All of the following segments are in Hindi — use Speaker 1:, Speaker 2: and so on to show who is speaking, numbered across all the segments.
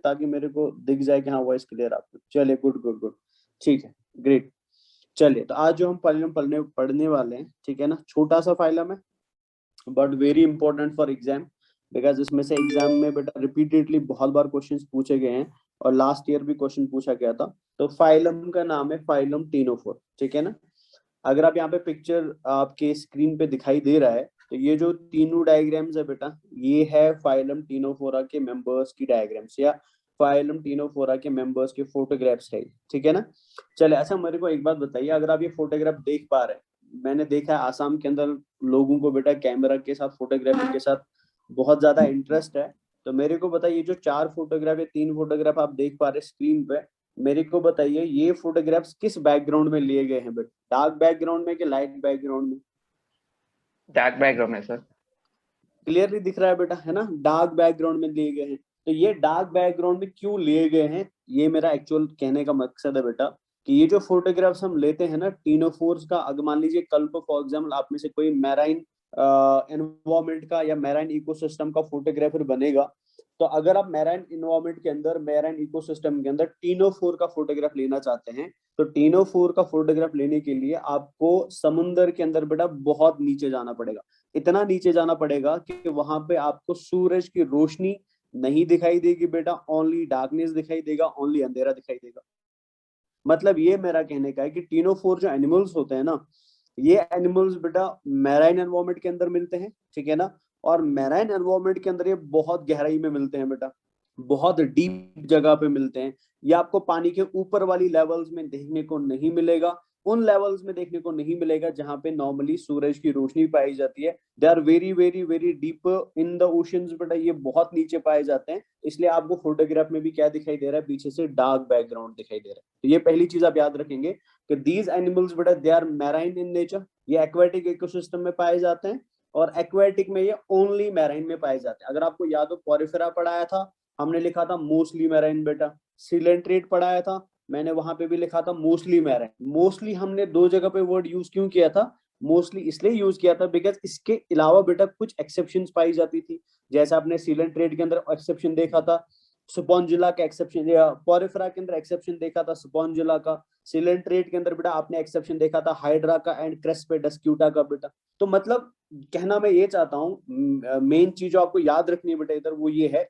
Speaker 1: ताकि मेरे को दिख जाए कि हाँ वॉइस क्लियर आपको। चलिए गुड गुड गुड, ठीक है, ग्रेट। चलिए तो आज जो हम फाइलम पढ़ने वाले हैं, ठीक है ना, छोटा सा फाइलम है but very important for exam, because इसमें से एग्जाम में बेटा रिपीटेडली बहुत बार क्वेश्चंस पूछे गए हैं और लास्ट ईयर भी क्वेश्चन पूछा गया था। तो फाइलम का नाम है फाइलम टीनोफोर, ठीक है ना। अगर आप यहाँ पे पिक्चर आपके स्क्रीन पे दिखाई दे रहा है, तो ये जो तीनों डायग्राम्स है बेटा, ये है फाइलम टीनोफोरा के मेंबर्स की डायग्राम्स या फाइलम टीनोफोरा के मेंबर्स के फोटोग्राफ्स है, ठीक है ना। चले, अच्छा मेरे को एक बात बताइए, अगर आप ये फोटोग्राफ देख पा रहे हैं, मैंने देखा है आसाम के अंदर लोगों को बेटा कैमरा के साथ, फोटोग्राफी के साथ बहुत ज्यादा इंटरेस्ट है। तो मेरे को बताइए, जो 4 फोटोग्राफ या 3 फोटोग्राफ आप देख पा रहे स्क्रीन पे, मेरे को बताइए ये फोटोग्राफ्स किस बैकग्राउंड में लिए गए हैं बेटा? डार्क बैकग्राउंड में कि लाइट बैकग्राउंड में?
Speaker 2: डार्क बैकग्राउंड में सर।
Speaker 1: क्लियरली दिख रहा है बेटा, है ना, डार्क बैकग्राउंड में लिए गए हैं। तो ये डार्क बैकग्राउंड में क्यों लिए गए हैं, ये मेरा एक्चुअल कहने का मकसद है बेटा, कि ये जो फोटोग्राफ्स हम लेते हैं ना टीनोफोर्स का, अगर मान लीजिए कल को फॉर एग्जाम्पल आप में से कोई मैराइन एनवायरमेंट का या मैराइन इकोसिस्टम का फोटोग्राफर बनेगा, तो अगर आप मैराइन इन्वायरमेंट के अंदर, मैराइन इकोसिस्टम के अंदर टीनोफोर का फोटोग्राफ लेना चाहते हैं, तो टीनोफोर का फोटोग्राफ लेने के लिए आपको समुद्र के अंदर बेटा बहुत नीचे जाना पड़ेगा। इतना नीचे जाना पड़ेगा कि वहां पे आपको सूरज की रोशनी नहीं दिखाई देगी बेटा, ओनली डार्कनेस दिखाई देगा, ओनली अंधेरा दिखाई देगा। मतलब ये मेरा कहने का है कि टीनोफोर जो एनिमल्स होते हैं ना, ये एनिमल्स बेटा मैराइन एनवायरमेंट के अंदर मिलते हैं, ठीक है ना। और मैराइन एनवायरमेंट के अंदर ये बहुत गहराई में मिलते हैं बेटा, बहुत डीप जगह पे मिलते हैं। ये आपको पानी के ऊपर वाली लेवल्स में देखने को नहीं मिलेगा, उन लेवल्स में देखने को नहीं मिलेगा जहां पे नॉर्मली सूरज की रोशनी पाई जाती है। They are very very very deep in the oceans बेटा, ये बहुत नीचे पाए जाते हैं। इसलिए आपको फोटोग्राफ में भी क्या दिखाई दे रहा है, पीछे से डार्क बैकग्राउंड दिखाई दे रहा है। तो ये पहली चीज आप याद रखेंगे कि दीज एनिमल्स बेटा they are marine in nature, ये एक्वेटिक इकोसिस्टम में पाए जाते हैं, और एक्वेटिक में ये ओनली मैराइन में पाए जाते हैं। अगर आपको याद हो पॉरिफेरा पढ़ाया था, हमने लिखा था मोस्टली मैराइन बेटा। सिलेंट्रेट पढ़ाया था, मैंने वहां पे भी लिखा था मोस्टली मैराइन। मोस्टली हमने 2 जगह पे वर्ड यूज क्यों किया था? मोस्टली इसलिए यूज किया था बिकॉज इसके अलावा बेटा कुछ एक्सेप्शंस पाई जाती थी। जैसे आपने सिलेंट्रेट के अंदर एक्सेप्शन देखा था, स्पॉन्जिला का एक्सेप्शन, या पॉरिफेरा के अंदर एक्सेप्शन देखा था स्पॉन्जिला का। सिलेंट्रेट के अंदर बेटा आपने एक्सेप्शन देखा था हाइड्रा का एंड क्रेस्पेडस क्यूटा का बेटा। तो मतलब कहना मैं ये चाहता हूँ, मेन चीज जो आपको याद रखनी है बेटा इधर वो ये है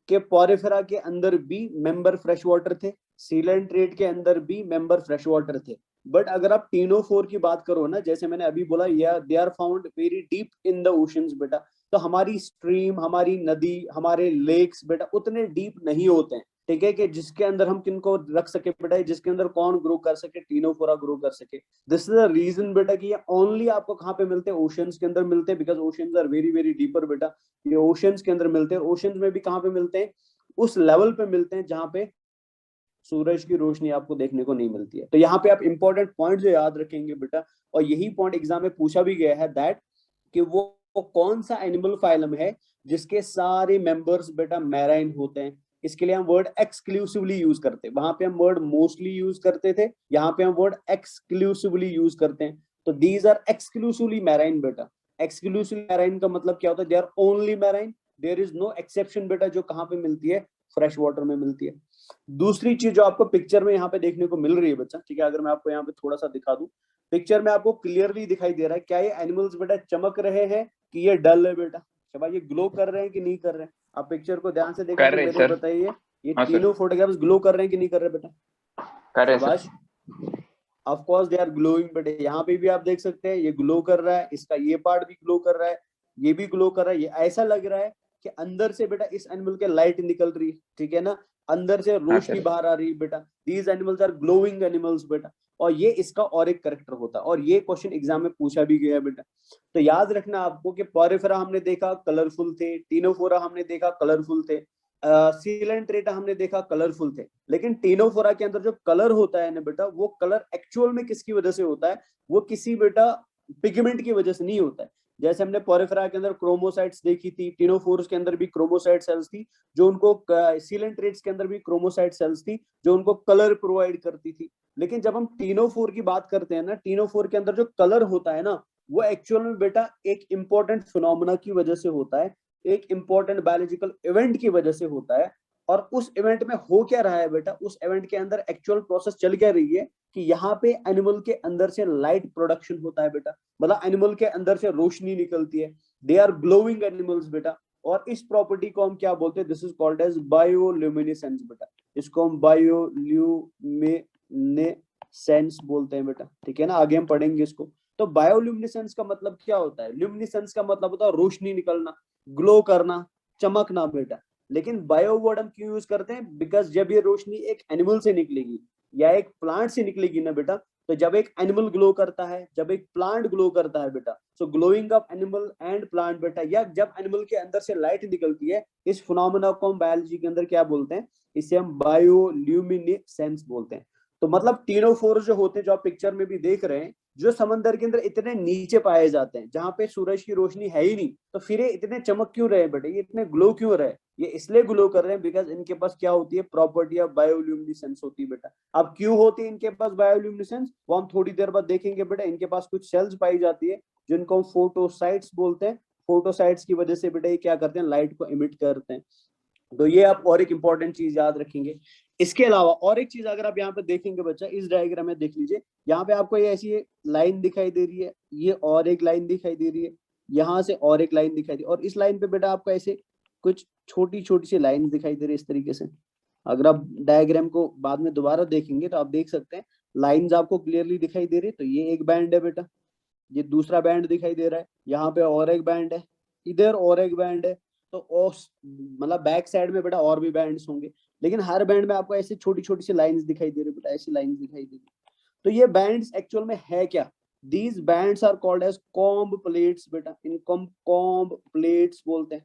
Speaker 1: कि पॉरिफेरा के अंदर भी मेंबर फ्रेश वाटर थे, सिलेंट्रेट के अंदर भी मेंबर फ्रेश वाटर थे। बट अगर आप टीनोफोर की बात करो ना, जैसे मैंने अभी बोला, या they are found very deep in the oceans बेटा। तो हमारी स्ट्रीम, हमारी नदी, हमारे लेक्स बेटा उतने डीप नहीं होते हैं, ठीक है, कि जिसके अंदर हम किनको रख सके बेटा, जिसके अंदर कौन ग्रो कर सके, टीनोफोरा ग्रो कर सके। दिस इज द रीजन बेटा कि ये ओनली आपको कहाँ पे मिलते हैं, ओशंस के अंदर मिलते हैं, because oceans are very very deeper बेटा। ये ओशंस के अंदर मिलते हैं। ओशंस में भी कहाँ पे मिलते हैं? उस लेवल पे मिलते हैं जहां पे सूरज की रोशनी आपको देखने को नहीं मिलती है। तो यहाँ पे आप इंपॉर्टेंट पॉइंट जो याद रखेंगे बेटा, और यही पॉइंट एग्जाम में पूछा भी गया है, दैट कि वो कौन सा एनिमल फाइलम है जिसके सारे मेंबर्स बेटा मैराइन होते हैं। इसके लिए हम वर्ड एक्सक्लूसिवली यूज करते हैं, वहां पे हम वर्ड मोस्टली यूज करते थे, यहाँ पे हम वर्ड एक्सक्लूसिवली यूज करते हैं। तो दीज आर एक्सक्लूसिवली मैराइन बेटा। एक्सक्लूसिवली मैराइन का मतलब क्या होता है? They are only marine, there is no exception बेटा, जो कहाँ पे मिलती है, फ्रेश वाटर में मिलती है। दूसरी चीज जो आपको पिक्चर में यहाँ पे देखने को मिल रही है बच्चा, ठीक है, अगर मैं आपको यहाँ पे थोड़ा सा दिखा दूं, पिक्चर में आपको क्लियरली दिखाई दे रहा है, क्या ये एनिमल्स बेटा चमक रहे हैं कि ये डल है बेटा? शाबाश, ये ग्लो कर रहे हैं कि नहीं कर रहे हैं? आप पिक्चर को ध्यान से देखो, मेरे को बताइए, ये तीनों फोटोग्राफ्स ग्लो कर रहे हैं कि नहीं कर रहे बेटा? शाबाश, of course they are glowing बेटे। यहाँ पे भी आप देख सकते हैं ये ग्लो कर रहा है, इसका ये पार्ट भी ग्लो कर रहा है, ये भी ग्लो कर रहा है। ये ऐसा लग रहा है कि अंदर से बेटा इस एनिमल के लाइट निकल रही है, ठीक है ना, अंदर से रोशनी बाहर आ रही है बेटा। These animals are glowing animals बेटा, और ये इसका और एक करेक्टर होता है, और ये क्वेश्चन एग्जाम में पूछा भी गया है बेटा। तो याद रखना आपको कि पॉरिफेरा हमने देखा कलरफुल थे, टीनोफोरा हमने देखा कलरफुल थे, सिलेंट्रेटा हमने देखा कलरफुल थे, लेकिन टीनोफोरा के अंदर जो कलर होता है ना बेटा, वो कलर एक्चुअल में किसकी वजह से होता है? वो किसी बेटा पिगमेंट की वजह से नहीं होता है। जैसे हमने पॉरिफेरा के अंदर क्रोमोसाइट्स देखी थी, टीनोफोर्स के अंदर भी क्रोमोसाइट सेल्स थी जो उनको, सिलेंट्रेट्स के अंदर भी क्रोमोसाइट सेल्स थी जो उनको कलर प्रोवाइड करती थी। लेकिन जब हम टीनोफोर की बात करते हैं ना, टीनोफोर के अंदर जो कलर होता है ना, वो एक्चुअल में बेटा एक इंपॉर्टेंट फिनोमेना की वजह से होता है, एक इंपॉर्टेंट बायोलॉजिकल इवेंट की वजह से होता है, और उस इवेंट में हो क्या रहा है बेटा, उस इवेंट के अंदर एक्चुअल प्रोसेस चल क्या रही है कि यहाँ पे एनिमल के अंदर से लाइट प्रोडक्शन होता है बेटा, मतलब एनिमल के अंदर से रोशनी निकलती है, दे आर ग्लोइंग एनिमल्स बेटा, और इस प्रॉपर्टी को हम क्या बोलते हैं, this is called as bioluminescence बेटा, इसको हम बायोल्यूमिनेसेंस बोलते हैं बेटा, ठीक है ना, आगे हम पढ़ेंगे इसको। तो बायोल्यूमिनेसेंस का मतलब क्या होता है, ल्यूमिनेसेंस का मतलब होता है रोशनी निकलना, ग्लो करना, चमकना बेटा। लेकिन बायो वर्ड हम क्यों यूज करते हैं, बिकॉज जब ये रोशनी एक एनिमल से निकलेगी या एक प्लांट से निकलेगी ना बेटा, तो जब एक एनिमल ग्लो करता है, जब एक प्लांट ग्लो करता है बेटा, so glowing of animal and plant बेटा, या जब एनिमल के अंदर से लाइट निकलती है, इस फिनोमेना को हम बायोलॉजी के अंदर क्या बोलते हैं, इसे हम बायोल्यूमिनेसेंस बोलते हैं। तो मतलब टीनोफोर जो होते हैं, जो आप पिक्चर में भी देख रहे हैं, जो समंदर के अंदर इतने नीचे पाए जाते हैं जहां पे सूरज की रोशनी है ही नहीं, तो फिर ये इतने चमक क्यों रहे बेटे, ये इतने ग्लो क्यों रहे, ये इसलिए ग्लो कर रहे हैं बिकॉज इनके पास क्या होती है, प्रॉपर्टी ऑफ बायोल्यूमिनेसेंस होती है बेटा। अब क्यों होती है इनके पास बायोल्यूमिनेसेंस, वो हम थोड़ी देर बाद देखेंगे बेटा। इनके पास कुछ सेल्स पाई जाती है जिनको हम फोटोसाइट्स बोलते हैं, फोटोसाइट्स की वजह से बेटा ये क्या करते हैं, लाइट को इमिट करते हैं। तो ये आप और एक इंपॉर्टेंट चीज याद रखेंगे। इसके अलावा और एक चीज अगर आप यहाँ पे देखेंगे बच्चा, इस डायग्राम में देख लीजिए, यहाँ पे आपको ये ऐसी लाइन दिखाई दे रही है, ये और एक लाइन दिखाई दे रही है, यहाँ से और एक लाइन दिखाई दे, और इस लाइन पे बेटा आपको ऐसे कुछ छोटी छोटी सी लाइन दिखाई दे रही है इस तरीके से। अगर आप डायग्राम को बाद में दोबारा देखेंगे तो आप देख सकते हैं लाइंस आपको क्लियरली दिखाई दे रही है। तो ये एक बैंड है बेटा, ये दूसरा बैंड दिखाई दे रहा है, यहाँ पे और एक बैंड है, इधर और एक बैंड है। तो मतलब बैक साइड में बेटा और भी बैंड्स होंगे, लेकिन हर बैंड में आपको ऐसी छोटी छोटी सी लाइंस दिखाई दे रही बेटा, ऐसी लाइंस दिखाई दे रही। तो ये बैंड्स एक्चुअल में है क्या, these bands are called as comb plates बेटा, इनको हम कॉम्ब प्लेट्स बोलते हैं,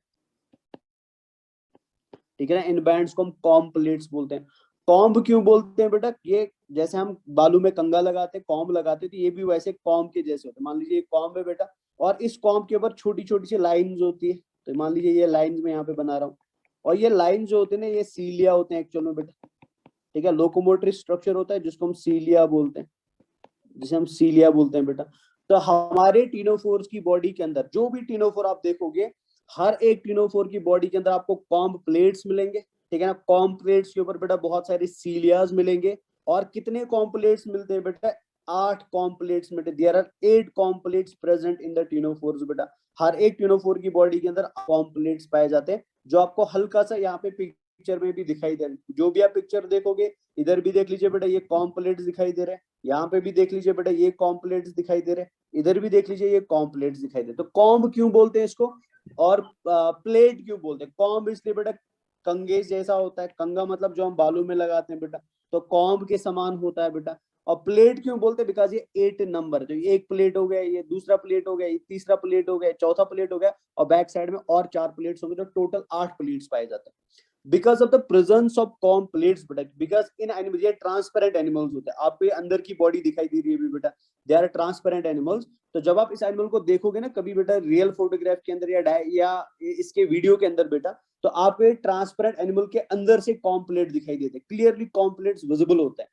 Speaker 1: ठीक है ना, इन बैंड्स को हम कॉम्ब प्लेट्स बोलते हैं। कॉम्ब क्यों बोलते हैं बेटा, ये जैसे हम बालू में कंगा लगाते हैं, कॉम्ब लगाते हैं, तो ये भी वैसे कॉम्ब के जैसे होते हैं। मान लीजिए ये कॉम्ब है बेटा, और इस कॉम्ब के ऊपर छोटी छोटी सी लाइंस होती है। तो मान लीजिए ये लाइंस में यहाँ पे बना रहा हूँ, और ये लाइन जो होते हैं ना, ये सीलिया होते हैं एक्चुअल में बेटा, ठीक है, लोकोमोटरी स्ट्रक्चर होता है जिसको हम सीलिया बोलते हैं, जिसे हम सीलिया बोलते हैं बेटा। तो हमारे टीनोफोर्स की बॉडी के अंदर जो भी टीनोफोर आप देखोगे, हर एक टीनोफोर की बॉडी के अंदर आपको कॉम्ब प्लेट्स मिलेंगे, ठीक है ना, कॉम्ब प्लेट्स के ऊपर बेटा बहुत सारे सीलियाज मिलेंगे। और कितने कॉम्ब प्लेट्स मिलते हैं बेटा, 8 कॉम्ब प्लेट्स मिलते हैं, there are 8 comb plates present in the ctenophores बेटा। हर एक टीनोफोर की बॉडी के अंदर कॉम्ब प्लेट्स पाए जाते हैं, जो आपको हल्का सा यहाँ पे पिक्चर में भी दिखाई दे रहे हैं। जो भी आप पिक्चर देखोगे, इधर भी देख लीजिए बेटा, ये कॉम्ब प्लेट्स दिखाई दे रहे हैं, यहाँ पे भी देख लीजिए बेटा ये कॉम्प्लेट्स दिखाई दे रहे हैं, इधर भी देख लीजिए ये कॉम्प्लेट्स दिखाई दे रहे। तो कॉम्ब क्यों बोलते हैं इसको, और प्लेट क्यों बोलते हैं, कॉम्ब इसलिए बेटा कंगे जैसा होता है, कंगा मतलब जो हम बालू में लगाते हैं बेटा, तो कॉम्ब के समान होता है बेटा। और प्लेट क्यों बोलते हैं, बिकॉज ये 8 नंबर, जो एक प्लेट हो गया, ये दूसरा प्लेट हो गया, ये तीसरा प्लेट हो गया, चौथा प्लेट हो गया, और बैक साइड में और 4 प्लेट्स होंगे, तो टोटल 8 प्लेट्स पाए जाते हैं because of the presence of comb plates बेटा। बिकॉज इन एनिमल, ये ट्रांसपेरेंट एनिमल्स होते हैं, आपको अंदर की बॉडी दिखाई दे रही है बेटा, दे आर ट्रांसपेरेंट एनिमल्स। तो जब आप इस एनिमल को देखोगे ना कभी बेटा, रियल फोटोग्राफ के अंदर या इसके वीडियो के अंदर बेटा, तो आप ट्रांसपेरेंट एनिमल के अंदर से कॉम्ब प्लेट दिखाई देते हैं, क्लियरली कॉम्ब प्लेट्स विजिबल होते हैं।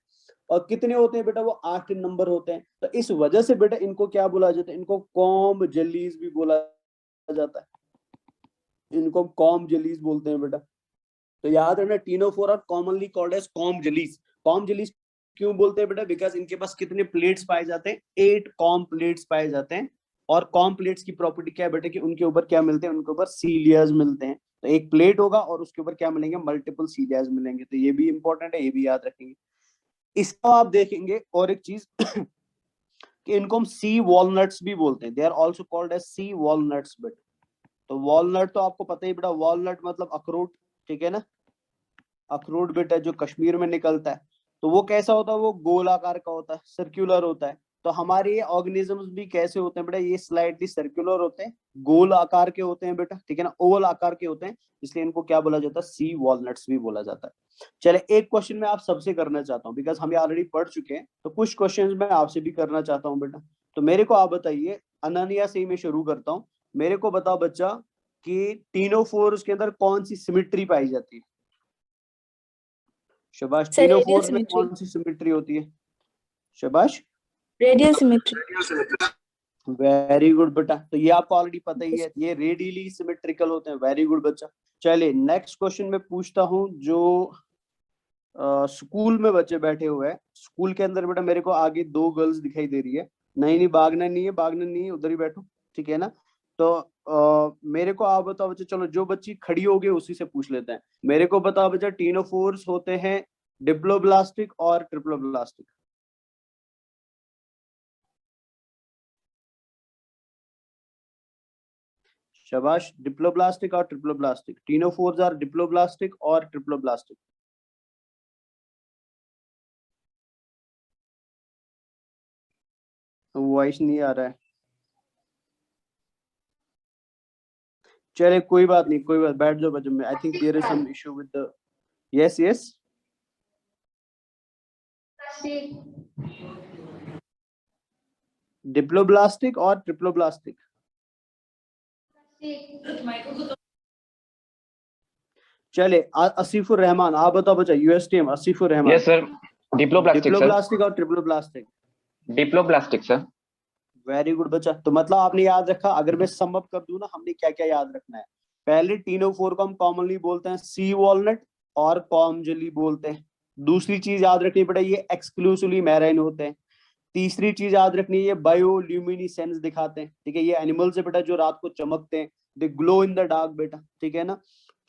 Speaker 1: और कितने होते हैं बेटा, वो 8 नंबर होते हैं। तो इस वजह से बेटा इनको क्या बोला जाता है, इनको कॉम्ब जेलीज भी बोला जाता है, इनको कॉम्ब जेलीज बोलते हैं बेटा। तो याद रखना, ctenophore are commonly called as comb jellies. Comb jellies क्यों बोलते हैं बेटा, बिकॉज इनके पास कितने प्लेट्स पाए जाते हैं, 8 कॉम्ब प्लेट्स पाए जाते हैं। और कॉम्ब प्लेट्स की प्रॉपर्टी क्या है बेटा, कि उनके ऊपर क्या मिलते हैं, उनके ऊपर सीलियाज मिलते हैं। तो एक प्लेट होगा और उसके ऊपर क्या मिलेंगे, मल्टीपल सीलियाज मिलेंगे। तो ये भी इंपॉर्टेंट है, ये भी याद रखेंगे। इसको आप देखेंगे और एक चीज कि इनको हम सी वॉलनट्स भी बोलते हैं, they are also called as sea walnuts बेटा। तो वॉलनट तो आपको पता ही बेटा, वॉलनट मतलब अखरोट, ठीक है ना, अखरोट बेटा जो कश्मीर में निकलता है, तो वो कैसा होता है, वो गोल आकार का होता है, सर्कुलर होता है। तो हमारे ये ऑर्गेनिजम्स भी कैसे होते हैं बेटा, ये स्लाइटली सर्कुलर होते हैं, गोल आकार के होते हैं बेटा, ठीक है ना, ओवल आकार के होते हैं, इसलिए इनको क्या बोला जाता है, सी वॉलनट्स भी बोला जाता है। चले एक क्वेश्चन मैं आप सबसे करना चाहता हूँ, बिकॉज हम ऑलरेडी पढ़ चुके हैं, तो कुछ क्वेश्चन मैं आपसे भी करना चाहता हूँ बेटा। तो मेरे को आप बताइए, अनन्या से ही मैं शुरू करता हूँ। मेरे को बताओ बच्चा कि टीनोफोर्स के अंदर कौन सी सिमिट्री पाई जाती है। शाबाश,
Speaker 3: रेडियल
Speaker 1: टीनोफोर्स में
Speaker 3: सिमेट्री।
Speaker 1: कौन सी सिमेट्री होती है, शाबाश,
Speaker 3: रेडियल सिमेट्री।
Speaker 1: वेरी गुड बेटा। तो ये आपको ऑलरेडी पता ही है, ये रेडियली सिमेट्रिकल होते हैं, वेरी गुड बच्चा। चलिए नेक्स्ट क्वेश्चन में पूछता हूँ, जो स्कूल में बच्चे बैठे हुए हैं। स्कूल के अंदर बेटा मेरे को आगे 2 गर्ल्स दिखाई दे रही है। नहीं नहीं, भागना नहीं है, भागना नहीं है, उधर ही बैठो, ठीक है ना। तो मेरे को आप बताओ बच्चे, चलो जो बच्ची खड़ी होगी उसी से पूछ लेते हैं। मेरे को बताओ बच्चा, टीनोफोर्स होते हैं डिप्लोब्लास्टिक और ट्रिप्लोब्लास्टिक? शाबाश, डिप्लोब्लास्टिक और ट्रिप्लोब्लास्टिक। टीनोफोर्स आर डिप्लोब्लास्टिक और ट्रिप्लोब्लास्टिक। वॉइस नहीं आ रहा है। चले कोई बात नहीं, कोई बात, बैठ जाओ बच्चों में। I think there is some issue with the, yes yes, diploblastic और ट्रिप्लोब्लास्टिक। चले आसिफुर रहमान, आप बताओ बच्चा, यूएस टीम Asifur Rahman.
Speaker 2: Yes sir, diploblastic sir.
Speaker 1: Diploblastic और triploblastic?
Speaker 2: Diploblastic sir.
Speaker 1: Very good बच्चा। तो मतलब आपने याद रखा, अगर मैं सम अप कर दूं ना, हमने क्या क्या याद रखना है। पहले टीनोफोर को हम कॉमनली बोलते हैं सी वॉलनट और कॉम जेली बोलते हैं। दूसरी चीज याद रखनी पड़ेगी, ये एक्सक्लूसिवली मैराइन होते हैं। तीसरी चीज याद रखनी है, ये बायोल्यूमिनिसेंस दिखाते हैं, ठीक है। ये एनिमल्स है बेटा जो रात को चमकते हैं, दे ग्लो इन द डार्क बेटा, ठीक है ना।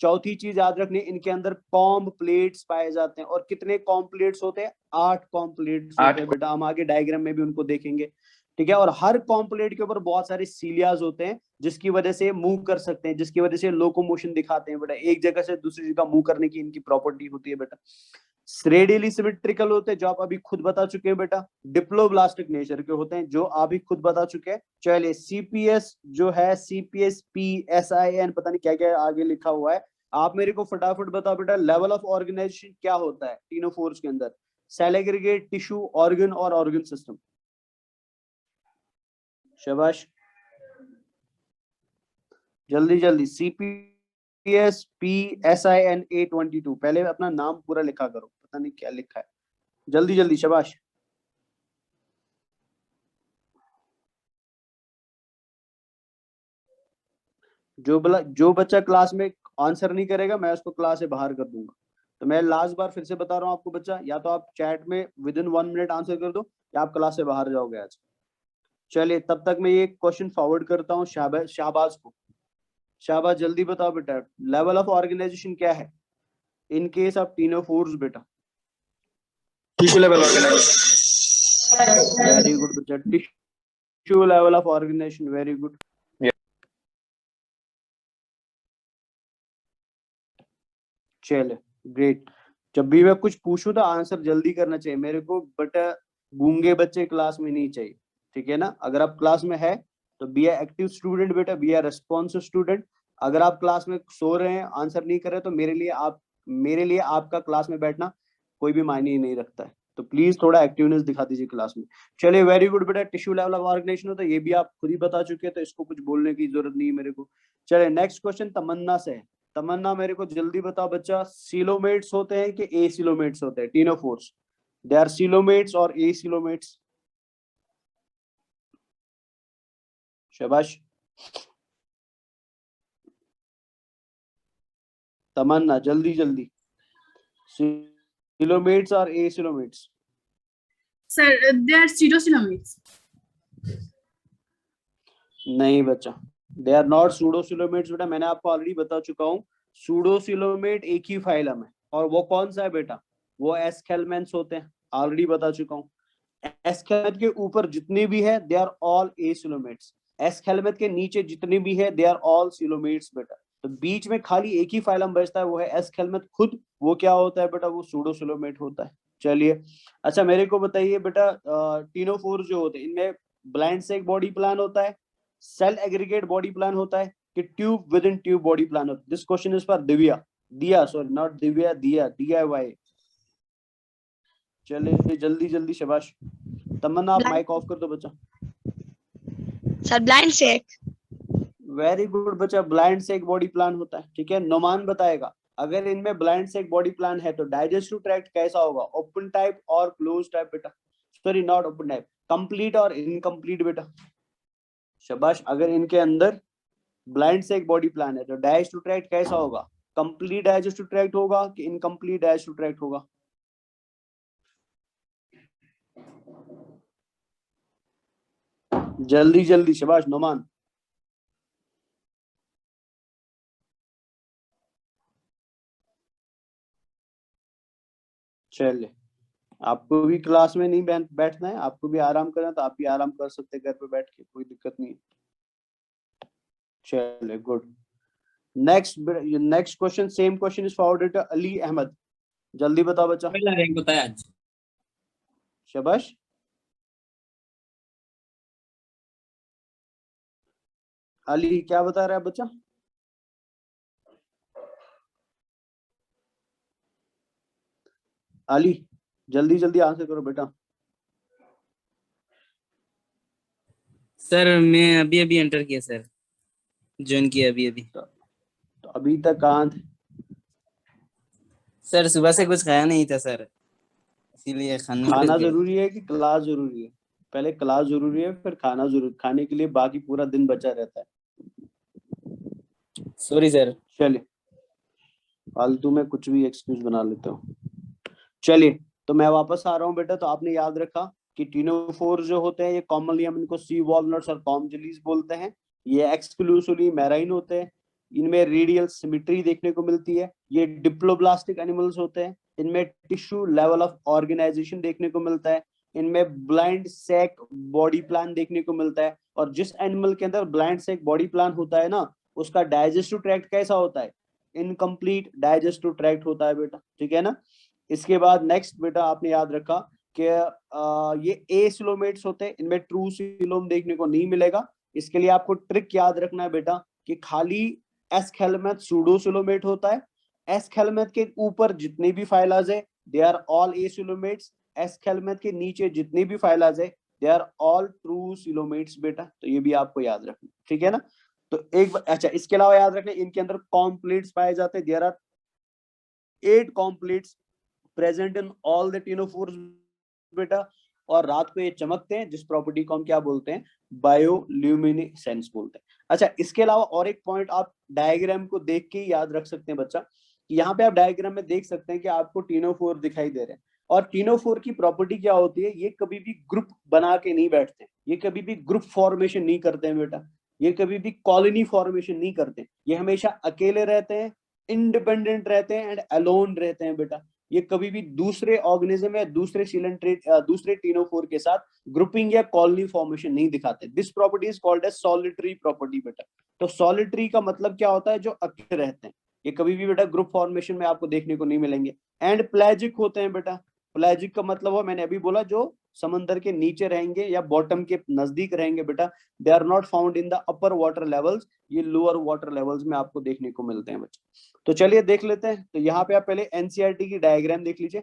Speaker 1: चौथी चीज याद रखनी है, इनके अंदर कॉम्ब प्लेट्स पाए जाते हैं। और कितने कॉम्ब प्लेट्स होते हैं? 8 कॉम्ब प्लेट्स होते हैं बेटा। हम आगे डायग्राम में भी उनको देखेंगे, ठीक है। और हर कॉम्ब प्लेट के ऊपर बहुत सारे सीलियाज होते हैं, जिसकी वजह से मूव कर सकते हैं, जिसकी वजह से लोकोमोशन दिखाते हैं बेटा। एक जगह से दूसरी जगह मूव करने की इनकी प्रॉपर्टी होती है बेटा। रेडियली सिमेट्रिकल होते हैं, जो आप अभी खुद बता चुके हैं बेटा। डिप्लोब्लास्टिक नेचर के होते हैं, जो आप भी खुद बता चुके हैं। चलिए सीपीएस जो है, सीपीएस PSIN, पता नहीं क्या क्या आगे लिखा हुआ है। आप मेरे को फटाफट बताओ बेटा, लेवल ऑफ ऑर्गेनाइजेशन क्या होता है टीनोफोर्स के अंदर? सेल एग्रीगेट, टिश्यू, ऑर्गन और ऑर्गन सिस्टम? शाबाश, जल्दी जल्दी। CPS PSIN A22, पहले अपना नाम पूरा लिखा करो, पता नहीं क्या लिखा है। जल्दी जल्दी, शाबाश। जो बच्चा क्लास में आंसर नहीं करेगा, मैं उसको क्लास से बाहर कर दूंगा। तो मैं लास्ट बार फिर से बता रहा हूँ आपको बच्चा, या तो आप चैट में विद इन 1 मिनट आंसर कर दो, या आप क्लास से बाहर जाओगे आज। चलिए तब तक मैं ये क्वेश्चन फॉरवर्ड करता हूँ शाहबाज को। शाहबाज जल्दी बताओ बेटा, लेवल ऑफ ऑर्गेनाइजेशन क्या है इन केस ऑफ टीनोफोर्स बेटा?
Speaker 3: Tissue level organisation.
Speaker 1: Very good बच्चा, tissue level of organisation, very good. चले ग्रेट। जब भी मैं कुछ पूछूं तो आंसर जल्दी करना चाहिए मेरे को, बट गूंगे बच्चे क्लास में नहीं चाहिए, ठीक है ना। अगर आप क्लास में है तो बी ए एक्टिव स्टूडेंट बेटा, बी ए रेस्पॉन्सिव स्टूडेंट। अगर आप क्लास में सो रहे हैं, आंसर नहीं कर रहे, तो मेरे लिए आपका क्लास में बैठना कोई भी मायने ही नहीं रखता है। तो प्लीज थोड़ा एक्टिवनेस दिखा दीजिए क्लास में। चलिए वेरी गुड बेटा, टिश्यू लेवल ऑफ ऑर्गेनाइजेशन होता है, ये भी आप खुद ही बता चुके हैं, तो इसको कुछ बोलने की जरूरत नहीं है मेरे को। चलिए नेक्स्ट क्वेश्चन तमन्ना से है। तमन्ना मेरे को जल्दी बताओ बच्चा, सिलोमेट्स होते हैं कि एसिलोमेट्स होते हैं टीनोफोर्स? दे आर सिलोमेट्स और एसिलोमेट्स? शाबाश तमन्ना, जल्दी जल्दी। सिलोमेट्स और acoelomates?
Speaker 4: Sir, they are pseudocylomates.
Speaker 1: नहीं बच्चा, दे आर नॉट सूडोसिलोमेट्स बेटा। मैंने आपको ऑलरेडी बता चुका हूँ, सूडोसिलोमेट एक ही फाइलम है, और वो कौन सा है बेटा? वो एस्केलमेंस होते हैं, ऑलरेडी बता चुका हूँ। एस्केलमेंट के ऊपर जितने भी है दे आर ऑल एसिलोमेट्स। एस्केलमेंट के नीचे जितने भी है दे आर ऑल सिलोमेट्स बेटा। तो बीच में खाली एक ही फाइलम बचता है, वो है एस्केलमेंट खुद। वो क्या होता है बेटा? वो सूडोसिलोमेट होता है। चलिए अच्छा मेरे को बताइए बेटा, टीनोफोर जो होते हैं इनमें ब्लाइंड से एक बॉडी प्लान होता है, सेल एग्रीगेट बॉडी प्लान होता है, कि tube with in tube body plan होता है? This question is for Divya, दिया सॉरी नॉट दिव्या, दिया DIY। चलिए जल्दी जल्दी, शाबाश। तमन्ना आप माइक ऑफ कर दो बच्चा।
Speaker 5: सर ब्लाइंड से एक।
Speaker 1: वेरी गुड बच्चा, ब्लाइंड से एक बॉडी प्लान होता है, ठीक है। नोमान बताएगा, अगर इनमें ब्लाइंड से एक बॉडी प्लान है तो डाइजेस्टिव ट्रैक्ट कैसा होगा? ओपन टाइप और क्लोज टाइप बेटा? Sorry not open type, complete और इनकम्प्लीट बेटा? शाबाश। अगर इनके अंदर ब्लाइंड से एक बॉडी प्लान है तो डाइजेस्टिव ट्रैक्ट कैसा होगा? कंप्लीट डाइजेस्टिव ट्रैक्ट होगा कि इनकम्प्लीट डाइजेस्टिव ट्रैक्ट होगा? जल्दी जल्दी, शाबाश नोमान। चलिए, आपको भी क्लास में नहीं बैठना है, आपको भी आराम करना है तो आप भी आराम कर सकते हैं घर पे बैठ के, कोई दिक्कत नहीं है। चलिए good. Next question, same question is forwarded to Ali Ahmad. जल्दी बताओ बच्चा।
Speaker 6: पहला रैंक बताया आज।
Speaker 1: शाबाश। अली क्या बता रहा है बच्चा? अली जल्दी जल्दी आंसर करो बेटा।
Speaker 6: सर मैं अभी अभी एंटर किया सर, ज्वाइन किया अभी अभी।
Speaker 1: तो अभी तक कहाँ थे?
Speaker 6: सर सुबह से कुछ खाया नहीं था सर, इसीलिए
Speaker 1: खाना जरूरी है कि क्लास जरूरी है? पहले क्लास जरूरी है फिर खाना जरूरी, खाने के लिए बाकी पूरा दिन बचा रहता है।
Speaker 6: Sorry sir.
Speaker 1: चलिए, फालतू में कुछ भी एक्सक्यूज बना लेते हो। चलिए, तो मैं वापस आ रहा हूँ बेटा। तो आपने याद रखा कि टीनोफोर जो होते हैं ये कॉमनली हम इनको सी वॉलनट्स और कॉम जेलीज बोलते हैं। ये एक्सक्लूसिवली मैराइन होते हैं, इनमें रेडियल सिमेट्री देखने को मिलती है। ये डिप्लोब्लास्टिक एनिमल्स होते हैं, इनमें टिश्यू लेवल ऑफ ऑर्गेनाइजेशन देखने को मिलता है, इनमें ब्लाइंड सैक बॉडी प्लान देखने को मिलता है। और जिस एनिमल के अंदर ब्लाइंड सैक बॉडी प्लान होता है ना, उसका डाइजेस्टिव ट्रैक्ट कैसा होता है? इनकम्प्लीट डाइजेस्टिव ट्रैक्ट होता है बेटा, ठीक है ना। इसके बाद नेक्स्ट बेटा आपने याद रखा कि ये एसिलोमेट्स होते हैं, इनमें ट्रू सिलोम देखने को नहीं मिलेगा। इसके लिए आपको ट्रिक याद रखना है बेटा कि खाली एस्केलमेंथ सूडोसिलोमेट होता है। एस्केलमेंथ के ऊपर जितने भी फाइलाज है they are all acoelomates, aschelminth के नीचे जितने भी फाइलाज है they are all true coelomates बेटा। तो ये भी आपको याद रखना, ठीक है ना। तो एक अच्छा, इसके अलावा याद रखना इनके अंदर कॉम्प्लीट्स पाए जाते हैं। There are 8 comb plates present in all the ctenophores बेटा। और रात को ये चमकते हैं, जिस प्रॉपर्टी को हम क्या बोलते हैं? बायोल्यूमिनेसेंस बोलते हैं। अच्छा, इसके अलावा और एक पॉइंट आप डायग्राम को देख के याद रख सकते हैं बच्चा, कि यहाँ पे आप डायग्राम में देख सकते हैं कि आपको टीनोफोर दिखाई दे रहे हैं। और टीनोफोर की प्रॉपर्टी क्या होती है? ये कभी भी ग्रुप बना के नहीं बैठते, ये कभी भी ग्रुप फॉर्मेशन नहीं करते हैं बेटा, ये कभी भी कॉलोनी फॉर्मेशन नहीं करते, ये हमेशा अकेले रहते हैं, इंडिपेंडेंट रहते हैं एंड अलोन रहते हैं बेटा। ये कभी भी दूसरे ऑर्गेनिज्म या दूसरे सिलेंट्रेट दूसरे टीनोफोर के साथ ग्रुपिंग या कॉलोनी फॉर्मेशन नहीं दिखाते। This property is called as solitary property बेटा। तो सॉलिटरी का मतलब क्या होता है? जो अकेले रहते हैं, ये कभी भी बेटा ग्रुप फॉर्मेशन में आपको देखने को नहीं मिलेंगे। एंड प्लेजिक होते हैं बेटा। प्लेजिक का मतलब हो, मैंने अभी बोला, जो समंदर के नीचे रहेंगे या बॉटम के नजदीक रहेंगे बेटा। They are not found in the upper water levels, ये लोअर वाटर लेवल्स में आपको देखने को मिलते हैं बच्चे। तो चलिए देख लेते हैं। तो यहाँ पे आप पहले एनसीईआरटी की डायग्राम देख लीजिए।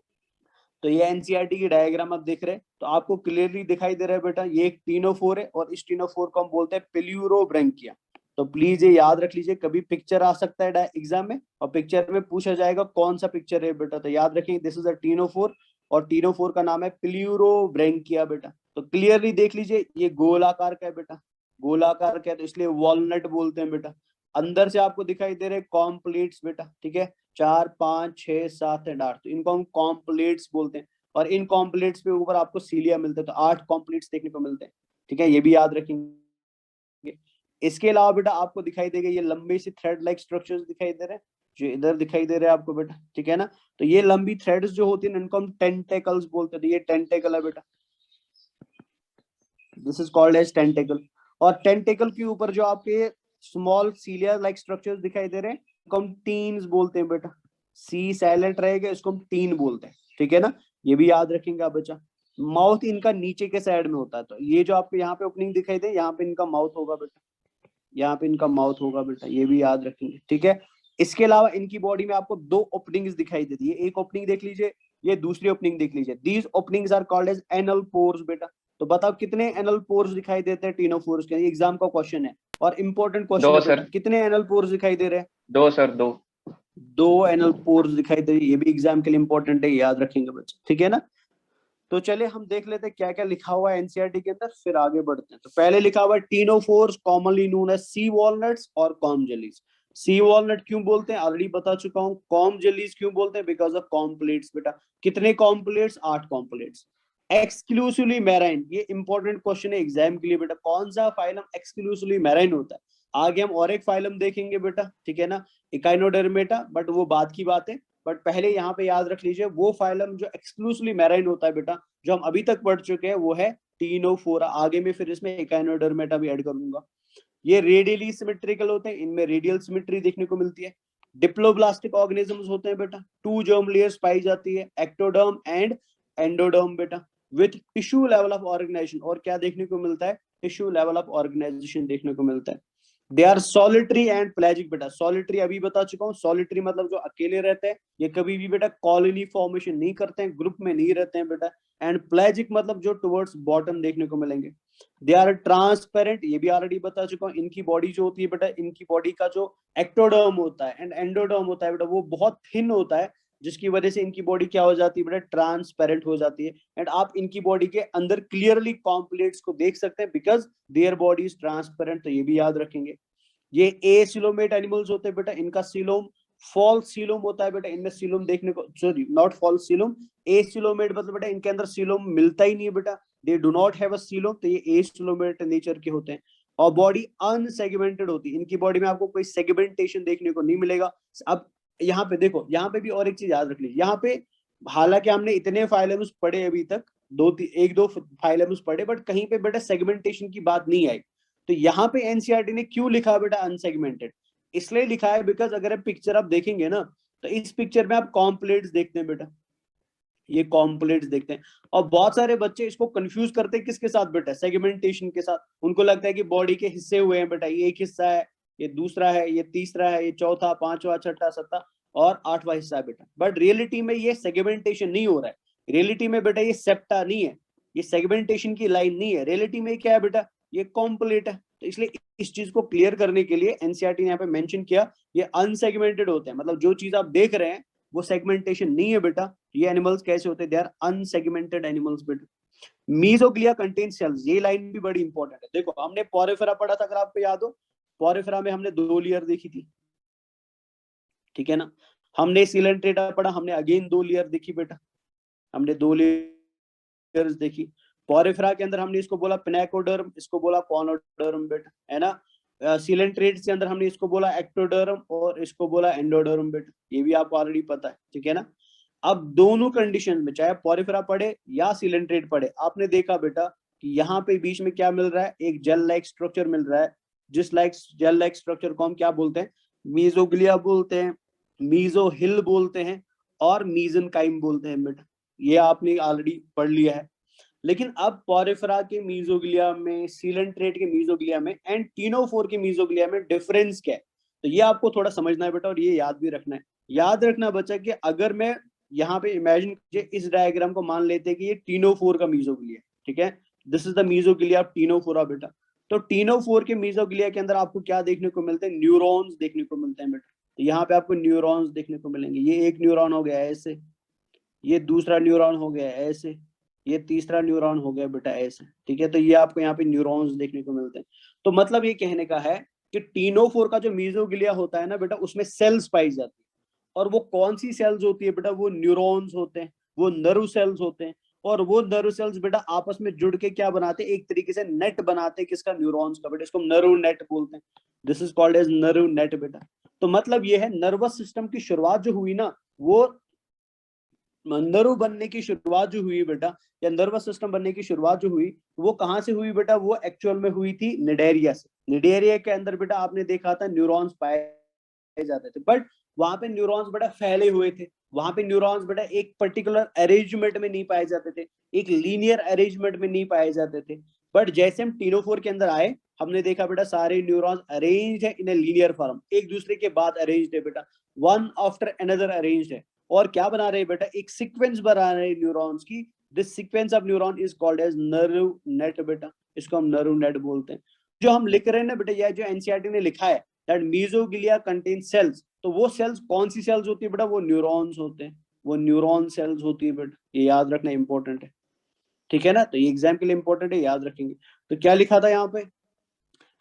Speaker 1: तो ये एनसीईआरटी की डायग्राम आप देख रहे हैं, तो आपको क्लियरली दिखाई दे रहा है बेटा, ये एक टीनोफोर है और इस टीनोफोर को हम बोलते हैं पिल्यूरोब्रैंकिया। तो प्लीज ये याद रख लीजिए, कभी पिक्चर आ सकता है एग्जाम में और पिक्चर में पूछा जाएगा कौन सा पिक्चर है बेटा। तो याद रखेंगे दिस इज अ टीनोफोर और टीनोफोर का नाम है पिल्यूरोब्रैंकिया बेटा। तो क्लियरली देख लीजिए, ये गोलाकार का है बेटा, गोलाकार का है तो इसलिए वॉलनट बोलते हैं बेटा। अंदर से आपको दिखाई दे रहे कॉम्प्लीट्स बेटा, ठीक है, 4 5 6 7 एंड 8, तो इनको हम कॉम्प्लीट्स बोलते हैं। और इन कॉम्प्लीट्स पे ऊपर आपको सीलिया मिलते हैं, तो 8 कॉम्प्लीट्स देखने को मिलते हैं, ठीक है, ये भी याद रखेंगे। इसके अलावा बेटा आपको दिखाई देगा ये लंबे से थ्रेड लाइक स्ट्रक्चर्स दिखाई दे रहे हैं, जो इधर दिखाई दे रहे हैं आपको बेटा, ठीक है ना। तो ये लंबी थ्रेड्स जो होती है इनको हम टेंटेकल्स बोलते हैं। तो ये टेंटेकल है बेटा, this is called as tentacle. और टेंटेकल के ऊपर जो आपके स्मॉल सीलिया लाइक स्ट्रक्चर्स दिखाई दे रहे हैं, इसको हम टीन्स बोलते हैं बेटा। सी साइलेंट रहेगा, इसको हम टीन बोलते हैं, ठीक है ना। ये भी याद रखेंगे आप बच्चा। माउथ इनका नीचे के साइड में होता है, तो ये जो आपको यहाँ पे ओपनिंग दिखाई दे, यहाँ पे इनका माउथ होगा बेटा, यहाँ पे इनका माउथ होगा बेटा, ये भी याद रखेंगे, ठीक है। इसके अलावा इनकी बॉडी में आपको 2 ओपनिंग्स दिखाई देती है, एक ओपनिंग देख लीजिए, ये दूसरी ओपनिंग देख लीजिए। These openings are called as anal pores बेटा। तो बताओ कितने एनल पोर्स दिखाई देते हैं टीनोफोर्स के? एग्जाम का क्वेश्चन है और इंपॉर्टेंट क्वेश्चन है बेटा। कितने एनल पोर्स दिखाई दे रहे हैं?
Speaker 2: 2 सर, 2
Speaker 1: एनल पोर्स दिखाई दे रही है, ये भी एग्जाम के लिए इंपॉर्टेंट है, याद रखेंगे बच्चे, ठीक है ना। तो चलिए हम देख लेते हैं क्या क्या लिखा हुआ है एनसीईआरटी के अंदर, फिर आगे बढ़ते हैं। तो पहले लिखा हुआ है ctenophores commonly known as sea walnuts और कॉम जेलीज। सी वॉलनट क्यों बोलते हैं, ऑलरेडी बता चुका हूँ। कॉम जेलीज क्यों बोलते हैं, बिकॉज ऑफ कॉम्प्लेट्स बेटा। कितने कॉम्प्लेट्स, 8 कॉम्प्लेट्स। एक्सक्लूसिवली मैराइन, ये इंपॉर्टेंट क्वेश्चन है एग्जाम के लिए बेटा, कौन सा फाइलम एक्सक्लूसिवली मैराइन होता है। आगे हम और एक फाइलम देखेंगे बेटा, ठीक है ना, इकाइनोडर्मेटा, बट वो बाद की बात है। बट पहले यहाँ पे याद रख लीजिए वो फाइलम जो एक्सक्लूसिवली मैराइन होता है बेटा, जो हम अभी तक पढ़ चुके हैं, वो है टीनोफोरा। आगे में फिर इसमें इकाइनोडर्मेटा भी ऐड करूंगा। ये रेडियली सिमेट्रिकल होते हैं, इनमें रेडियल सिमेट्री देखने को मिलती है। डिप्लोब्लास्टिक ऑर्गेनिजम्स होते हैं बेटा, 2 जर्म लेयर्स पाई जाती है, एक्टोडर्म एंड एंडोडर्म बेटा, with tissue level of organisation. और क्या देखने को मिलता है, टिश्यू लेवल ऑफ ऑर्गेनाइजेशन देखने को मिलता है। दे आर सॉलिटरी एंड प्लेजिक बेटा। सॉलिटरी अभी बता चुका हूँ, सॉलिटरी मतलब जो अकेले रहते हैं, ये कभी भी बेटा कॉलोनी फॉर्मेशन नहीं करते हैं, ग्रुप में नहीं रहते हैं बेटा। एंड प्लेजिक मतलब जो टुवर्ड्स बॉटम देखने को मिलेंगे। दे आर ट्रांसपेरेंट, ये भी ऑलरेडी बता चुका हूँ। इनकी बॉडी जो होती है बेटा, इनकी बॉडी का जो एक्टोडर्म होता है एंड एंडोडर्म होता है बेटा, वो बहुत थिन होता है, जिसकी वजह से इनकी बॉडी क्या हो जाती है बेटा, ट्रांसपेरेंट हो जाती है। एंड आप इनकी बॉडी के अंदर क्लियरली कॉम्प्लेट्स को देख सकते हैं, because their body is transparent. तो ये भी याद रखेंगे। ये एसिलोमेट एनिमल्स होते हैं बेटा, इनका सीलोम फॉल्स सीलोम होता है बेटा, इनमें सीलोम देखने को, sorry not false coelom, acoelomate मतलब बेटा इनके अंदर सीलोम मिलता ही नहीं है बेटा, they do not have a coelom, तो ये एसिलोमेट नेचर के होते हैं। और बॉडी अनसेगमेंटेड होती है, इनकी बॉडी में आपको कोई सेगमेंटेशन देखने को नहीं मिलेगा। अब यहाँ पे देखो, यहाँ पे भी और एक चीज याद रख लीजिए, यहाँ पे हालांकि हमने इतने फाइलम्स पढ़े अभी तक, एक दो फाइलम्स पढ़े, बट कहीं पे बेटा सेगमेंटेशन की बात नहीं आई। तो यहाँ पे एनसीईआरटी ने क्यों लिखा बेटा अनसेगमेंटेड, इसलिए लिखा है बिकॉज अगर पिक्चर आप देखेंगे ना, तो इस पिक्चर में आप कॉम्प्लेट्स देखते हैं बेटा, ये कॉम्प्लेट्स देखते हैं। और बहुत सारे बच्चे इसको कंफ्यूज करते हैं किसके साथ बेटा, सेगमेंटेशन के साथ। उनको लगता है कि बॉडी के हिस्से हुए हैं बेटा, ये एक हिस्सा है, ये दूसरा है, ये तीसरा है, ये चौथा, पांचवा, छठा, सत्ता और आठवां हिस्सा है बेटा। बट रियलिटी में ये सेगमेंटेशन नहीं हो रहा है। रियलिटी में बेटा ये सेप्टा नहीं है, ये सेगमेंटेशन की लाइन नहीं है। रियलिटी में क्या है बेटा, ये कॉम्प्लेट है। तो इसलिए इस चीज को क्लियर करने के लिए एनसीईआरटी ने यहाँ पे मेंशन किया, ये अनसेगमेंटेड होते हैं, मतलब जो चीज आप देख रहे हैं वो सेगमेंटेशन नहीं है बेटा। ये एनिमल्स कैसे होते हैं, दे आर अनसेगमेंटेड एनिमल्स बेटा। मीजोग्लिया कंटेन सेल्स, ये लाइन भी बड़ी इंपॉर्टेंट है। देखो हमने पोरिफेरा पढ़ा था, अगर आपको याद हो, पोरिफेरा में हमने 2 लेयर देखी थी, ठीक है ना। हमने सिलेंट्रेटा पढ़ा, हमने अगेन 2 लेयर देखी बेटा, हमने 2 लेयर्स देखी। पोरिफेरा के अंदर हमने इसको बोला पिनेकोडर्म, इसको बोला कॉनोडर्म बेटा, है ना। सिलेंट्रेट्स के अंदर हमने इसको बोला एक्टोडर्म और इसको बोला एंडोडर्म बेटा, ये भी आपको ऑलरेडी पता है, ठीक है ना। अब दोनों कंडीशन में, चाहे पोरिफेरा पढ़े या सिलेंट्रेट पढ़े, आपने देखा बेटा कि यहाँ पे बीच में क्या मिल रहा है, एक जेल लाइक स्ट्रक्चर मिल रहा है, जिस लाइक जेल लाइक स्ट्रक्चर को हम क्या बोलते हैं, मीजोग्लिया बोलते हैं, मीजोहिल बोलते हैं और मीजनकाइम बोलते हैं बेटा। ये आपने ऑलरेडी पढ़ लिया है। लेकिन अब पोरिफेरा के मीजोग्लिया में, सिलेंट्रेट के मीजोग्लिया में एंड टीनोफोर के मीजोग्लिया में डिफरेंस क्या है, तो ये आपको थोड़ा समझना है बेटा, और ये याद भी रखना है। याद रखना बच्चा कि अगर मैं यहाँ पे इमेजिन कीजिए, इस डायग्राम को मान लेते हैं कि ये टीनोफोर का मीजोग्लिया, ठीक है, this is the mesoglea of Ctenophora बेटा। तो टीनोफोर के मीजोग्लिया के अंदर आपको क्या देखने को मिलते हैं, न्यूरॉन्स देखने को मिलते हैं बेटा। तो यहाँ पे आपको न्यूरॉन्स देखने को मिलेंगे, ये एक न्यूरॉन हो गया ऐसे, ये दूसरा न्यूरॉन हो गया ऐसे, ये तीसरा न्यूरॉन हो गया बेटा ऐसे, ठीक है। तो ये आपको यहाँ पे न्यूरॉन्स देखने को मिलते हैं। तो मतलब ये कहने का है कि टीनोफोर का जो मीजोग्लिया होता है ना बेटा, उसमें सेल्स पाई जाती है, और वो कौन सी सेल्स होती है बेटा, वो न्यूरॉन्स होते हैं, वो नर्व सेल्स होते हैं। और वो नर्व सेल्स बेटा आपस में जुड़ के क्या बनाते हैं, एक तरीके से नेट बनाते हैं, किसका, न्यूरॉन्स का बेटा, इसको नर्व नेट बोलते हैं, this is called as nerve net बेटा। तो मतलब ये है, नर्वस सिस्टम की शुरुआत जो हुई ना, वो नर्व बनने की शुरुआत जो हुई बेटा, या नर्वस सिस्टम बनने की शुरुआत जो हुई, वो कहाँ से हुई बेटा, वो एक्चुअल में हुई थी निडेरिया से। निडेरिया के अंदर बेटा आपने देखा था न्यूरॉन्स पाए जाते थे, बट वहां पे न्यूरॉन्स बेटा फैले हुए थे, वहां पे न्यूरॉन्स बेटा एक पर्टिकुलर अरेंजमेंट में नहीं पाए जाते थे, एक लीनियर अरेंजमेंट में नहीं पाए जाते थे। बट जैसे हम टीनोफोर के अंदर आए, हमने देखा बेटा सारे न्यूरॉन्स अरेंज्ड है इन ए लीनियर फॉर्म, एक दूसरे के बाद अरेंज्ड है बेटा, वन आफ्टर अनदर अरेंज्ड है। और क्या बना रहे बेटा, एक सीक्वेंस बना रहे न्यूरॉन्स की, this sequence of neuron is called as nerve net बेटा, इसको हम नर्व नेट बोलते हैं। जो हम लिख रहे हैं ना बेटा, यह जो एनसीईआरटी ने लिखा है दैट मीजोग्लिया कंटेन सेल्स, तो वो सेल्स कौन सी सेल्स होती है बेटा, वो न्यूरॉन्स होते हैं, वो न्यूरॉन सेल्स होती है बेटा, ये याद रखना इंपॉर्टेंट है, ठीक है ना। तो ये एग्जाम के लिए इंपॉर्टेंट है, याद रखेंगे। तो क्या लिखा था यहाँ पे,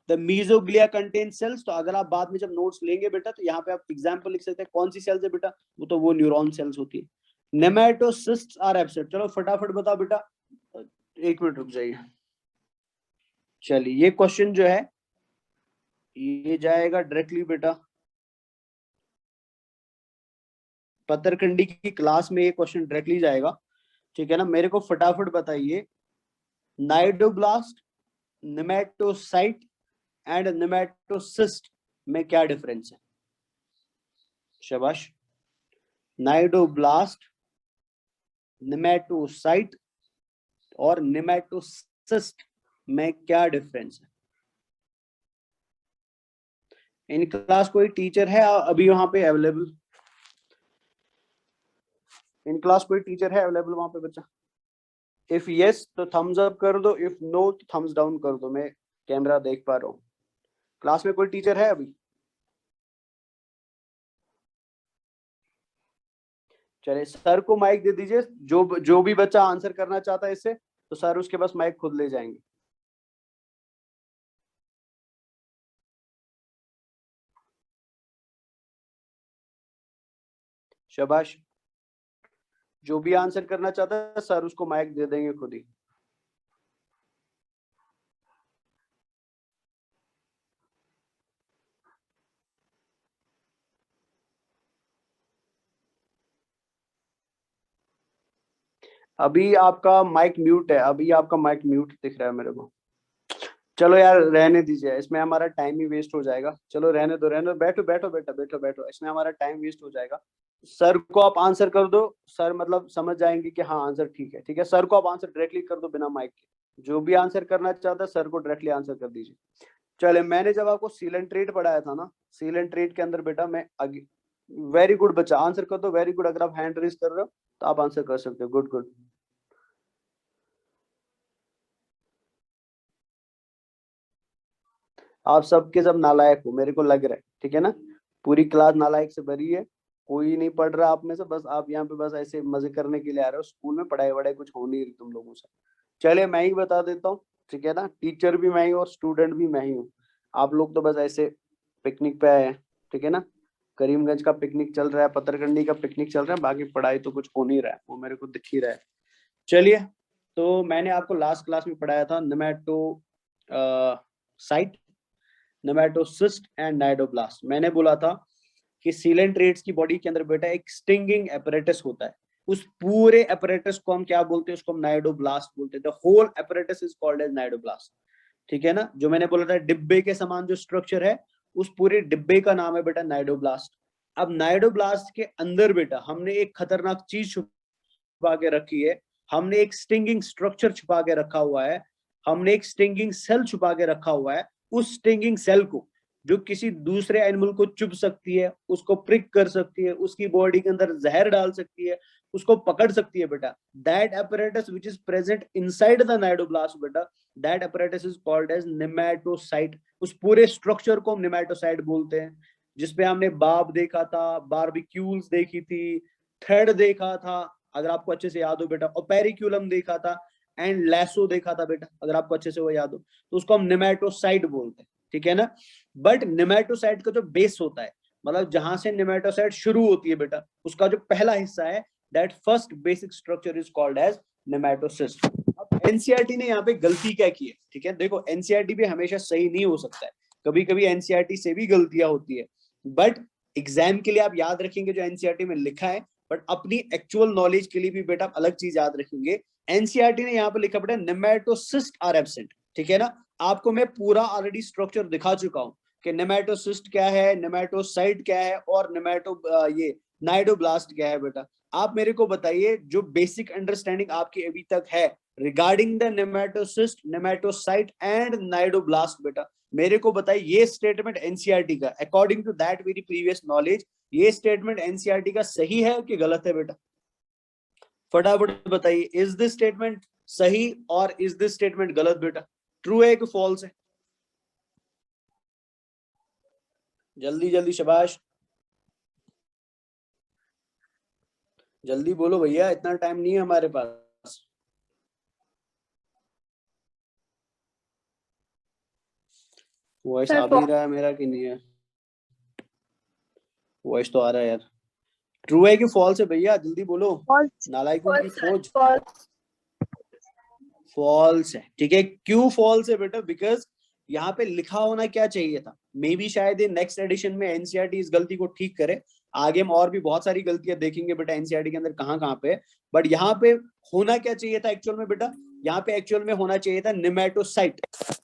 Speaker 1: द मीजोग्लिया कंटेन सेल्स। तो अगर आप बाद में जब नोट्स लेंगे बेटा तो यहाँ पे आप एग्जाम्पल लिख सकते हैं कौन सी सेल्स है बेटा, वो न्यूरॉन सेल्स होती है। नेमेटोसिस्ट्स आर एब्सेंट। चलो फटाफट बताओ बेटा, 1 मिनट रुक जाइए। चलिए ये क्वेश्चन जो है ये जाएगा डायरेक्टली बेटा पत्थरकंडी की क्लास में, ये क्वेश्चन डायरेक्टली जाएगा, ठीक है ना। मेरे को फटाफट बताइए नाइडोब्लास्ट, नेमेटोसाइट एंड नेमेटोसिस्ट में क्या डिफरेंस है? शाबाश। नाइडोब्लास्ट, नेमेटोसाइट और नेमेटोसिस्ट में क्या डिफरेंस है? इन क्लास कोई टीचर है अभी वहां पे अवेलेबल? इन क्लास कोई टीचर है अवेलेबल वहां पे बच्चा? इफ यस तो थम्स अप कर दो, इफ नो तो थम्स डाउन कर दो। मैं कैमरा देख पा रहा हूँ। क्लास में कोई टीचर है अभी? चलिए सर को माइक दे दीजिए, जो भी बच्चा आंसर करना चाहता है इससे, तो सर उसके पास माइक खुद ले जाएंगे। शाबाश। जो भी आंसर करना चाहता है सर उसको माइक दे देंगे खुद ही। अभी आपका माइक म्यूट है, अभी आपका माइक म्यूट दिख रहा है मेरे को। चलो यार रहने दीजिए, इसमें हमारा टाइम ही वेस्ट हो जाएगा। चलो रहने दो, बैठो बैठो बेटा, बैठो बैठो, इसमें हमारा टाइम वेस्ट हो जाएगा। सर को आप आंसर कर दो, सर मतलब समझ जाएंगे कि हाँ आंसर ठीक है। ठीक है, सर को आप आंसर डायरेक्टली कर दो बिना माइक के। जो भी आंसर करना चाहता है सर को डायरेक्टली आंसर कर दीजिए। चले, मैंने जब आपको सील एंड ट्रेट पढ़ाया था ना, सील एंड ट्रेट के अंदर बेटा मैं वेरी गुड बच्चा, आंसर कर दो, वेरी गुड। अगर आप हैंड रेज कर रहे हो तो आप आंसर कर सकते हो, गुड गुड। आप सबके सब नालायक हो मेरे को लग रहा है, ठीक है ना। पूरी क्लास नालायक से भरी है, कोई नहीं पढ़ रहा आप में से, बस आप यहाँ पे बस ऐसे मजे करने के लिए आ रहे हो। स्कूल में पढ़ाई वढ़ाई कुछ हो नहीं रही तुम लोगों से। चलिए मैं ही बता देता हूँ, ठीक है ना। टीचर भी मैं ही और स्टूडेंट भी मैं ही हूँ। आप लोग तो बस ऐसे पिकनिक पे आए हैं, ठीक है ना। करीमगंज का पिकनिक चल रहा है, पत्थरकंडी का पिकनिक चल रहा है, बाकी पढ़ाई तो कुछ हो नहीं रहा है, वो मेरे को दिख ही रहा है। चलिए, तो मैंने आपको लास्ट क्लास में पढ़ाया था नेमेटो साइट, नेमेटोसिस्ट एंड नाइडोब्लास्ट। मैंने बोला था कि सीलेंट्रेट्स की बॉडी के अंदर बेटा एक स्टिंगिंग एपरेटस होता है। उस पूरे एपरेटस को हम क्या बोलते हैं? उसको हम नाइडोब्लास्ट बोलते हैं। The whole apparatus is called as cnidoblast, ठीक है ना। जो मैंने बोला था डिब्बे के समान जो स्ट्रक्चर है, उस पूरे डिब्बे का नाम है बेटा नाइडोब्लास्ट। अब नाइडोब्लास्ट के अंदर बेटा हमने एक खतरनाक चीज छुपा के रखी है, हमने एक स्टिंगिंग स्ट्रक्चर छुपा के रखा हुआ है, हमने एक स्टिंगिंग सेल छुपा के रखा हुआ है। उस स्टिंगिंग सेल को जो किसी दूसरे एनिमल को चुभ सकती है, उसको प्रिक कर सकती है, उसकी बॉडी के अंदर जहर डाल सकती है, उसको पकड़ सकती है बेटा, that apparatus which is present inside the cnidoblast बेटा, that apparatus is called as नेमेटोसाइट। उस पूरे स्ट्रक्चर को हम नेमेटोसाइट बोलते हैं, जिसपे हमने बाब देखा था, बारबिक्यूल्स देखी थी, थ्रेड देखा था अगर आपको अच्छे से याद हो बेटा, और पेरिक्यूलम देखा था, एंड लैसो देखा था बेटा अगर आपको अच्छे से वो याद हो। तो उसको हम नेमेटोसाइट बोलते हैं, ठीक है ना। बट नेमेटोसाइट का जो बेस होता है, मतलब जहां से नेमेटोसाइट शुरू होती है बेटा, उसका जो पहला हिस्सा है, that first basic structure is called as nematocyst. अब एनसीईआरटी ने यहाँ पे गलती क्या की है? ठीक है, देखो एनसीईआरटी भी हमेशा सही नहीं हो सकता है, कभी कभी एनसीईआरटी से भी गलतियां होती है, बट एग्जाम के लिए आप याद रखेंगे जो एनसीईआरटी में लिखा है, बट अपनी एक्चुअल नॉलेज के लिए भी बेटा आप अलग चीज याद रखेंगे। एनसीईआरटी ने यहाँ पे लिखा बेटा नेमेटोसिस्ट आर एब्सेंट, ठीक है ना। आपको मैं पूरा ऑलरेडी स्ट्रक्चर दिखा चुका हूं कि नेमेटोसिस्ट क्या है, नेमेटोसाइट क्या है, और ये नाइडोब्लास्ट क्या है बेटा। आप मेरे को बताइए जो बेसिक अंडरस्टैंडिंग आपकी अभी तक है regarding the nematocyst, nematocyte and cnidoblast बेटा, मेरे को बताइए ये स्टेटमेंट एनसीईआरटी का according to that very previous knowledge, ये स्टेटमेंट एनसीईआरटी का सही है कि गलत है बेटा? फटाफट बताइए, इज दिस स्टेटमेंट सही और इज दिस स्टेटमेंट गलत बेटा? ट्रू है कि फॉल्स है? जल्दी जल्दी, शाबाश, जल्दी बोलो भैया, इतना टाइम नहीं है हमारे पास। वॉइस
Speaker 4: Sir,
Speaker 1: आ भी रहा है मेरा कि नहीं है? वॉइस तो आ रहा है यार। ट्रू है कि फॉल्स है भैया, जल्दी बोलो।
Speaker 5: False.
Speaker 1: नालायकों की फौज।
Speaker 4: false.
Speaker 1: फॉल्स है, ठीक है। क्यों फॉल्स है बेटा? बिकॉज यहाँ पे लिखा होना क्या चाहिए था, मे बी शायद नेक्स्ट एडिशन में एनसीईआरटी इस गलती को ठीक करे। आगे हम और भी बहुत सारी गलतियां देखेंगे बेटा एनसीईआरटी के अंदर कहाँ कहाँ पे। बट यहाँ पे होना क्या चाहिए था एक्चुअल में बेटा? यहाँ पे एक्चुअल में होना चाहिए था निमेटोसाइट।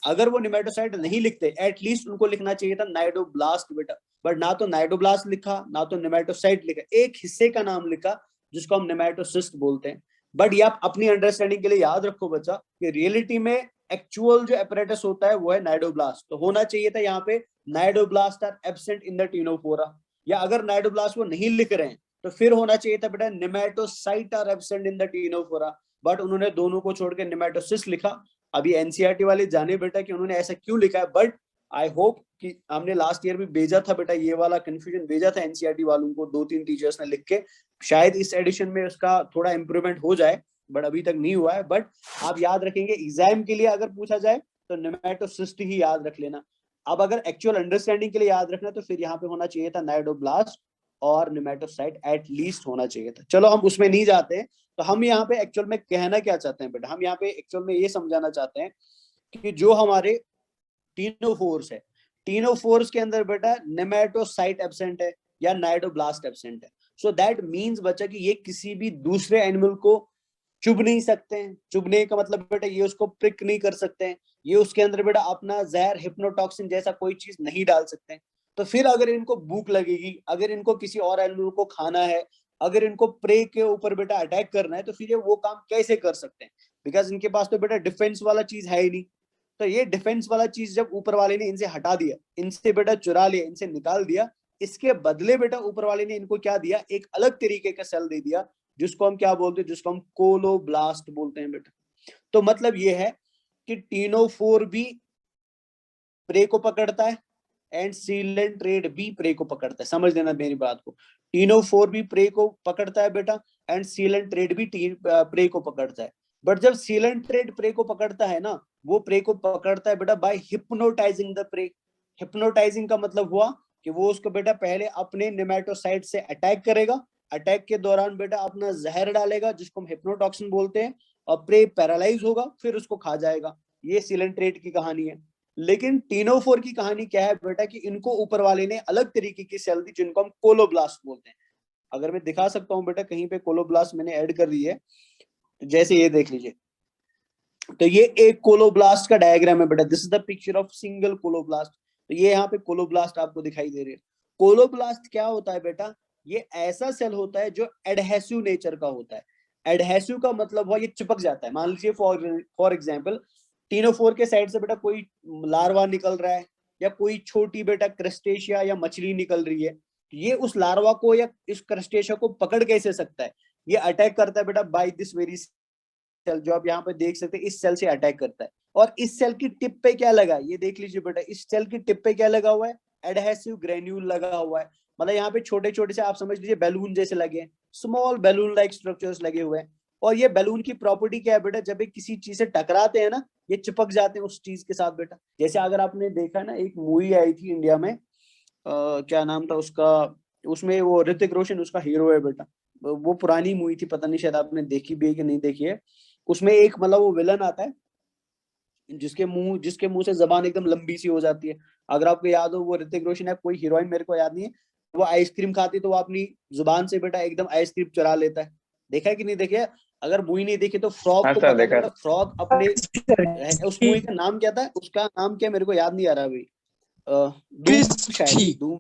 Speaker 1: अगर वो निमेटोसाइट नहीं लिखते, एटलीस्ट उनको लिखना चाहिए था नाइडोब्लास्ट बेटा। बट ना तो नाइडोब्लास्ट लिखा, ना तो निमेटोसाइट लिखा, एक हिस्से का नाम लिखा जिसको हम निमेटोसिस्ट बोलते हैं। बट ये आप अपनी अंडरस्टैंडिंग के लिए याद रखो बच्चा कि रियलिटी में एक्चुअल जो एपरेटस होता है वो है नाइडोब्लास्ट। तो होना चाहिए था यहाँ पे cnidoblast are absent in the ctenophora, या अगर नाइडोब्लास्ट वो नहीं लिख रहे हैं तो फिर होना चाहिए था बेटा nematocyte are absent in the ctenophora. But उन्होंने दोनों को छोड़ के निमेटोसिस लिखा। अभी एनसीईआरटी वाले जाने बेटा कि उन्होंने ऐसा क्यों लिखा है। बट आई होप कि हमने लास्ट ईयर भी भेजा था बेटा, ये वाला कंफ्यूजन भेजा था एनसीईआरटी वालों को, 2-3 टीचर्स ने लिख के। शायद इस एडिशन में उसका थोड़ा इंप्रूवमेंट हो जाए, बट अभी तक नहीं हुआ है। बट आप याद रखेंगे एग्जाम के लिए अगर पूछा जाए तो निमेटोसिस्ट ही याद रख लेना। अब अगर एक्चुअल अंडरस्टैंडिंग के लिए याद रखना तो फिर यहाँ पे होना चाहिए था नाइडोब्लास्ट और निमेटोसाइट एटलीस्ट होना चाहिए था। चलो हम उसमें नहीं जाते हैं। तो हम यहाँ पे एक्चुअल में कहना क्या चाहते हैं बेटा? हम यहाँ पे एक्चुअल में ये समझाना चाहते हैं कि जो हमारे टीनोफोर्स है, टीनोफोर्स के अंदर बेटा नेमेटोसाइट एब्सेंट है या नाइडोब्लास्ट एब्सेंट है। सो दैट मींस बच्चा कि ये किसी भी दूसरे एनिमल को चुभ नहीं सकते हैं। चुभने का मतलब बेटा ये उसको प्रिक नहीं कर सकते हैं, ये उसके अंदर बेटा अपना जहर हिप्नोटॉक्सिन जैसा कोई चीज नहीं डाल सकते हैं। तो फिर अगर इनको भूख लगेगी, अगर इनको किसी और एनिमल को खाना है, अगर इनको प्रे के ऊपर बेटा अटैक करना है, तो फिर ये वो काम कैसे कर सकते हैं? बिकॉज इनके पास तो बेटा डिफेंस वाला चीज है ही नहीं। तो ये डिफेंस वाला चीज जब ऊपर वाले ने इनसे हटा दिया, इनसे बेटा चुरा लिया, इनसे निकाल दिया, इसके बदले बेटा ऊपर वाले ने इनको क्या दिया? एक अलग तरीके का सेल दे दिया जिसको हम क्या बोलते हैं? जिसको हम कोलोब्लास्ट बोलते हैं बेटा। तो मतलब ये है कि टीनोफोर भी प्रे को पकड़ता है एंड सीलेंट्रेट भी प्रे को पकड़ता है। समझ लेना मेरी बात को, टीनोफोर भी प्रे को पकड़ता है बेटा एंड सीलेंट्रेट भी प्रे को पकड़ता है। बट जब सीलेंट्रेट प्रे को पकड़ता है ना, वो प्रे को पकड़ता है बेटा by hypnotising the prey. Hypnotising का मतलब हुआ कि वो उसको बेटा पहले अपने नेमेटोसाइट से अटैक करेगा, अटैक के दौरान बेटा अपना जहर डालेगा जिसको हम हिप्नोटॉक्सिन बोलते हैं, और प्रे पैरालाइज होगा, फिर उसको खा जाएगा। ये सीलेंट्रेट की कहानी है। लेकिन टीनोफोर की कहानी क्या है बेटा कि इनको ऊपर वाले ने अलग तरीके की सेल दी जिनको हम कोलोब्लास्ट बोलते हैं। अगर मैं दिखा सकता हूँ बेटा कहीं पे कोलोब्लास्ट मैंने ऐड कर दी है, जैसे ये देख लीजिए। तो ये एक कोलोब्लास्ट का डायग्राम है बेटा, this is the picture of single colloblast. तो ये यहाँ पे कोलोब्लास्ट आपको दिखाई दे रहे हैं। कोलोब्लास्ट क्या होता है बेटा? ये ऐसा सेल होता है जो एडहेसिव नेचर का होता है। एडहेसिव का मतलब हुआ ये चिपक जाता है। मान लीजिए फॉर एग्जांपल टीनोफोर के साइड से बेटा कोई लार्वा निकल रहा है, या कोई छोटी बेटा क्रस्टेशिया या मछली निकल रही है, ये उस लार्वा को या इस क्रस्टेशिया को पकड़ कैसे सकता है? ये अटैक करता है बेटा बाय दिस वेरी सेल, जो आप यहाँ पे देख सकते हैं, इस सेल से अटैक करता है। और इस सेल की टिप पे क्या लगा है? ये देख लीजिए बेटा, इस सेल की टिप पे क्या लगा हुआ है? एडहेसिव ग्रेन्यूल लगा हुआ है। मतलब यहाँ पे छोटे छोटे से आप समझ लीजिए बैलून जैसे लगे हैं, स्मॉल बैलून लाइक स्ट्रक्चर्स लगे हुए हैं। और ये बैलून की प्रॉपर्टी क्या है बेटा? जब ये किसी चीज से टकराते हैं ना, ये चिपक जाते हैं उस चीज के साथ बेटा। जैसे अगर आपने देखा ना, एक मूवी आई थी इंडिया में, क्या नाम था उसका, उसमें वो ऋतिक रोशन उसका हीरो है बेटा। वो पुरानी मूवी थी, पता नहीं शायद आपने देखी भी है कि नहीं देखी है। उसमें एक मतलब वो विलन आता है जिसके मुंह से जबान एकदम लंबी सी हो जाती है। अगर आपको याद हो, वो ऋतिक रोशन है, कोई हीरोइन मेरे को याद नहीं है। वो आइसक्रीम खाती तो वो अपनी जुबान से बेटा एकदम आइसक्रीम चुरा लेता है। देखा है कि नहीं देखा है? अगर मूवी नहीं देखी तो फ्रॉग को पता है बेटा, फ्रॉग अपने उस मूवी का नाम क्या था? उसका नाम क्या मेरे को याद नहीं आ रहा अभी। धूम शायद, धूम।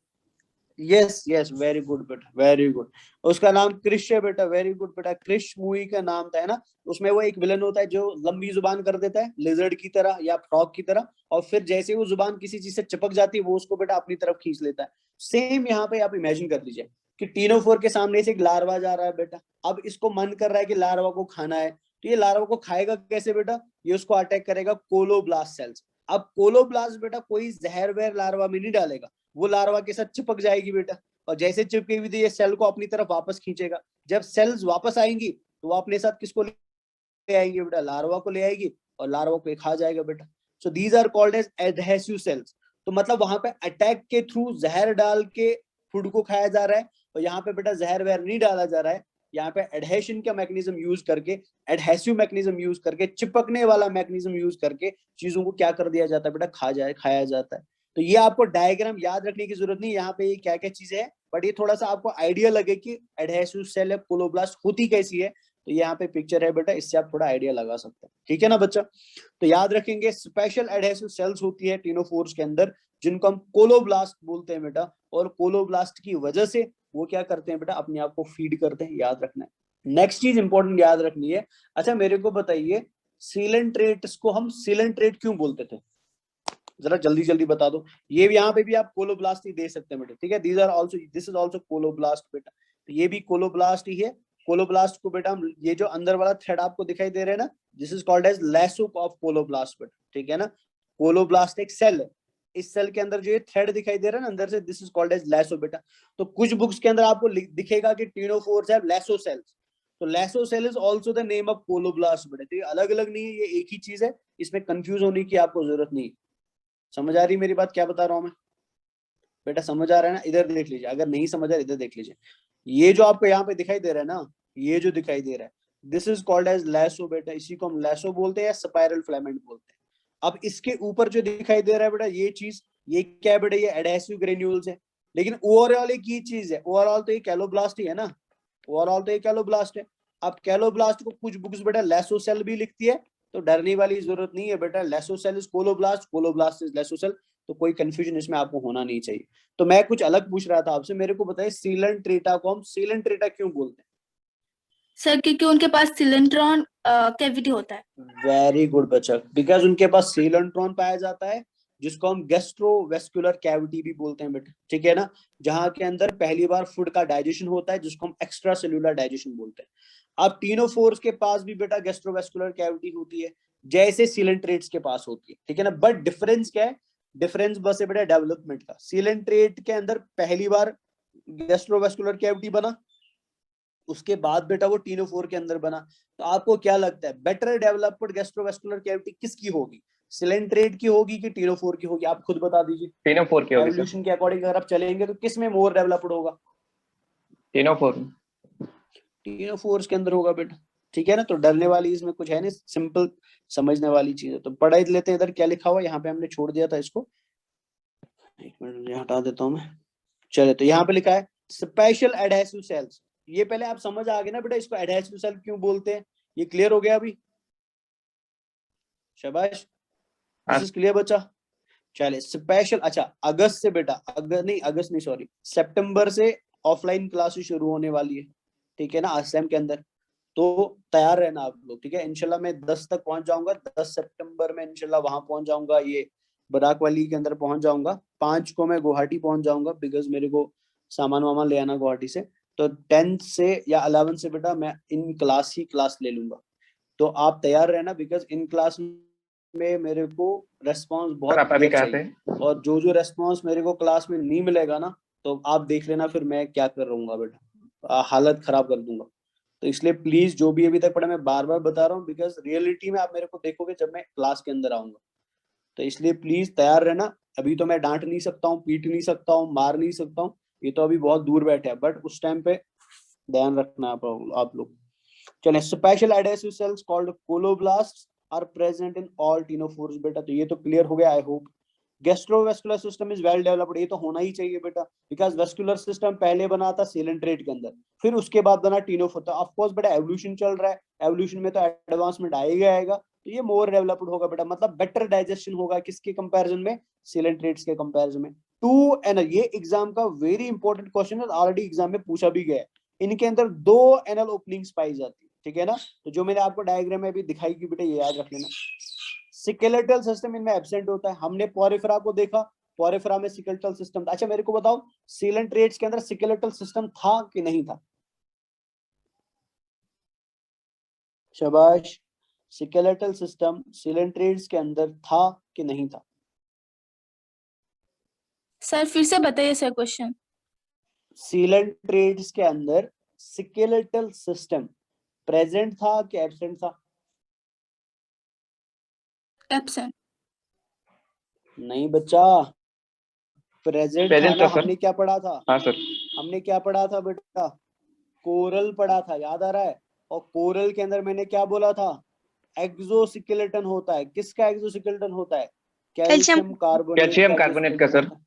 Speaker 1: यस यस, वेरी गुड बेटा, वेरी गुड। उसका नाम क्रिश है बेटा, वेरी गुड बेटा, क्रिश मूवी का नाम था, है ना। उसमें वो एक विलन होता है जो लंबी जुबान कर देता है लिजर्ड की तरह या फ्रॉग की तरह, और फिर जैसे वो जुबान किसी चीज से चिपक जाती है वो उसको बेटा अपनी तरफ खींच लेता है। सेम यहाँ पे आप इमेजिन कर लीजिए कि टीनोफोर के सामने से एक लार्वा जा रहा है बेटा। अब इसको मन कर रहा है कि लार्वा को खाना है, तो ये लार्वा को खाएगा कैसे बेटा? ये उसको अटैक करेगा कोलोब्लास्ट सेल्स। अब कोलोब्लास्ट बेटा कोई जहर वहर लार्वा में नहीं डालेगा, वो लार्वा के साथ चिपक जाएगी बेटा, और जैसे चिपकी हुई थी ये सेल को अपनी तरफ वापस खींचेगा। जब सेल्स वापस आएंगी तो वो अपने साथ किसको ले आएंगे बेटा? लार्वा को ले आएगी, और लार्वा को खा जाएगा बेटा। So these are called as adhesive cells. तो मतलब वहां पे अटैक के थ्रू जहर डाल के फूड को खाया जा रहा है, और यहाँ पे बेटा जहर वहर नहीं डाला जा रहा है, यहाँ पे एडहेशन का मैकेनिज्म यूज करके, एडहेसिव मैकेनिज्म यूज करके, चिपकने वाला मैकेनिज्म यूज करके चीजों को क्या कर दिया जाता है बेटा, खाया जाता है। तो ये आपको डायग्राम याद रखने की जरूरत नहीं, यहाँ पे ये क्या क्या चीजें है, बट ये थोड़ा सा आपको आइडिया लगे कि एडहेसिव सेल या कोलोब्लास्ट होती कैसी है। तो यहाँ पे पिक्चर है बेटा, इससे आप थोड़ा आइडिया लगा सकते हैं, ठीक है ना बच्चा। तो याद रखेंगे स्पेशल एडहेसिव सेल्स होती है टिनोफोर्स के अंदर, जिनको हम कोलोब्लास्ट बोलते हैं बेटा, और कोलोब्लास्ट की वजह से वो क्या करते हैं बेटा, अपने आप को फीड करते हैं, याद रखना है। नेक्स्ट चीज इंपॉर्टेंट याद रखनी है। अच्छा मेरे को बताइए, सीलेंट्रेट्स को हम सीलेंट्रेट क्यों बोलते थे, जरा जल्दी जल्दी बता दो। ये यहाँ पे भी आप कोलोब्लास्ट ही दे सकते हैं बेटा, ठीक है, दिस इज आल्सो कोलोब्लास्ट बेटा, तो ये भी कोलोब्लास्ट ही है। कोलोब्लास्ट को बेटा हम, ये जो अंदर वाला थ्रेड आपको दिखाई दे रहा है ना, this is called as lasso of colloblast बेटा, ठीक है ना। कोलोब्लास्ट एक सेल है, इस सेल के अंदर जो ये थ्रेड दिखाई दे रहा है ना अंदर से, this is called as lasso बेटा। तो कुछ बुक्स के अंदर आपको दिखेगा कि टिनोफोर्स हैव लेसो सेल्स, तो lasso cell is also the name of colloblast बेटा। तो ये अलग अलग नहीं है, ये एक ही चीज है, इसमें कंफ्यूज होने की आपको जरूरत नहीं। समझ आ रही मेरी बात, क्या बता रहा हूं मैं बेटा, समझ आ रहा है ना, इधर देख लीजिए, अगर नहीं समझ आ रहा इधर देख लीजिए। ये जो आपको यहाँ पे दिखाई दे रहा है ना, ये जो दिखाई दे रहा है, this is called as lasso बेटा, इसी को हम लेसो बोलते हैं या स्पाइरल फिलामेंट बोलते हैं। अब इसके ऊपर जो दिखाई दे रहा है बेटा, ये चीज, ये क्या है बेटा, ये एडहेसिव ग्रेन्यूल्स है। लेकिन ओवरऑल एक ही चीज है, ओवरऑल तो ये कैलोब्लास्ट ही है ना, ओवरऑल तो ये कैलोब्लास्ट है। अब कैलोब्लास्ट को कुछ बुक्स बेटा लेसो सेल भी लिखती है, तो डरने वाली जरूरत नहीं है बेटा, lasso cell is colloblast, colloblast is lasso cell, तो कोई कंफ्यूजन इसमें आपको होना नहीं चाहिए। तो मैं कुछ अलग पूछ रहा था आपसे, मेरे को बताइए सीलेंट्रेटा को हम सीलेंट्रेटा क्यों बोलते हैं?
Speaker 4: सर क्योंकि उनके पास सिलेंट्रॉन कैविटी होता है।
Speaker 1: वेरी गुड बच्चा, बिकॉज उनके पास सीलेंट्रॉन पाया जाता है, जिसको हम गैस्ट्रोवेस्कुलर कैविटी भी बोलते हैं बेटा, ठीक है ना, जहां के अंदर पहली बार फूड का डाइजेशन होता है, जिसको हम एक्स्ट्रा सेल्यूलर डाइजेशन बोलते हैं। अब टिनोफोर्स के पास भी बेटा गैस्ट्रोवेस्कुलर कैविटी होती है, जैसे सीलेंट्रेट्स के पास होती है, ठीक है ना। बट डिफरेंस क्या है, डिफरेंस बस है बेटा डेवलपमेंट का। सीलेंट्रेट के अंदर पहली बार गैस्ट्रोवेस्कुलर कैविटी बना, उसके बाद बेटा वो टिनोफोर के अंदर बना। तो आपको क्या लगता है, बेटर डेवलप्ड गैस्ट्रोवेस्कुलर कैविटी किसकी होगी, सिलेंट्रेट की होगी कि टिनोफोर की होगी, आप खुद बता दीजिए।
Speaker 2: टिनोफोर की होगी सर,
Speaker 1: एवोल्यूशन के अकॉर्डिंग अगर आप चलेंगे तो किस में मोर डेवलप्ड होगा,
Speaker 2: टिनोफोर।
Speaker 1: टिनोफोर्स के अंदर होगा बेटा, ठीक है ना। तो डरने वाली इसमें कुछ है नहीं, सिंपल समझने वाली चीज है। तो पढ़ाई लेते हैं, इधर क्या लिखा हुआ, यहाँ पे हमने छोड़ दिया था इसको, एक मिनट हटा देता हूँ मैं। चले, तो यहाँ पे लिखा है स्पेशल एडहेसिव सेल्स, ये पहले आप समझ आ गए ना बेटा, इसको एडहेसिव सेल क्यों बोलते हैं, ये क्लियर हो गया अभी, शाबाश, दिस इज क्लियर बच्चा। चले स्पेशल, अच्छा अगस्त से बेटा, अगस्त नहीं सॉरी, सितंबर से ऑफलाइन क्लासेस शुरू होने वाली है, ठीक है ना, आसम के अंदर। तो तैयार रहना आप लोग, ठीक है। इंशाल्लाह मैं 10 तक पहुंच जाऊंगा, 10 सितंबर में इंशाल्लाह वहां पहुंच जाऊंगा, ये बराक वैली के अंदर पहुंच जाऊंगा। 5 को मैं गुवाहाटी पहुंच जाऊंगा, बिकॉज मेरे को सामान वामान ले आना गुवाहाटी से। तो 10 से या 11 से बेटा मैं इन क्लास ही क्लास ले लूंगा, तो आप तैयार रहना, बिकॉज इन क्लास में मेरे को रेस्पॉन्स बहुत
Speaker 2: आप अभी
Speaker 1: क्लियर
Speaker 2: कहते
Speaker 1: चाहिए, और जो रेस्पॉन्स मेरे को क्लास में नहीं मिलेगा ना, तो आप देख लेना फिर मैं क्या कर रहूंगा बेटा, हालत खराब कर दूंगा। तो इसलिए प्लीज जो भी अभी तक पढ़ा, मैं बार बार बता रहा हूँ, बिकॉज रियलिटी में आप मेरे को देखोगे जब मैं क्लास के अंदर आऊंगा। तो इसलिए प्लीज तैयार रहना। अभी तो मैं डांट नहीं सकता हूँ, पीट नहीं सकता हूँ, मार नहीं सकता हूँ, ये तो अभी बहुत दूर बैठे हैं, बट उस टाइम पे ध्यान रखना आप लोग। चलिए, special adhesive cells called colloblasts are present in all ctenophores बेटा, तो ये तो क्लियर हो गया I hope. Gastrovascular system is well developed, ये तो होना ही चाहिए बेटा, बिकॉज वेस्कुलर सिस्टम पहले बना था सीलेंट्रेट के अंदर, फिर उसके बाद बना टिनोफोर। तो ऑफ कोर्स बेटा एवोल्यूशन चल रहा है, एवोल्यूशन में तो एडवांसमेंट आएगा, तो ये मोर डेवलप्ड होगा बेटा, मतलब बेटर डाइजेशन होगा किसके कंपैरिजन में, सीलेंट्रेट्स के कंपैरिजन में। टू एनल, ये एग्जाम का वेरी इंपॉर्टेंट क्वेश्चन है, ऑलरेडी एग्जाम में पूछा भी गया है। इनके अंदर 2 एनल ओपनिंग्स पाई जाती है, ठीक है ना। तो जो मैंने आपको डायग्राम में भी दिखाई की बेटा, ये याद रख लेना। सिकेलेटल सिस्टम इनमें एब्सेंट होता है, हमने पोरिफेरा को देखा, पोरिफेरा में सिकेलेटल सिस्टम था। अच्छा मेरे को बताओ, सीलेंट्रेट्स के अंदर सिकेलेटल सिस्टम था कि नहीं था, शाबाश। सिकेलेटल सिस्टम सीलेंट्रेट्स के अंदर था कि नहीं था?
Speaker 4: सर फिर से बताइए सर क्वेश्चन।
Speaker 1: सीलेंट्रेट्स के अंदर सिकेलेटल सिस्टम प्रेजेंट था कि एब्सेंट था?
Speaker 4: एब्सेंट।
Speaker 1: नहीं बच्चा, प्रेजेंट
Speaker 2: Present
Speaker 1: था ना,
Speaker 2: था, सर।
Speaker 1: हमने क्या पढ़ा था?
Speaker 2: हाँ सर।
Speaker 1: हमने क्या पढ़ा था बेटा? कोरल पढ़ा था, याद आ रहा है? और कोरल के अंदर मैंने क्या बोला था? एक्सोस्केलेटन होता है। किसका एक्सोस्केलेटन होता है? कैल्शियम कार्बोनेट
Speaker 2: कैल्शियम
Speaker 1: का
Speaker 2: कार्बोनेट का,
Speaker 1: exoskeleton
Speaker 2: सर।
Speaker 1: होता है।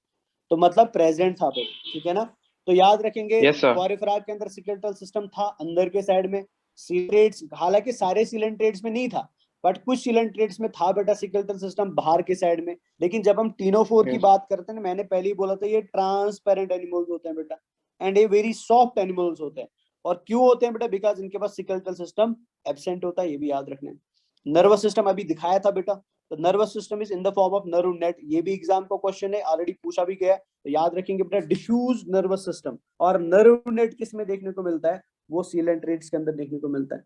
Speaker 1: तो मतलब प्रेजेंट था बेटा, ठीक है ना? तो याद रखेंगे
Speaker 2: Yes, sir.
Speaker 1: कोरिफेरा के अंदर सिकेलेटल सिस्टम था अंदर के साइड में। सीलेंट्रेट्स, हालांकि सारे सीलेंट्रेट्स में नहीं था, बट कुछ सीलेंट्रेट्स में था बेटा सिकेलेटल सिस्टम बाहर के साइड में। लेकिन जब हम टीनोफोर की
Speaker 2: Yes.
Speaker 1: बात करते हैं ना, मैंने पहले ही बोला था ये ट्रांसपेरेंट एनिमल्स होते हैं बेटा, एंड ये वेरी सॉफ्ट एनिमल्स होते हैं। और क्यों होते हैं बेटा? बिकॉज इनके पास सिकेलेटल सिस्टम एब्सेंट होता है, ये भी याद रखना है। नर्वस सिस्टम अभी दिखाया था बेटा, तो nervous system is in the form of nerve net. ये भी एग्जाम का क्वेश्चन है, ऑलरेडी पूछा भी गया है, तो याद रखेंगे बेटा डिफ्यूज नर्वस सिस्टम। और नर्व नेट किस में देखने को मिलता है? वो सीलेंट्रेट्स के अंदर देखने को मिलता है।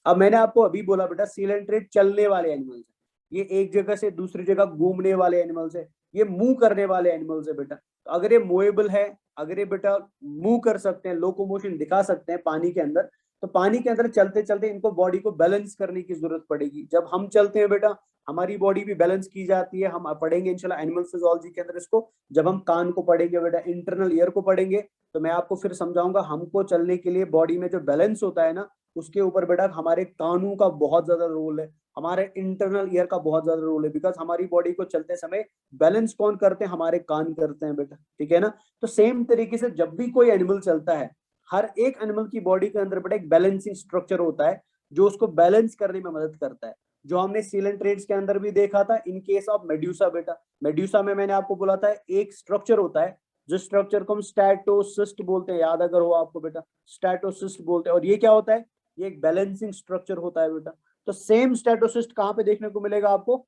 Speaker 1: अब मैंने आपको अभी बोला बेटा सीलेंट्रेट चलने वाले एनिमल्स है, ये एक जगह से दूसरी जगह घूमने वाले एनिमल्स है, ये मूव करने वाले एनिमल्स है बेटा। तो अगर ये मूवेबल है, अगर ये बेटा मूव कर सकते हैं, लोकोमोशन दिखा सकते हैं पानी के अंदर, तो पानी के अंदर चलते चलते इनको बॉडी को बैलेंस करने की जरूरत पड़ेगी। जब हम चलते हैं बेटा, हमारी बॉडी भी बैलेंस की जाती है। हम पढ़ेंगे इंशाल्लाह एनिमल फिजियोलॉजी के अंदर इसको। जब हम कान को पढ़ेंगे बेटा, इंटरनल ईयर को पढ़ेंगे, तो मैं आपको फिर समझाऊंगा हमको चलने के लिए बॉडी में जो बैलेंस होता है ना, उसके ऊपर बेटा हमारे कानों का बहुत ज्यादा रोल है, हमारे इंटरनल ईयर का बहुत ज्यादा रोल है। बिकॉज हमारी बॉडी को चलते समय बैलेंस कौन करते हैं? हमारे कान करते हैं बेटा, ठीक है ना? तो सेम तरीके से जब भी कोई एनिमल चलता है, हर एक एनिमल की बॉडी के अंदर बेटा एक बैलेंसिंग स्ट्रक्चर होता है जो उसको बैलेंस करने में मदद करता है, जो हमने सीलेंट्रेट्स के अंदर भी देखा था इन केस ऑफ मेड्यूसा बेटा। मेड्यूसा में मैंने आपको बोला था एक स्ट्रक्चर होता है, जिस स्ट्रक्चर को हम स्टैटोसिस्ट बोलते हैं, याद अगर हो आपको बेटा, स्टैटोसिस्ट बोलते हैं। और ये क्या होता है? ये एक बैलेंसिंग स्ट्रक्चर होता है बेटा। तो सेम स्टैटोसिस्ट कहाँ पे देखने को मिलेगा आपको?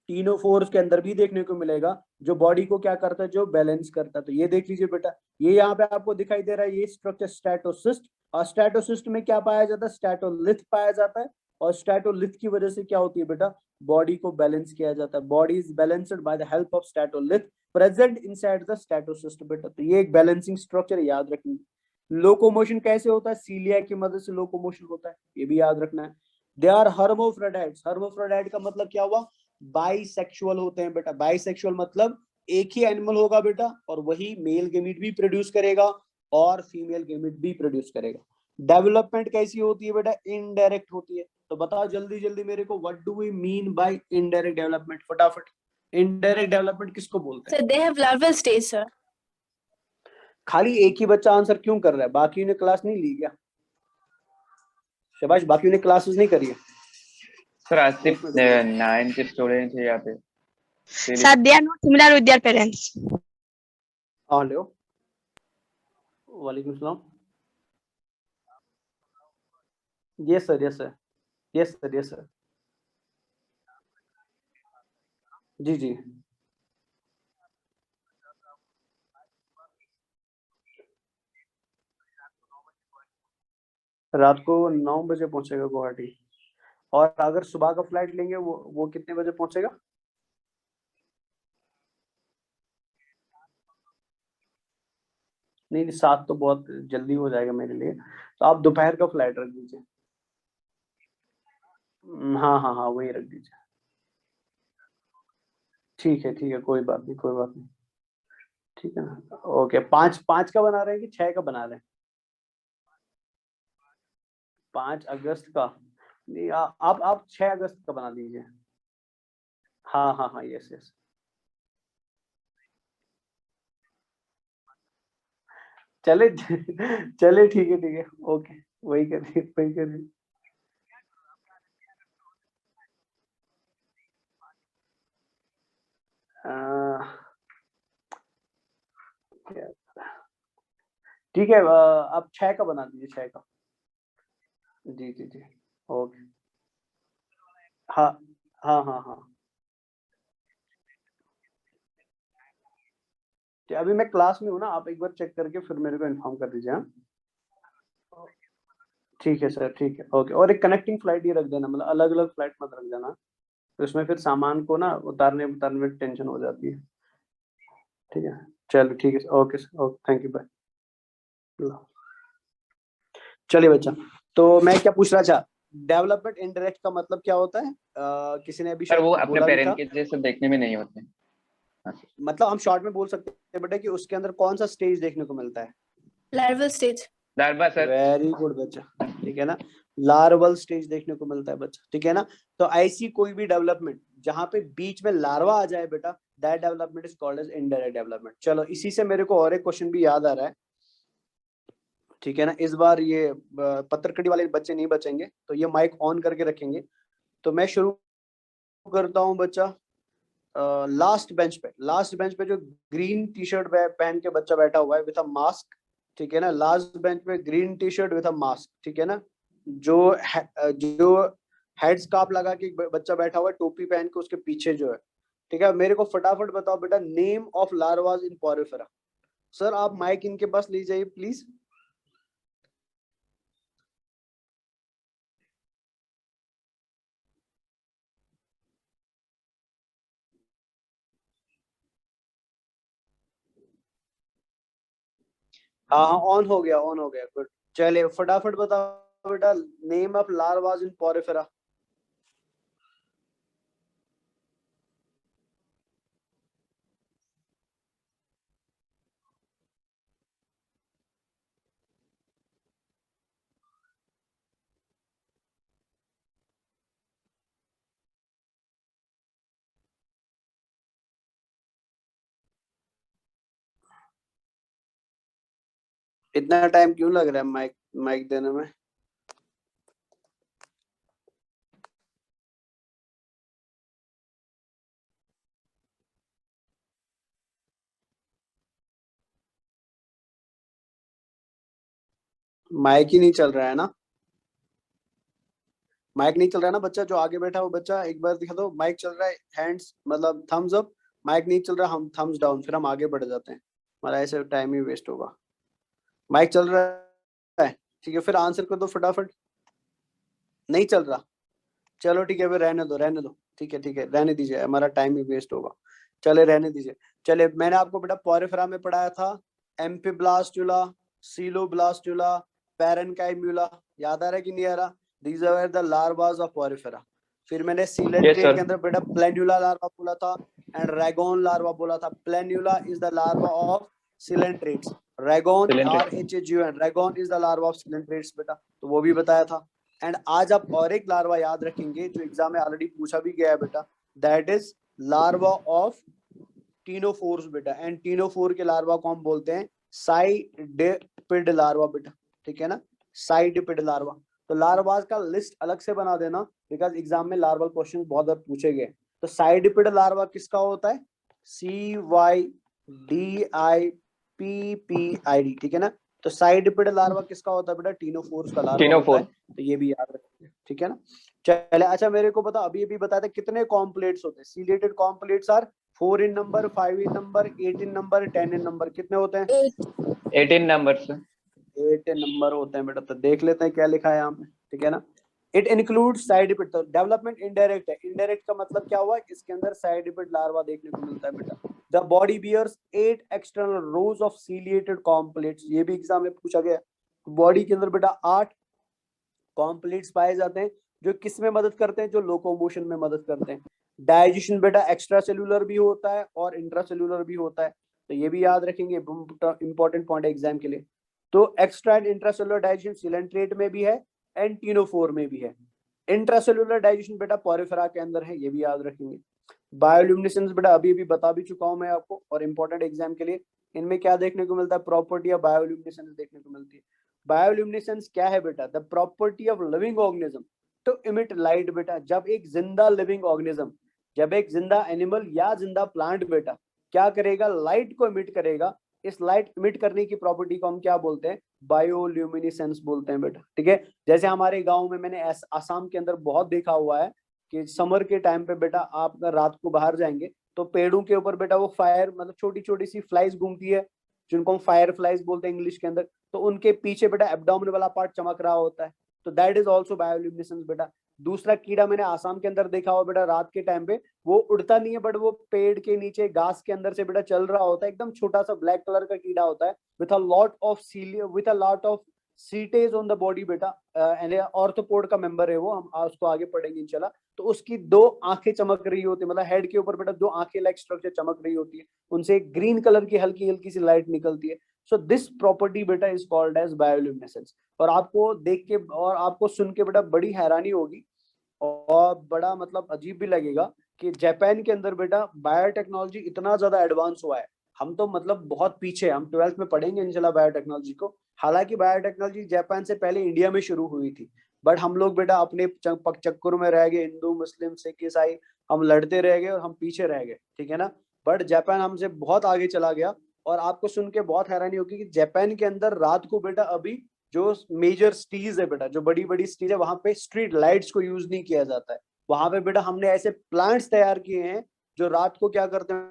Speaker 1: टीनोफोर्स के अंदर भी देखने को मिलेगा, जो बॉडी को क्या करता है? जो बैलेंस करता है। तो ये देख लीजिए बेटा, ये यहाँ पे आपको दिखाई दे रहा है, ये स्ट्रक्चर स्टैटोसिस्ट। और स्टैटोसिस्ट में क्या पाया जाता है? स्टैटोलिथ पाया जाता है। और स्टैटोलिथ की वजह से क्या होती है बेटा? बॉडी को बैलेंस किया जाता है। Body is balanced by the help of statolith present inside the statocyst बेटा। तो ये एक बैलेंसिंग स्ट्रक्चर याद रखनी। लोकोमोशन कैसे होता है? सीलिया की मदद से लोकोमोशन होता है, ये भी याद रखना है। They are हर्मोफ्रोडाइट्स। हर्मोफ्रोडाइट का मतलब क्या हुआ? बाइसेक्सुअल होते हैं बेटा। बाइसेक्सुअल मतलब एक ही एनिमल होगा बेटा, और वही मेल गेमीट भी प्रोड्यूस करेगा और फीमेल गेमीट भी प्रोड्यूस करेगा। डेवलपमेंट कैसी होती है बेटा? इनडायरेक्ट होती है। तो बताओ जल्दी जल्दी मेरे को, what do we mean by indirect development? फटाफट, इनडायरेक्ट डेवलपमेंट किसको बोलते हैं?
Speaker 4: Sir, they have larval stage, sir.
Speaker 1: खाली एक ही बच्चा आंसर क्यों कर रहा है? बाकी ने क्लास नहीं ली क्या? शाबाश, बाकी ने क्लासेस नहीं करी है?
Speaker 2: सर आज सिर्फ 9th स्टूडेंट है यहाँ पे।
Speaker 5: Sir, they are not similar with their parents.
Speaker 1: Hello, वालेकुम सलाम। Yes sir, yes sir, yes sir, yes sir. जी जी। रात को 9 बजे पहुंचेगा गुवाहाटी। और अगर सुबह का फ्लाइट लेंगे वो कितने बजे पहुंचेगा? नहीं, 7 तो बहुत जल्दी हो जाएगा मेरे लिए, तो आप दोपहर का फ्लाइट रख दीजिए। हाँ हाँ हाँ, वही रख दीजिए। ठीक है, कोई बात नहीं, कोई बात नहीं। ठीक है ना? ओके, 5 का बना रहे हैं कि 6 का बना रहे हैं? 5 अगस्त का नहीं, आप 6 अगस्त का बना दीजिए। हाँ हाँ हाँ, यस यस। चले चले, ठीक है, ओके, वही करिए, वही करिए। ठीक है, आप 6 का बना दीजिए, 6 का। जी जी जी, ओके। हाँ हाँ हाँ हाँ। अभी मैं क्लास में हूँ ना, आप एक बार चेक करके फिर मेरे को इन्फॉर्म कर दीजिए। हाँ ठीक है सर, ठीक है, ओके। और एक कनेक्टिंग फ्लाइट ये रख देना, मतलब अलग अलग फ्लाइट मत रख देना, तो इसमें फिर सामान को ना उतारने उतारने में टेंशन हो जाती है। ठीक है, चलो ठीक है, okay sir, okay, thank you, bye. चलिए बच्चा, तो मैं क्या पूछ रहा था? डेवलपमेंट इनडायरेक्ट का मतलब क्या होता है? किसी ने अभी
Speaker 2: सर वो अपने
Speaker 1: बोला भी
Speaker 2: पेरेंट
Speaker 1: था।
Speaker 2: के जैसे देखने में नहीं होते।
Speaker 1: मतलब हम शॉर्ट में बोल सकते हैं बेटा कि उसके अंदर कौन सा स्टेज देखने को मिलता है?
Speaker 4: Larval stage.
Speaker 2: Larva sir.
Speaker 1: Very good बच्चा, ठीक है ना, लार्वल स्टेज देखने को मिलता है बच्चा, ठीक है ना। तो ऐसी कोई भी डेवलपमेंट जहां पे बीच में लार्वा आ जाए बेटा, that development is called as indirect development. चलो इसी से मेरे को और एक क्वेश्चन भी याद आ रहा है, ठीक है ना। इस बार ये पत्थरकड़ी वाले बच्चे नहीं बचेंगे, तो ये माइक ऑन करके रखेंगे। तो मैं शुरू करता हूँ बच्चा। लास्ट बेंच पे जो ग्रीन टी शर्ट पहन के बच्चा बैठा हुआ है विथ अ मास्क, ठीक है ना। लास्ट बेंच पे green tea shirt with a mask, ठीक है ना। जो हेड स्कार्फ लगा के एक बच्चा बैठा हुआ है टोपी पहन के, उसके पीछे जो है, ठीक है। मेरे को फटाफट बताओ बेटा, name of larvas in Porifera. Sir आप माइक इनके पास ले जाइए प्लीज। हाँ हाँ, ऑन हो गया, ऑन हो गया, गुड। चलिए फटाफट बताओ बेटा, name of larvas in Porifera. इतना टाइम क्यों लग रहा है माइक माइक देने में? माइक ही नहीं चल रहा है ना? माइक नहीं चल रहा है ना बच्चा? जो आगे बैठा हो बच्चा, एक बार दिखा दो माइक चल रहा है, हैंड्स मतलब थम्स अप। माइक नहीं चल रहा, हम थम्स डाउन, फिर हम आगे बढ़ जाते हैं, हमारा ऐसे टाइम ही वेस्ट होगा। माइक चल रहा है, ठीक है, फिर आंसर कर दो फटाफट। नहीं चल रहा, चलो ठीक है, फिर रहने दो, रहने दो, ठीक है, ठीक है, रहने दीजिए, हमारा टाइम ही वेस्ट होगा। चले रहने दीजिए। चले, मैंने आपको बेटा पोरिफेरा में पढ़ाया था एम्फीब्लास्टुला, सीलोब्लास्टुला, पैरेन्काइम्यूला, याद आ रहा है कि नहीं आ रहा? These are the larvas of porifera। फिर मैंने सीलेंट्रेट के अंदर बेटा प्लेन्यूला लार्वा बोला था एंड रैगोन लार्वा बोला था। Planula is the larva of coelenterates, rhagon RHAGON, rhagon is the larva of coelenterates बेटा, तो वो भी बताया था। एंड आज आप और एक लार्वा याद रखेंगे जो एग्जाम में ऑलरेडी पूछा भी गया है बेटा, that is larva of ctenophores बेटा। एंड टीनोफोर के लार्वा को हम बोलते हैं साइडिपिड लार्वा बेटा, ठीक है ना, साइडिपिड लार्वा। तो लार्वास का लिस्ट अलग से बना देना, बिकॉज एग्जाम में लार्वल क्वेश्चन बहुत बार पूछे गए। तो साइडिपिड लार्वा किसका होता है? CYDIPPID, ठीक है ना। तो साइडिपिड लार्वा किसका होता है बेटा? टीनोफोर्स का लार्वा होता है, तो ये भी याद रखिए, ठीक है ना। चले, अच्छा मेरे को बता, अभी बताया था कितने कॉम्प्लेट्स होते हैं? Ciliated comb plates are 4 in number, 5 in number, 8 in number, 10 in number। कितने होते हैं?
Speaker 2: 18 नंबर से
Speaker 1: 8 नंबर होते हैं बेटा। तो देख लेते हैं क्या लिखा है यहाँ पे, ठीक है ना। It includes cydippid. तो डेवलपमेंट इनडायरेक्ट है, इनडायरेक्ट का मतलब क्या हुआ? इसके अंदर साइडिपिड लार्वा देखने को मिलता है बेटा। The body bears 8 external rows of ciliated comb plates, ये भी एग्जाम में पूछा गया। बॉडी के अंदर बेटा 8 कॉम्प्लेट्स पाए जाते हैं, जो किस में मदद करते हैं? जो लोकोमोशन में मदद करते हैं। डाइजेशन बेटा एक्स्ट्रा सेलुलर भी होता है और इंट्रा सेलुलर भी होता है, तो ये भी याद रखेंगे, इंपॉर्टेंट पॉइंट है एग्जाम के लिए। तो extra and intracellular digestion coelenterate में भी है एंड टीनोफोर में भी है। इंट्रासेलुलर डाइजेशन बेटा पोरिफेरा के अंदर है, ये भी याद रखेंगे। बायोल्यूमिनेसेंस बेटा अभी बता भी चुका हूं मैं आपको, और इंपॉर्टेंट एग्जाम के लिए इनमें क्या देखने को मिलता है? प्रॉपर्टी ऑफ बायोल्यूमिनेसेंस देखने को मिलती है। बायोल्यूमिनेसेंस क्या है बेटा? The property of living organism to emit light बेटा। जब एक जिंदा लिविंग ऑर्गेनिज्म, जब एक जिंदा एनिमल या जिंदा प्लांट बेटा क्या करेगा? लाइट को इमिट करेगा। इस लाइट इमिट करने की प्रॉपर्टी को हम क्या बोलते हैं? बायोल्यूमिनेसेंस बोलते हैं बेटा, ठीक है। जैसे हमारे गांव में मैंने आसाम के अंदर बहुत देखा हुआ है कि समर के टाइम पे बेटा आप रात को बाहर जाएंगे तो पेड़ों के ऊपर बेटा वो फायर मतलब छोटी छोटी सी फ्लाइज घूमती है, जिनको हम फायर फ्लाइज बोलते हैं इंग्लिश के अंदर। तो उनके पीछे बेटा एब्डोमेन वाला पार्ट चमक रहा होता है, तो दैट इज ऑल्सो बायोल्यूमिनेसेंस बेटा। दूसरा कीड़ा मैंने आसाम के अंदर देखा हुआ बेटा, रात के टाइम पे वो उड़ता नहीं है, बट वो पेड़ के नीचे घास के अंदर से बेटा चल रहा होता है। एकदम छोटा सा ब्लैक कलर का कीड़ा होता है with a lot of setae on the body बेटा, ऑर्थोपोड का मेंबर है वो, हम उसको आगे पढ़ेंगे इंशाल्लाह। तो उसकी दो आंखें चमक रही होती है, मतलब हेड के ऊपर बेटा दो आंखें लाइक स्ट्रक्चर चमक रही होती है, उनसे एक ग्रीन कलर की हल्की हल्की सी लाइट निकलती है। सो दिस प्रॉपर्टी बेटा इज कॉल्ड एज बायोल्यूमिनेसेंस। और आपको देख के और आपको सुन के बेटा बड़ी हैरानी होगी और बड़ा मतलब अजीब भी लगेगा कि जापान के अंदर बेटा बायोटेक्नोलॉजी इतना ज्यादा एडवांस हुआ है। हम तो मतलब बहुत पीछे, हम 12th में पढ़ेंगे इंशाल्लाह बायोटेक्नोलॉजी को। हालांकि बायोटेक्नोलॉजी जापान से पहले इंडिया में शुरू हुई थी, बट हम लोग बेटा अपने चक्करों में रह गए, हिंदू मुस्लिम सिख ईसाई हम लड़ते रह गए और हम पीछे रह गए, ठीक है ना। बट जापान हमसे बहुत आगे चला गया। और आपको सुन के बहुत हैरानी होगी कि जापान के अंदर रात को बेटा अभी जो मेजर सिटीज है बेटा, जो बड़ी बड़ी सिटीज है, वहां पे स्ट्रीट लाइट्स को यूज नहीं किया जाता है। वहां पे बेटा हमने ऐसे प्लांट्स तैयार किए हैं जो रात को क्या करते हैं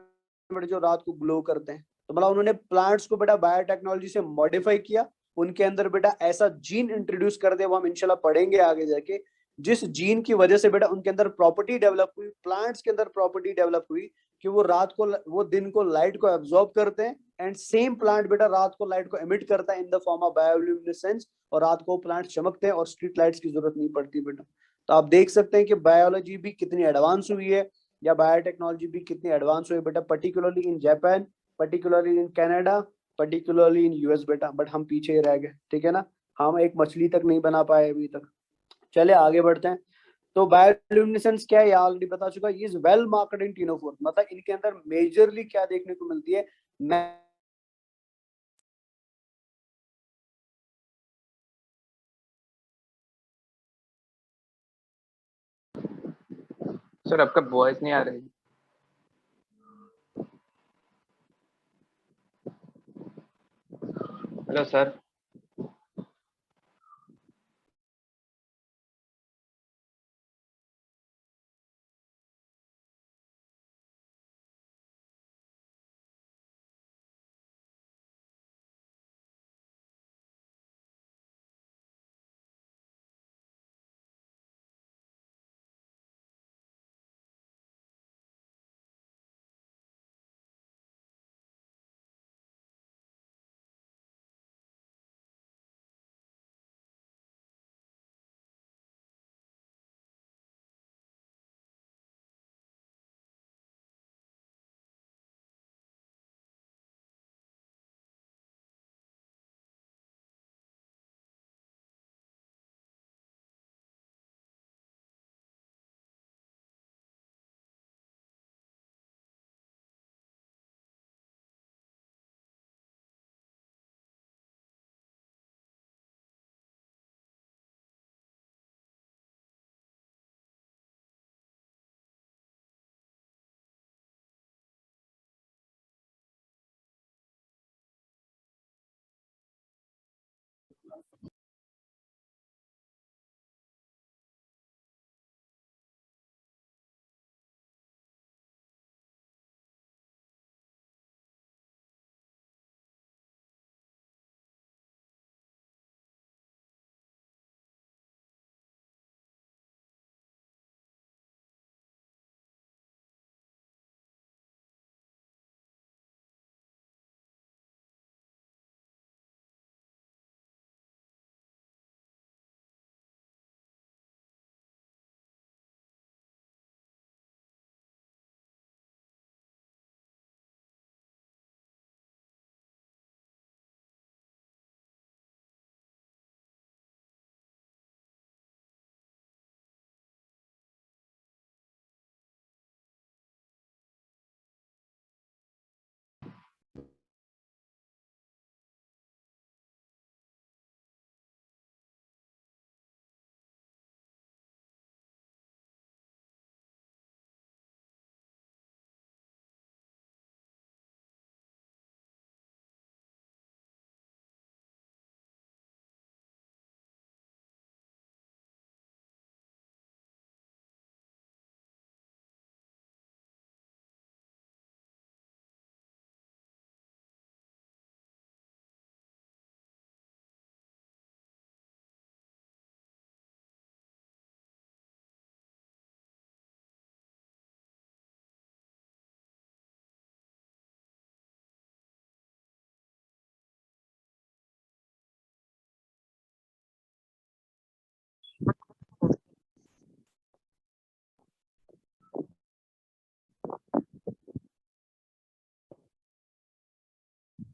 Speaker 1: बेटा, जो रात को ग्लो करते हैं। तो मतलब उन्होंने प्लांट्स को बेटा बायोटेक्नोलॉजी से मॉडिफाई किया, उनके अंदर बेटा ऐसा जीन इंट्रोड्यूस कर दिया, वो हम इंशाल्लाह पढ़ेंगे आगे जाके। जिस जीन की वजह से बेटा उनके अंदर प्रॉपर्टी डेवलप हुई, प्लांट्स के अंदर प्रॉपर्टी डेवलप हुई कि वो रात को वो दिन को लाइट को एब्जॉर्ब करते हैं, एंड सेम प्लांट बेटा रात को लाइट को एमिट करता है in the form of bioluminescence, और रात को प्लांट चमकते हैं और स्ट्रीट लाइट्स की जरूरत नहीं पड़ती बेटा। तो आप देख सकते हैं कि बायोलॉजी भी कितनी एडवांस हुई है, या बायोटेक्नोलॉजी भी कितनी एडवांस हुई है बेटा, particularly in Japan, particularly in Canada, particularly in US बेटा। बट हम पीछे ही रह गए, ठीक है ना, हम एक मछली तक नहीं बना पाए अभी तक। चले आगे बढ़ते हैं। तो बायोल्यूमिनेसेंस क्या है, ऑलरेडी बता चुका, इज वेल मार्केड इन टिनोफोर। मतलब इनके अंदर मेजरली क्या देखने को मिलती है,
Speaker 2: सर आपका वॉइस नहीं आ रही। Hello sir.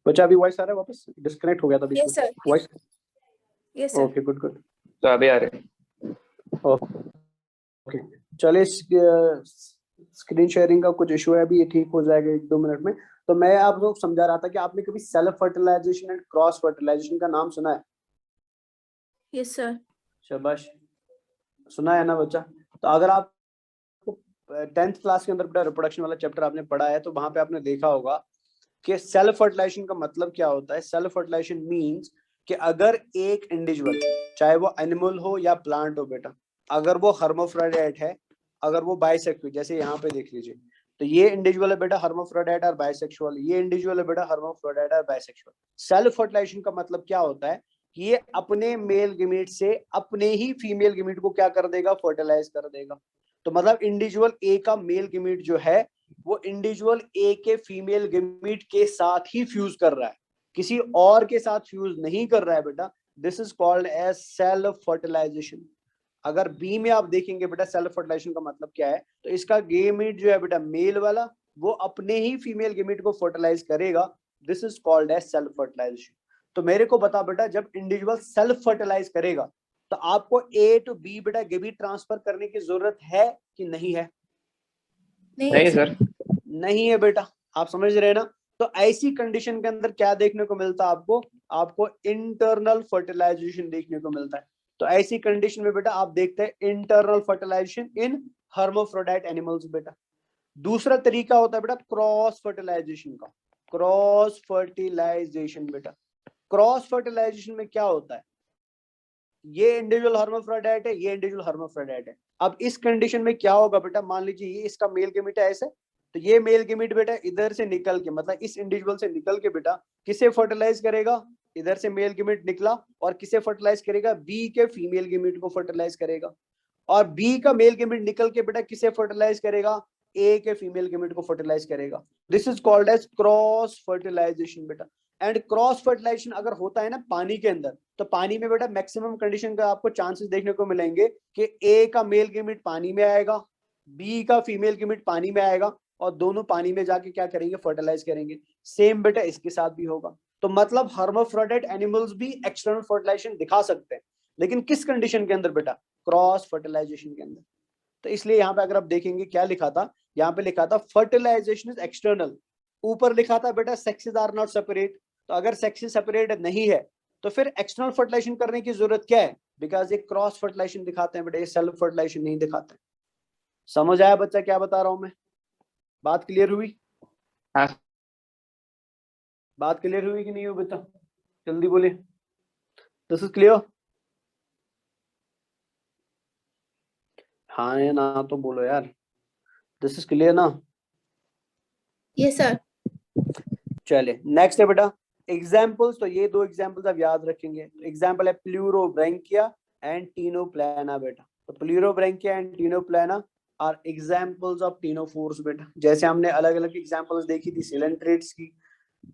Speaker 1: बच्चा अभी वॉइस आ रहा है? वापस डिस्कनेक्ट हो गया था बीच
Speaker 4: Yes,
Speaker 1: में
Speaker 4: sir.
Speaker 1: Voice.
Speaker 4: Yes, sir.
Speaker 1: Okay good good
Speaker 2: तो अभी आ रहे हैं।
Speaker 1: ओके चलिए, स्क्रीन शेयरिंग का कुछ इशू है अभी, ये ठीक हो जाएगा 1-2 मिनट में। तो मैं आप लोग समझा रहा था कि आपने कभी self fertilisation and cross fertilisation का नाम सुना है?
Speaker 4: Yes, sir.
Speaker 1: शाबाश, सुना है ना बच्चा? तो अगर आप 10th क्लास के अंदर बेटा रिप्रोडक्शन वाला चैप्टर आपने पढ़ा है तो वहां पे आपने देखा होगा कि सेल्फ फर्टिलाइजेशन का मतलब क्या होता है। सेल्फ फर्टिलाइजेशन मींस कि अगर एक इंडिविजुअल, चाहे वो एनिमल हो या प्लांट हो बेटा, अगर वो हर्माफ्रोडाइट है, अगर वो बाइसेक्सुअल, जैसे यहाँ पे देख लीजिए, तो ये इंडिविजुअल है बेटा हर्माफ्रोडाइट और बाइसेक्सुअल, ये इंडिविजुअल है बेटा हर्माफ्रोडाइट और बाइसेक्सुअल। सेल्फ फर्टिलाइजेशन का मतलब क्या होता है कि ये अपने मेल गिमीट से अपने ही फीमेल गिमीट को क्या कर देगा, फर्टिलाइज कर देगा। तो मतलब इंडिविजुअल ए का मेल गिमीट जो है वो इंडिविजुअल ए के फीमेल गिमीट के साथ ही फ्यूज कर रहा है, किसी और के साथ फ्यूज नहीं कर रहा है बेटा। This is called as self fertilisation. अगर बी में आप देखेंगे बेटा सेल्फ फर्टिलाइजेशन का मतलब क्या है, तो इसका गेमीट जो है बेटा मेल वाला वो अपने ही फीमेल गेमीट को फर्टिलाइज करेगा। This is called as self fertilisation. तो मेरे को बता बेटा, जब इंडिविजुअल सेल्फ फर्टिलाइज करेगा तो आपको ए टू बी बेटा गेमीट ट्रांसफर करने की जरूरत है कि नहीं है?
Speaker 2: नहीं सर।
Speaker 1: नहीं है बेटा, आप समझ रहे हैं ना? तो ऐसी कंडीशन के अंदर क्या देखने को मिलता है आपको? आपको इंटरनल फर्टिलाइजेशन देखने को मिलता है। तो ऐसी कंडीशन में बेटा आप देखते हैं इंटरनल फर्टिलाइजेशन इन हर्माफ्रोडाइट एनिमल्स बेटा। दूसरा तरीका होता है बेटा क्रॉस फर्टिलाइजेशन का। क्रॉस फर्टिलाइजेशन बेटा, क्रॉस फर्टिलाइजेशन में क्या होता है, ये इंडिविजुअल हर्माफ्रोडाइट है, ये इंडिविजुअल हर्माफ्रोडाइट है। अब इस कंडीशन में क्या होगा बेटा, मान लीजिए ये इसका मेल गेमीट है ऐसे, तो ये मेल गेमीट बेटा इधर से निकल के, मतलब इस इंडिविजुअल से निकल के बेटा किसे फर्टिलाइज करेगा? इधर से मेल गेमीट निकला और किसे फर्टिलाइज करेगा? बी के फीमेल गेमीट को फर्टिलाइज करेगा। और बी का मेल गेमीट निकल के बेटा किसे फर्टिलाइज करेगा? ए के फीमेल गेमीट को फर्टिलाइज करेगा। This is called as cross fertilisation बेटा। एंड क्रॉस फर्टिलाइजेशन अगर होता है ना पानी के अंदर, तो पानी में बेटा मैक्सिमम कंडीशन का आपको चांसेस देखने को मिलेंगे कि ए का मेल गेमीट पानी में आएगा, बी का फीमेल गेमीट पानी में आएगा, और दोनों पानी में जाके क्या करेंगे? फर्टिलाइज करेंगे। सेम बेटा इसके साथ भी होगा। तो मतलब हर्माफ्रोडाइट एनिमल्स भी एक्सटर्नल फर्टिलाइजेशन दिखा सकते हैं, लेकिन किस कंडीशन के अंदर बेटा? क्रॉस फर्टिलाइजेशन के अंदर। तो इसलिए यहाँ पे अगर आप देखेंगे क्या लिखा था, यहाँ पे लिखा था फर्टिलाइजेशन इज एक्सटर्नल, ऊपर लिखा था बेटा सेक्सेस आर नॉट सेपरेट। तो अगर सेक्सेस सेपरेट नहीं है तो फिर एक्सटर्नल फर्टिलाइजेशन करने की जरूरत क्या है? बिकॉज ये क्रॉस फर्टिलाइजेशन दिखाते हैं बेटा, ये सेल्फ फर्टिलाइजेशन नहीं दिखाते। समझ आया बच्चा क्या बता रहा हूं मैं? बात क्लियर हुई?
Speaker 2: हाँ।
Speaker 1: बात क्लियर हुई कि नहीं हुई बच्चा? जल्दी बोले। This is clear? हाँ या ना तो बोलो यार। दिस इज क्लियर ना?
Speaker 4: Yes, sir.
Speaker 1: चलिए नेक्स्ट है बेटा एग्जाम्पल्स। तो ये 2 एग्जाम्पल्स आप याद रखेंगे। एग्जाम्पल है प्लूरोब्रैंकिया एंड टीनोप्लाना बेटा। तो pleurobrachia and ctenoplana are examples of ctenophores बेटा। जैसे हमने अलग अलग एग्जाम्पल्स देखी थी सिलेंट्रेट्स की,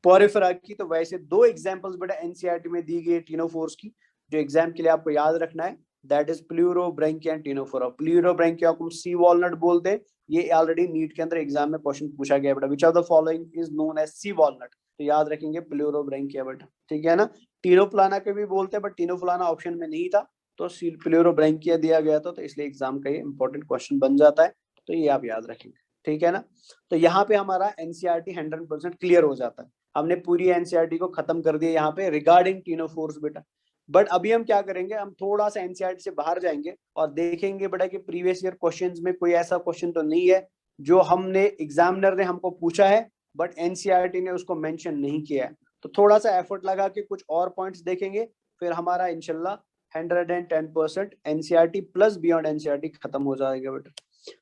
Speaker 1: पोरिफेरा की, तो वैसे 2 एग्जाम्पल्स बेटा एनसीईआरटी में दी गई टीनोफोर्स की, जो एग्जाम के लिए आपको याद रखना है। That is pleurobrachia and ctenophora. Pleurobrachia को सी वॉलनट बोलते हैं। ये ऑलरेडी नीट के अंदर एग्जाम में क्वेश्चन पूछा गया बेटा, which of the following is known as sea walnut. तो याद रखेंगे प्लूरोब्रैंकिया बेटा, ठीक है ना? टीनोप्लाना के भी बोलते हैं, बट टीनोप्लाना ऑप्शन में नहीं था तो प्लूरोब्रैंकिया दिया गया था, तो इसलिए एग्जाम का ये इंपॉर्टेंट क्वेश्चन बन जाता है। तो ये आप याद रखेंगे, ठीक है ना? तो यहाँ पे हमारा एनसीईआरटी 100% क्लियर हो जाता है। हमने पूरी एनसीईआरटी को खत्म कर दिया यहाँ पे रिगार्डिंग टीनोफोर्स बेटा। बट अभी हम क्या करेंगे, हम थोड़ा सा एनसीईआरटी से बाहर जाएंगे और देखेंगे बेटा कि प्रीवियस ईयर क्वेश्चंस में कोई ऐसा क्वेश्चन तो नहीं है जो हमने एग्जामिनर ने हमको पूछा है बट एनसीईआरटी ने उसको मेंशन नहीं किया है। तो थोड़ा सा एफर्ट लगा के कुछ और पॉइंट्स देखेंगे, फिर हमारा इंशाल्लाह 110% एनसीईआरटी प्लस बियॉन्ड एनसीईआरटी खत्म हो जाएगा बेटा।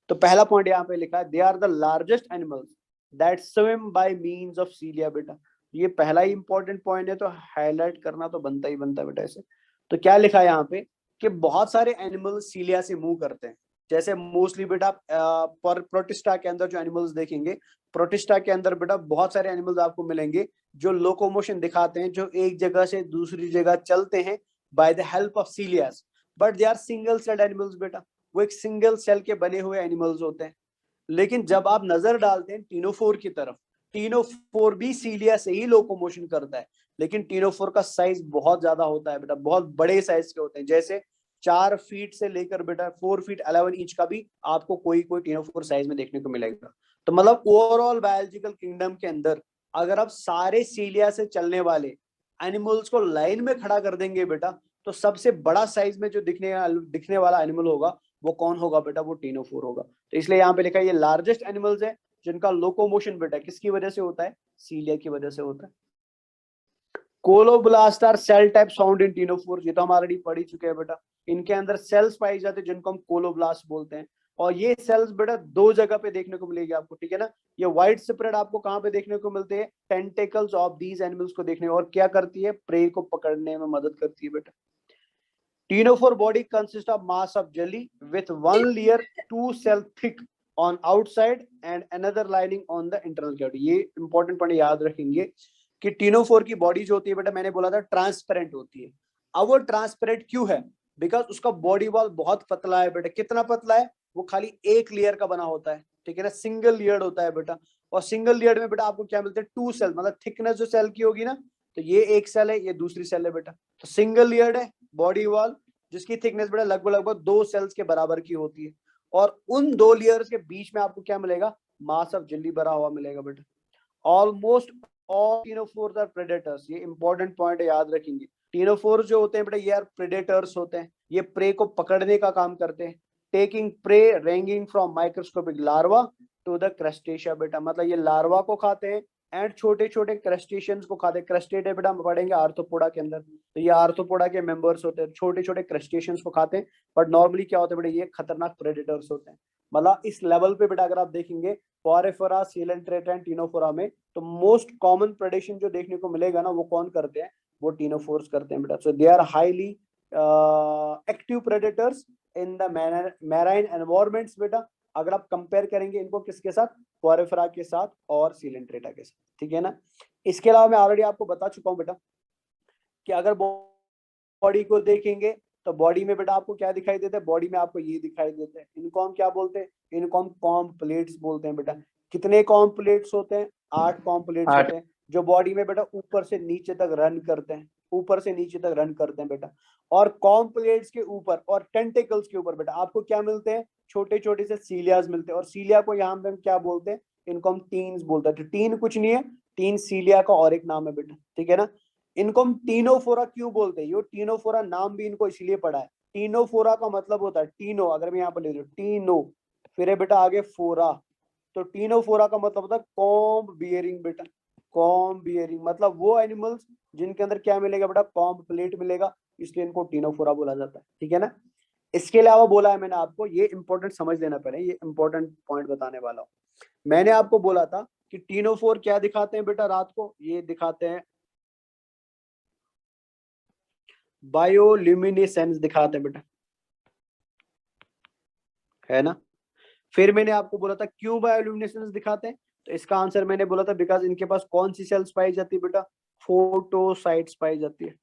Speaker 1: तो पहला पॉइंट यहाँ पे लिखा है, they are the largest animals that swim by means of cilia बेटा। ये पहला ही इंपॉर्टेंट पॉइंट है, तो हाईलाइट करना तो बनता ही बनता है बेटा ऐसे। तो क्या लिखा है यहाँ पे कि बहुत सारे एनिमल्स सीलिया से मूव करते हैं। जैसे मोस्टली बेटा प्रोटिस्टा के अंदर जो एनिमल्स देखेंगे, प्रोटिस्टा के अंदर बेटा बहुत सारे एनिमल्स आपको मिलेंगे जो लोकोमोशन दिखाते हैं, जो एक जगह से दूसरी जगह चलते हैं by the help of cilias, but they are single celled animals बेटा। वो एक सिंगल सेल के बने हुए एनिमल्स होते हैं। लेकिन जब आप नजर डालते हैं टीनोफोर की तरफ, टीनोफोर भी सीलिया से ही लोकोमोशन करता है, लेकिन टीनोफोर का साइज बहुत ज्यादा होता है बेटा, बहुत बड़े साइज के होते हैं। जैसे 4 फीट से लेकर बेटा 4 फीट 11 इंच का भी आपको कोई टीनोफोर साइज में देखने को मिलेगा। तो मतलब ओवरऑल बायोलॉजिकल किंगडम के अंदर अगर आप सारे सीलिया से चलने वाले एनिमल्स को लाइन में खड़ा कर देंगे बेटा, तो सबसे बड़ा साइज में जो दिखने वाला एनिमल होगा वो कौन होगा बेटा? वो टीनोफोर होगा। तो इसलिए यहाँ पे लिखा है ये लार्जेस्ट एनिमल्स है जिनका लोकोमोशन बेटा किसकी वजह से होता है? सीलिया की वजह से होता है। Colloblast are cell type found in ctenophore, ये तो हम ऑलरेडी पढ़ ही चुके हैं बेटा। इनके अंदर सेल्स पाई जाते हैं जिनको हम कोलोब्लास्ट बोलते हैं, और ये सेल्स बेटा 2 जगह पे देखने को मिलेगी आपको, ठीक है ना। ये वाइड स्प्रेड आपको कहाँ पे देखने को मिलते हैं? टेंटेकल्स ऑफ दीज एनिमल्स को देखने, और क्या करती है? प्रे को पकड़ने में मदद करती है बेटा। Ctenophore body consist of mass of jelly with 1 layer 2 cell thick on outside and another lining on the internal cavity. ये इंपॉर्टेंट पॉइंट याद रखेंगे कि टीनोफोर की बॉडी जो होती है बेटा, मैंने बोला था ट्रांसपेरेंट होती है। अब वो ट्रांसपेरेंट क्यों है? बिकॉज उसका बॉडी वॉल बहुत पतला है बेटा। कितना पतला है? वो खाली एक लेयर का बना होता है, ठीक है ना, सिंगल लेयर्ड होता है बेटा। और सिंगल लेयर्ड में बेटा आपको क्या मिलते हैं? 2 सेल, मतलब थिकनेस जो सेल की होगी ना, तो ये एक सेल है, ये दूसरी सेल है बेटा। तो सिंगल लेयर्ड है बॉडी वॉल, जिसकी थिकनेस बेटा लगभग 2 सेल्स के बराबर की होती है। और उन 2 लेयर्स के बीच में आपको क्या मिलेगा? मास ऑफ जेली भरा हुआ मिलेगा बेटा। Almost all ctenophores are predators, ये इंपॉर्टेंट पॉइंट है, याद रखेंगे। टीनोफोर्स जो होते हैं बेटा ये प्रेडेटर्स होते हैं, ये प्रे को पकड़ने का काम करते हैं। Taking prey ranging from microscopic larva to the crustacea बेटा, मतलब ये लार्वा को खाते हैं एंड छोटे छोटे क्रस्टेशियंस को खाते हैं। क्रस्टेशिया बेटा हम पढ़ेंगे आर्थ्रोपोडा के अंदर, तो ये आर्थ्रोपोडा के मेंबर्स होते हैं, छोटे छोटे क्रस्टेशियंस को खाते हैं। बट नॉर्मली क्या होता है बेटा? ये खतरनाक प्रेडेटर्स होते हैं। मतलब इस लेवल पे बेटा अगर आप देखेंगे पोरिफेरा, सीलेंट्रेटा एंड टीनोफोरा में, तो मोस्ट कॉमन प्रेडेशन जो देखने को मिलेगा ना, वो कौन करते हैं? वो टीनोफोर्स करते हैं बेटा। So they are highly active predators in the marine environments बेटा। अगर आप कंपेयर करेंगे इनको किसके साथ? पोरिफेरा के साथ और सीलेंट्रेटा के साथ, ठीक है ना। इसके अलावा मैं ऑलरेडी आपको बता चुका हूं बेटा कि अगर बॉडी को देखेंगे तो बॉडी में बेटा आपको क्या दिखाई देता है? बॉडी में आपको ये दिखाई देता है। इनको हम क्या बोलते हैं? इनको हम कॉम्प्लेट्स बोलते हैं बेटा। कितने कॉम्प्लेट्स होते हैं? 8 कॉम्प्लेट्स होते हैं, जो बॉडी में बेटा ऊपर से नीचे तक रन करते हैं, ऊपर से नीचे तक रन करते हैं बेटा। और कॉम्प्लेट्स के ऊपर और टेंटेकल्स के ऊपर बेटा आपको क्या मिलते हैं? छोटे छोटे से सीलियाज मिलते हैं। और सीलिया को यहाँ पे हम क्या बोलते हैं? इनको हम टीन्स बोलते हैं। तो टीन कुछ नहीं है, टीन सीलिया का और एक नाम है बेटा, ठीक है ना। इनको हम टीनोफोरा क्यों बोलते हैं? ये टीनोफोरा नाम भी इनको इसलिए पड़ा है। टीनोफोरा का मतलब होता है टीनो, अगर मैं यहाँ पर ले लूं टीनो, फिर है बेटा आगे फोरा, तो टीनोफोरा का मतलब होता है कॉम्ब बियरिंग बेटा। कॉम्ब बियरिंग मतलब वो एनिमल्स जिनके अंदर क्या मिलेगा बेटा? कॉम्ब प्लेट मिलेगा, इसलिए इनको टीनोफोरा बोला जाता है, ठीक है ना। इसके अलावा बोला है मैंने आपको, ये इंपॉर्टेंट समझ लेना पड़े, ये इंपॉर्टेंट पॉइंट बताने वाला हूँ। मैंने आपको बोला था कि टीनोफोर क्या दिखाते हैं बेटा रात को? ये दिखाते हैं बायोल्यूमिनेसेंस दिखाते हैं बेटा, है ना। फिर मैंने आपको बोला था क्यों बायोल्यूमिनेसेंस दिखाते हैं, तो इसका आंसर मैंने बोला था बिकॉज इनके पास कौन सी सेल्स पाई जाती है बेटा? फोटोसाइट्स पाई जाती है,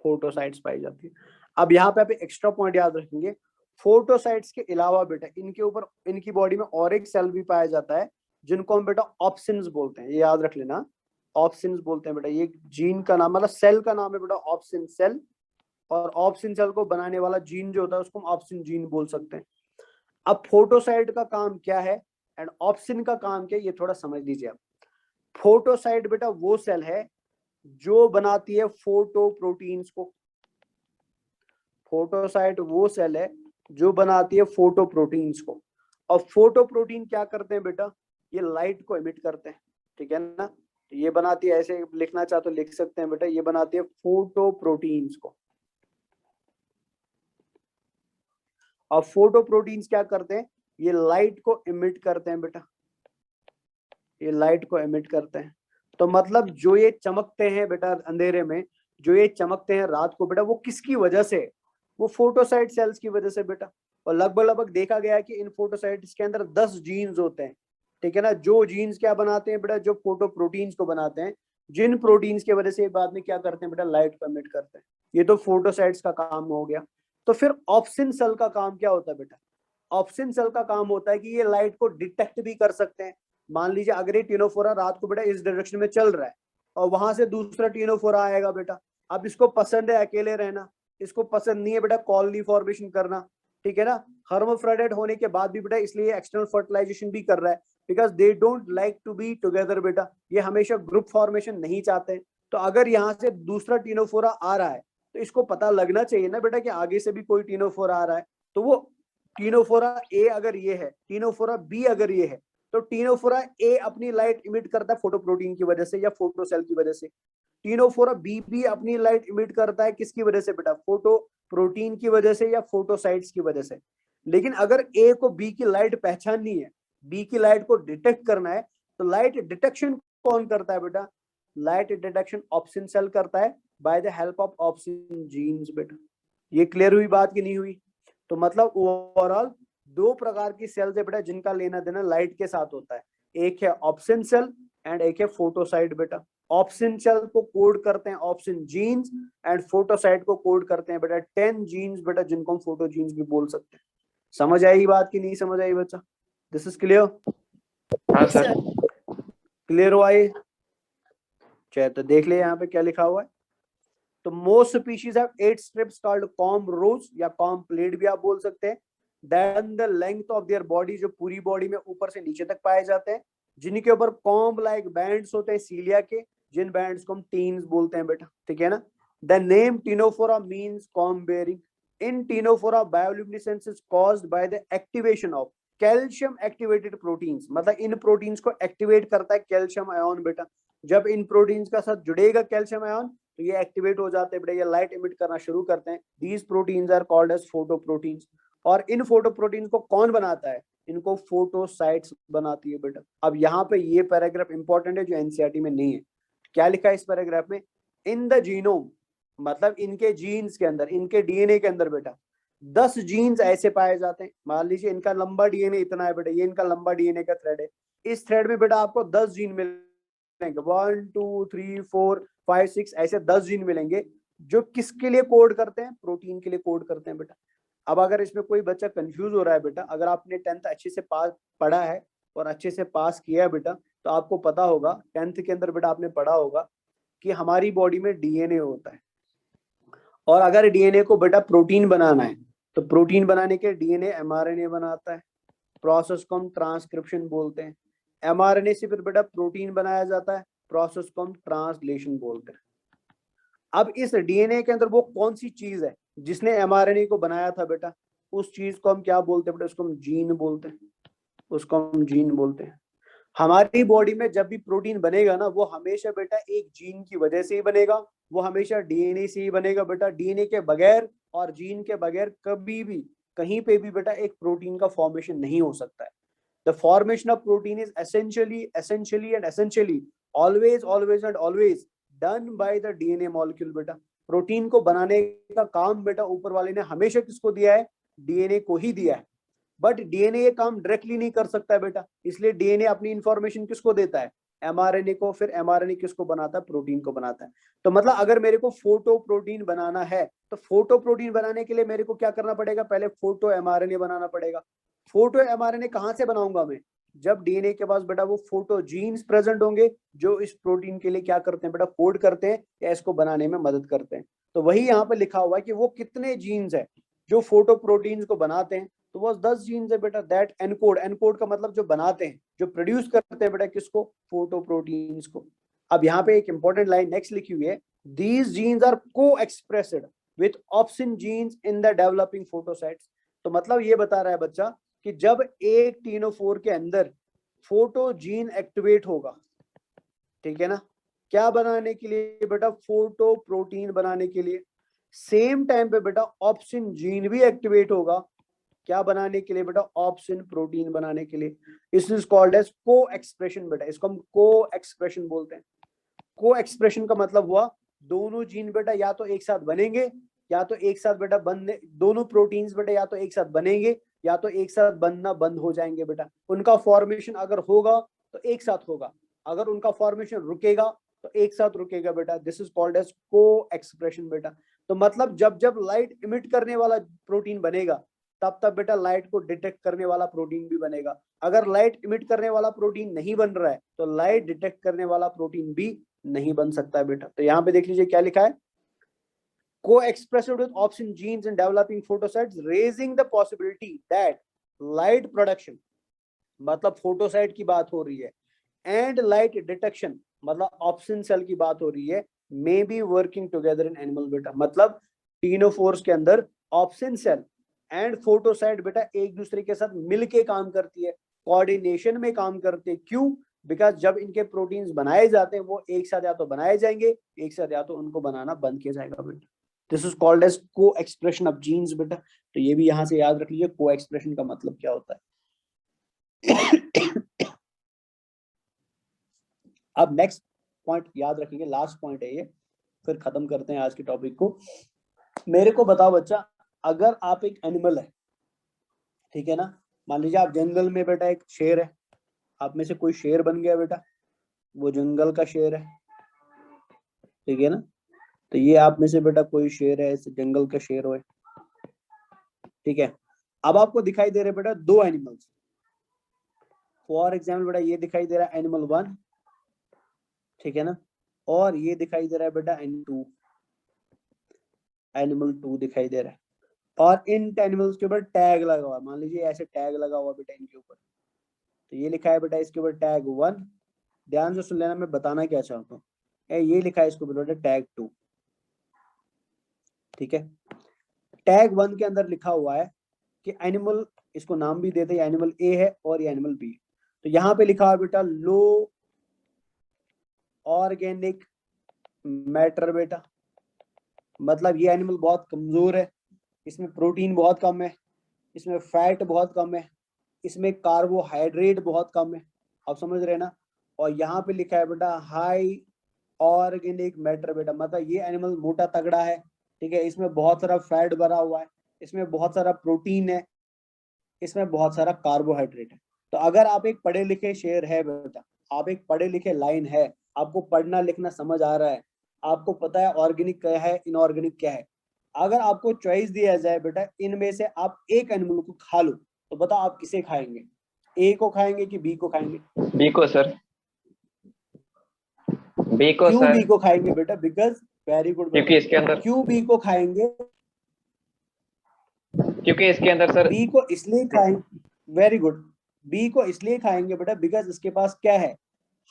Speaker 1: फोटोसाइट्स पाई जाती है। अब यहाँ पे आप एक्स्ट्रा पॉइंट याद रखेंगे, फोटोसाइट्स के अलावा बेटा इनके ऊपर, इनकी बॉडी में और एक सेल भी पाया जाता है जिनको हम बेटा ऑप्सिन्स बोलते हैं, ये याद रख लेना, ऑप्सिन्स बोलते हैं बेटा। ये जीन का नाम, मतलब सेल का नाम है बेटा ऑप्सिन सेल, और ऑप्सिन सेल को बनाने वाला जीन जो होता है उसको हम ऑप्सिन जीन बोल सकते हैं। अब फोटोसाइट का काम क्या है एंड ऑप्सिन का काम क्या है, ये थोड़ा समझ लीजिए आप। फोटोसाइट बेटा वो सेल है जो बनाती है फोटो प्रोटीन्स को। फोटोसाइट वो सेल है जो बनाती है फोटो प्रोटीन्स को। और फोटो प्रोटीन क्या करते हैं बेटा? ये लाइट को एमिट करते हैं, ठीक है ना। ये बनाती है, ऐसे लिखना चाहो तो लिख सकते हैं बेटा, ये बनाती है फोटो प्रोटीन्स को। और फोटो प्रोटीन्स क्या करते हैं? ये लाइट को एमिट करते हैं बेटा, ये लाइट को एमिट करते हैं। तो मतलब जो ये चमकते हैं बेटा अंधेरे में, जो ये चमकते हैं रात को बेटा, वो किसकी वजह से? वो फोटोसाइट सेल्स की वजह से बेटा। और लगभग देखा गया है कि इन फोटोसाइट्स के अंदर 10 जीन्स होते हैं, ठीक है ना। जो जीन्स क्या बनाते हैं बेटा? जो फोटो प्रोटीन्स को बनाते हैं, जिन प्रोटीन्स की वजह से बाद में क्या करते हैं बेटा? लाइट को एमिट करते हैं। ये तो फोटोसाइट्स का काम हो गया। तो फिर ऑप्सिन सेल का काम क्या होता है बेटा? ऑप्सिन सेल का काम होता है कि ये लाइट को डिटेक्ट भी कर सकते हैं। मान लीजिए अगर ये टिनोफोरा रात को बेटा इस डायरेक्शन में चल रहा है और वहां से दूसरा टिनोफोरा आएगा बेटा, अब इसको पसंद है अकेले रहना, इसको पसंद नहीं है बेटा कॉलोनी फॉर्मेशन करना, ठीक है ना। हर्माफ्रोडाइट होने के बाद भी बेटा इसलिए एक्सटर्नल फर्टिलाइजेशन भी कर रहा है, because they don't like to be together बेटा, ये हमेशा ग्रुप फॉर्मेशन नहीं चाहते हैं। तो अगर यहाँ से दूसरा टिनोफोरा आ रहा है तो इसको पता लगना चाहिए ना बेटा कि आगे से भी कोई टिनोफोरा आ रहा है, तो वो टिनोफोरा ए अगर ये है, टिनोफोरा बी अगर ये है, तो टिनोफोरा ए अपनी लाइट इमिट करता है फोटोप्रोटीन की वजह से या फोटोसेल की वजह से, टिनोफोरा बी भी अपनी लाइट इमिट करता है किसकी वजह से बेटा, फोटो प्रोटीन की वजह से या फोटोसाइट्स की वजह से। लेकिन अगर ए को बी की लाइट पहचाननी है, बी की लाइट को डिटेक्ट करना है, तो लाइट डिटेक्शन कौन करता है बेटा, लाइट डिटेक्शन ऑप्सिन सेल करता है by the help of opsin genes बेटा। ये क्लियर हुई बात कि नहीं हुई? तो मतलब ओवरऑल दो प्रकार की सेल्स है बेटा जिनका लेना देना लाइट के साथ होता है, एक है ऑप्सिन सेल एंड एक है फोटोसाइट बेटा। ऑप्सिन सेल को कोड करते हैं ऑप्सिन जीन्स एंड फोटोसाइट को कोड करते हैं बेटा 10 जीन्स बेटा, जिनको हम फोटो जीन्स भी बोल सकते हैं। समझ आई बात कि नहीं समझ आई बच्चा? This is clear?
Speaker 2: हाँ सर।
Speaker 1: क्लियर हुआ ये? चाहे तो देख ले यहाँ पे क्या लिखा हुआ है। तो most species have 8 strips called comb rows या कॉम्ब प्लेट भी आप बोल सकते हैं। Then the length of their body, जो पूरी बॉडी में ऊपर से नीचे तक पाए जाते हैं, जिनके ऊपर कॉम्ब लाइक बैंड्स होते हैं सीलिया के, जिन बैंड्स को हम टीन्स बोलते हैं बेटा, ठीक है ना। The name Ctenophora means comb bearing. In Ctenophora bioluminescence is caused by the activation of calcium activated proteins, मतलब इन प्रोटीन्स को एक्टिवेट करता है कैल्शियम आयन बेटा। जब इन प्रोटीन्स का साथ जुड़ेगा कैल्शियम आयन तो ये एक्टिवेट हो जाते हैं बेटा, ये लाइट इमिट करना शुरू करते हैं। These proteins are called as photoproteins. और इन फोटोप्रोटीन्स को कौन बनाता है? इनको फोटोसाइट्स बनाती है बेटा। अब यहाँ पे ये पैराग्राफ इंपॉर्टेंट है जो एनसीईआरटी में नहीं है। क्या लिखा है इस पैराग्राफ में? इन द जीनोम, मतलब इनके जीन्स के अंदर, इनके डीएनए के अंदर बेटा 10 जीन्स ऐसे पाए जाते हैं। मान लीजिए इनका लंबा डीएनए इतना है बेटा, ये इनका लंबा डीएनए का थ्रेड है। इस थ्रेड में बेटा आपको 10 जीन मिलेंगे, 1 2 3 4 5 6 ऐसे 10 जीन मिलेंगे, जो किसके लिए कोड करते हैं? प्रोटीन के लिए कोड करते हैं बेटा। अब अगर इसमें कोई बच्चा कंफ्यूज हो रहा है बेटा, अगर आपने 10th अच्छे से पास पढ़ा है और अच्छे से पास किया है बेटा, तो आपको पता होगा 10th के अंदर बेटा आपने पढ़ा होगा कि हमारी बॉडी में डीएनए होता है, और अगर डीएनए को बेटा प्रोटीन बनाना है तो प्रोटीन बनाने के डीएनए एमआरएनए बनाता है। प्रोसेस को हम ट्रांसक्रिप्शन बोलते हैं। एमआरएनए से फिर बेटा प्रोटीन बनाया जाता है, प्रोसेस को हम ट्रांसलेशन बोलते हैं। अब इस डीएनए के अंदर वो कौन सी चीज है जिसने एमआरएनए को बनाया था बेटा, उस चीज को हम क्या बोलते हैं बेटा? उसको हम जीन बोलते हैं, उसको हम जीन बोलते हैं। हमारी बॉडी में जब भी प्रोटीन बनेगा ना, वो हमेशा बेटा एक जीन की वजह से ही बनेगा, वो हमेशा डीएनए से ही बनेगा बेटा। डीएनए के बगैर और जीन के बगैर कभी भी कहीं पे भी बेटा एक प्रोटीन का फॉर्मेशन नहीं हो सकता है। The formation of protein is essentially always and always done by the DNA molecule बेटा। प्रोटीन को बनाने का काम बेटा ऊपर वाले ने हमेशा किसको दिया है? डीएनए को ही दिया है। बट डीएनए ये काम डायरेक्टली नहीं कर सकता है बेटा, इसलिए डीएनए अपनी इंफॉर्मेशन किसको देता है? एमआरएनए को। फिर एमआरएनए किसको बनाता है? प्रोटीन को बनाता है। तो मतलब अगर मेरे को फोटो प्रोटीन बनाना है, तो फोटो प्रोटीन बनाने के लिए मेरे को क्या करना पड़ेगा? पहले फोटो एमआरएनए बनाना पड़ेगा। फोटो एमआरएनए कहाँ से बनाऊंगा मैं? जब डीएनए के पास बेटा वो फोटो जीन्स प्रेजेंट होंगे, जो इस प्रोटीन के लिए क्या करते हैं बेटा? कोड करते हैं या इसको बनाने में मदद करते हैं। तो वही यहाँ पे लिखा हुआ है कि वो कितने जीन्स है जो फोटो प्रोटीन्स को बनाते हैं। तो वो 10 जीन्स है बेटा दैट एनकोड। एनकोड का मतलब जो बनाते हैं, जो प्रोड्यूस करते हैं बेटा किसको? फोटो प्रोटीन्स को। अब यहाँ पे एक इंपॉर्टेंट लाइन नेक्स्ट लिखी हुई है, these genes are coexpressed with opsin genes in the developing photocytes. तो मतलब ये बता रहा है बच्चा कि जब एक टिनोफोर के अंदर फोटो जीन एक्टिवेट होगा, ठीक है ना, क्या बनाने के लिए बेटा? फोटो प्रोटीन बनाने के लिए। सेम टाइम पे बेटा ऑप्सिन जीन भी एक्टिवेट होगा, क्या बनाने के लिए बेटा? ऑप्सिन प्रोटीन बनाने के लिए। दिस इज कॉल्ड एज को एक्सप्रेशन बेटा, इसको हम को एक्सप्रेशन बोलते हैं। को एक्सप्रेशन का मतलब हुआ दोनों जीन बेटा या तो एक साथ बनेंगे या तो एक साथ बेटा बनने, दोनों प्रोटीन्स बेटा या तो एक साथ बनेंगे या तो एक साथ बनना बंद हो जाएंगे बेटा। उनका फॉर्मेशन अगर होगा तो एक साथ होगा, अगर उनका फॉर्मेशन रुकेगा तो एक साथ रुकेगा बेटा। दिस इज कॉल्ड एज को एक्सप्रेशन बेटा। तो मतलब जब जब लाइट इमिट करने वाला प्रोटीन बनेगा तब तब बेटा लाइट को डिटेक्ट करने वाला प्रोटीन भी बनेगा। अगर लाइट इमिट करने वाला प्रोटीन नहीं बन रहा है तो लाइट डिटेक्ट करने वाला प्रोटीन भी नहीं बन सकता है बेटा। तो यहाँ पे देख लीजिए क्या लिखा है, co-expressed with opsin genes in developing photocytes, raising the possibility that light production, मतलब फोटोसाइट की बात हो रही है, एंड लाइट डिटेक्शन मतलब ऑप्सिन सेल की बात हो रही है, may be working together in animal बेटा। मतलब टीनोफोर्स के अंदर ऑप्सिन सेल एंड फोटोसाइट बेटा एक दूसरे के साथ मिलके काम करती है, कोऑर्डिनेशन में काम करते हैं। क्यों? बिकॉज जब इनके प्रोटीन्स बनाए जाते हैं वो एक साथ या तो बनाए जाएंगे, एक साथ या तो उनको बनाना बंद किया जाएगा बेटा। दिस इज कॉल्ड एज को एक्सप्रेशन ऑफ जीन्स बेटा। तो ये भी यहाँ से याद रख लीजिए को एक्सप्रेशन का मतलब क्या होता है। अब नेक्स्ट पॉइंट याद रखेंगे, लास्ट पॉइंट है ये, फिर खत्म करते हैं आज के टॉपिक को। मेरे को बताओ बच्चा, अगर आप एक एनिमल है, ठीक है ना, मान लीजिए आप जंगल में बेटा एक शेर है, आप में से कोई शेर बन गया बेटा, वो जंगल का शेर है, ठीक है ना, तो ये आप में से बेटा कोई शेर है, ऐसे जंगल का शेर हो, ठीक है। अब आपको दिखाई दे रहे बेटा दो एनिमल्स, फॉर एग्जाम्पल बेटा ये दिखाई दे रहा है एनिमल 1, ठीक है ना, और ये दिखाई दे रहा है बेटा एनिमल 2 दिखाई दे रहा है, और इन एनिमल्स के ऊपर टैग लगा हुआ है, मान लीजिए ऐसे टैग लगा हुआ बेटा इनके ऊपर, तो ये लिखा है बेटा इसके ऊपर टैग 1, ध्यान से सुन लेना मैं बताना क्या चाहता हूँ, ये लिखा है इसके ऊपर बेटा टैग 2, ठीक है। टैग 1 के अंदर लिखा हुआ है कि एनिमल, इसको नाम भी देते हैं, एनिमल ए है और ये एनिमल बी, तो यहाँ पे लिखा है बेटा लो ऑर्गेनिक मैटर बेटा, मतलब ये एनिमल बहुत कमजोर है, इसमें प्रोटीन बहुत कम है, इसमें फैट बहुत कम है, इसमें कार्बोहाइड्रेट बहुत कम है, आप समझ रहे हैं ना। और यहाँ पे लिखा है बेटा हाई ऑर्गेनिक मैटर बेटा, मतलब ये एनिमल मोटा तगड़ा है, ठीक है, इसमें बहुत सारा फैट भरा हुआ है, इसमें बहुत सारा प्रोटीन है, इसमें बहुत सारा कार्बोहाइड्रेट है। तो अगर आप एक पढ़े लिखे शेर है बेटा, आप एक पढ़े लिखे लाइन है, आपको पढ़ना लिखना समझ आ रहा है, आपको पता है ऑर्गेनिक क्या है इनऑर्गेनिक क्या है, अगर आपको चॉइस दिया जाए बेटा इनमें से आप एक एनिमल को खा लो, तो बताओ आप किसे खाएंगे, ए को खाएंगे कि बी को खाएंगे?
Speaker 2: बी को सर, बी को
Speaker 1: क्यों
Speaker 2: सर,
Speaker 1: बी को खाएंगे बेटा? बिकॉज, वेरी गुड,
Speaker 2: क्योंकि इसके अंदर,
Speaker 1: क्यों बी को खाएंगे?
Speaker 2: क्योंकि इसके अंदर सर,
Speaker 1: बी को इसलिए खाएंगे, वेरी गुड, बी को इसलिए खाएंगे बेटा बिकॉज इसके पास क्या है,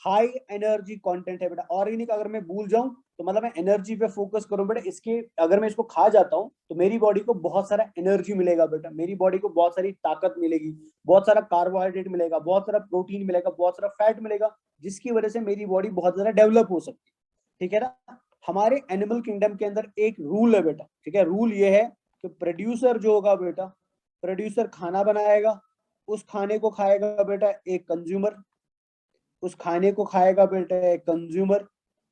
Speaker 1: हाई एनर्जी कंटेंट है बेटा। ऑर्गेनिक अगर मैं भूल जाऊं तो मतलब मैं एनर्जी पे फोकस करूं बेटा, इसके अगर मैं इसको खा जाता हूं तो मेरी बॉडी को बहुत सारा एनर्जी मिलेगा बेटा, मेरी बॉडी को बहुत सारी ताकत मिलेगी, बहुत सारा कार्बोहाइड्रेट मिलेगा, बहुत सारा प्रोटीन मिलेगा, बहुत सारा फैट मिलेगा, जिसकी वजह से मेरी बॉडी बहुत ज्यादा डेवलप हो सकती है, ठीक है ना। हमारे एनिमल किंगडम के अंदर एक रूल है बेटा, ठीक है, रूल ये है कि प्रोड्यूसर जो होगा बेटा, प्रोड्यूसर खाना बनाएगा, उस खाने को खाएगा बेटा एक कंज्यूमर, उस खाने को खाएगा बेटा एक कंज्यूमर,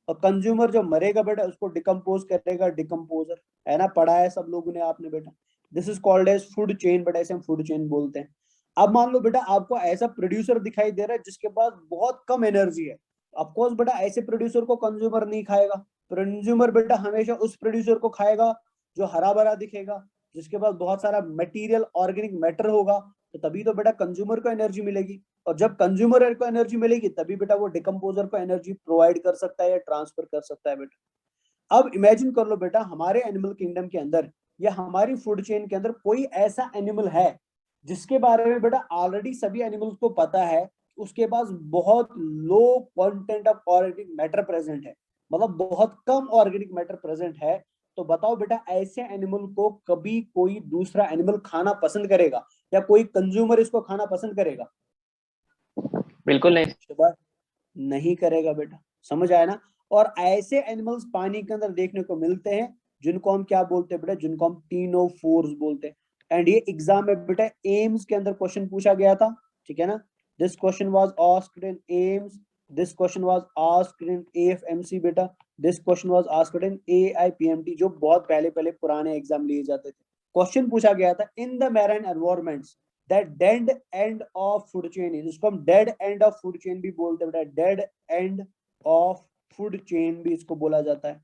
Speaker 1: और कंज्यूमर जो मरेगा बेटा उसको डिकम्पोज करेगा डिकम्पोजर, है ना, पढ़ा है सब लोगों ने आपने बेटा। This is called as food chain बेटा, इसे हम फूड चेन बोलते हैं। अब मान लो बेटा आपको ऐसा प्रोड्यूसर दिखाई दे रहा है जिसके पास बहुत कम एनर्जी है, ऑफकोर्स बेटा ऐसे प्रोड्यूसर को कंज्यूमर नहीं खाएगा, कंज्यूमर बेटा हमेशा उस प्रोड्यूसर को खाएगा जो हरा भरा दिखेगा, जिसके पास बहुत सारा मटेरियल ऑर्गेनिक मैटर होगा, तो तभी तो बेटा कंज्यूमर को एनर्जी मिलेगी, और जब कंज्यूमर को एनर्जी मिलेगी तभी बेटा वो डिकम्पोजर को एनर्जी प्रोवाइड कर सकता है या ट्रांसफर कर सकता है बेटा। अब इमेजिन कर लो बेटा हमारे एनिमल किंगडम के अंदर या हमारी फूड चेन के अंदर कोई ऐसा एनिमल है जिसके बारे में बेटा ऑलरेडी सभी एनिमल्स को पता है, उसके पास बहुत लो content of organic matter present है, मतलब बहुत कम ऑर्गेनिक मैटर प्रेजेंट है, तो बताओ बेटा ऐसे एनिमल को कभी कोई दूसरा एनिमल खाना पसंद करेगा या कोई कंज्यूमर इसको खाना पसंद करेगा?
Speaker 2: बिल्कुल नहीं,
Speaker 1: नहीं करेगा बेटा, समझ आया ना। और ऐसे एनिमल्स पानी के अंदर देखने को मिलते हैं जिनको हम क्या बोलते हैं बेटा, जिनको हम टीनोफोर्स बोलते हैं। एंड ये एग्जाम में बेटा एम्स के अंदर क्वेश्चन पूछा गया था, ठीक है ना, this question was asked in AIIMS, this question was asked in AFMC बेटा, this question was asked in AIPMT, जो बहुत पहले पहले पुराने एग्जाम लिए जाते थे। क्वेश्चन पूछा गया था इन the marine environments that dead end of food chain is, इसको हम dead end of food chain भी बोलते हैं बेटा, dead end of food chain भी इसको बोला जाता है।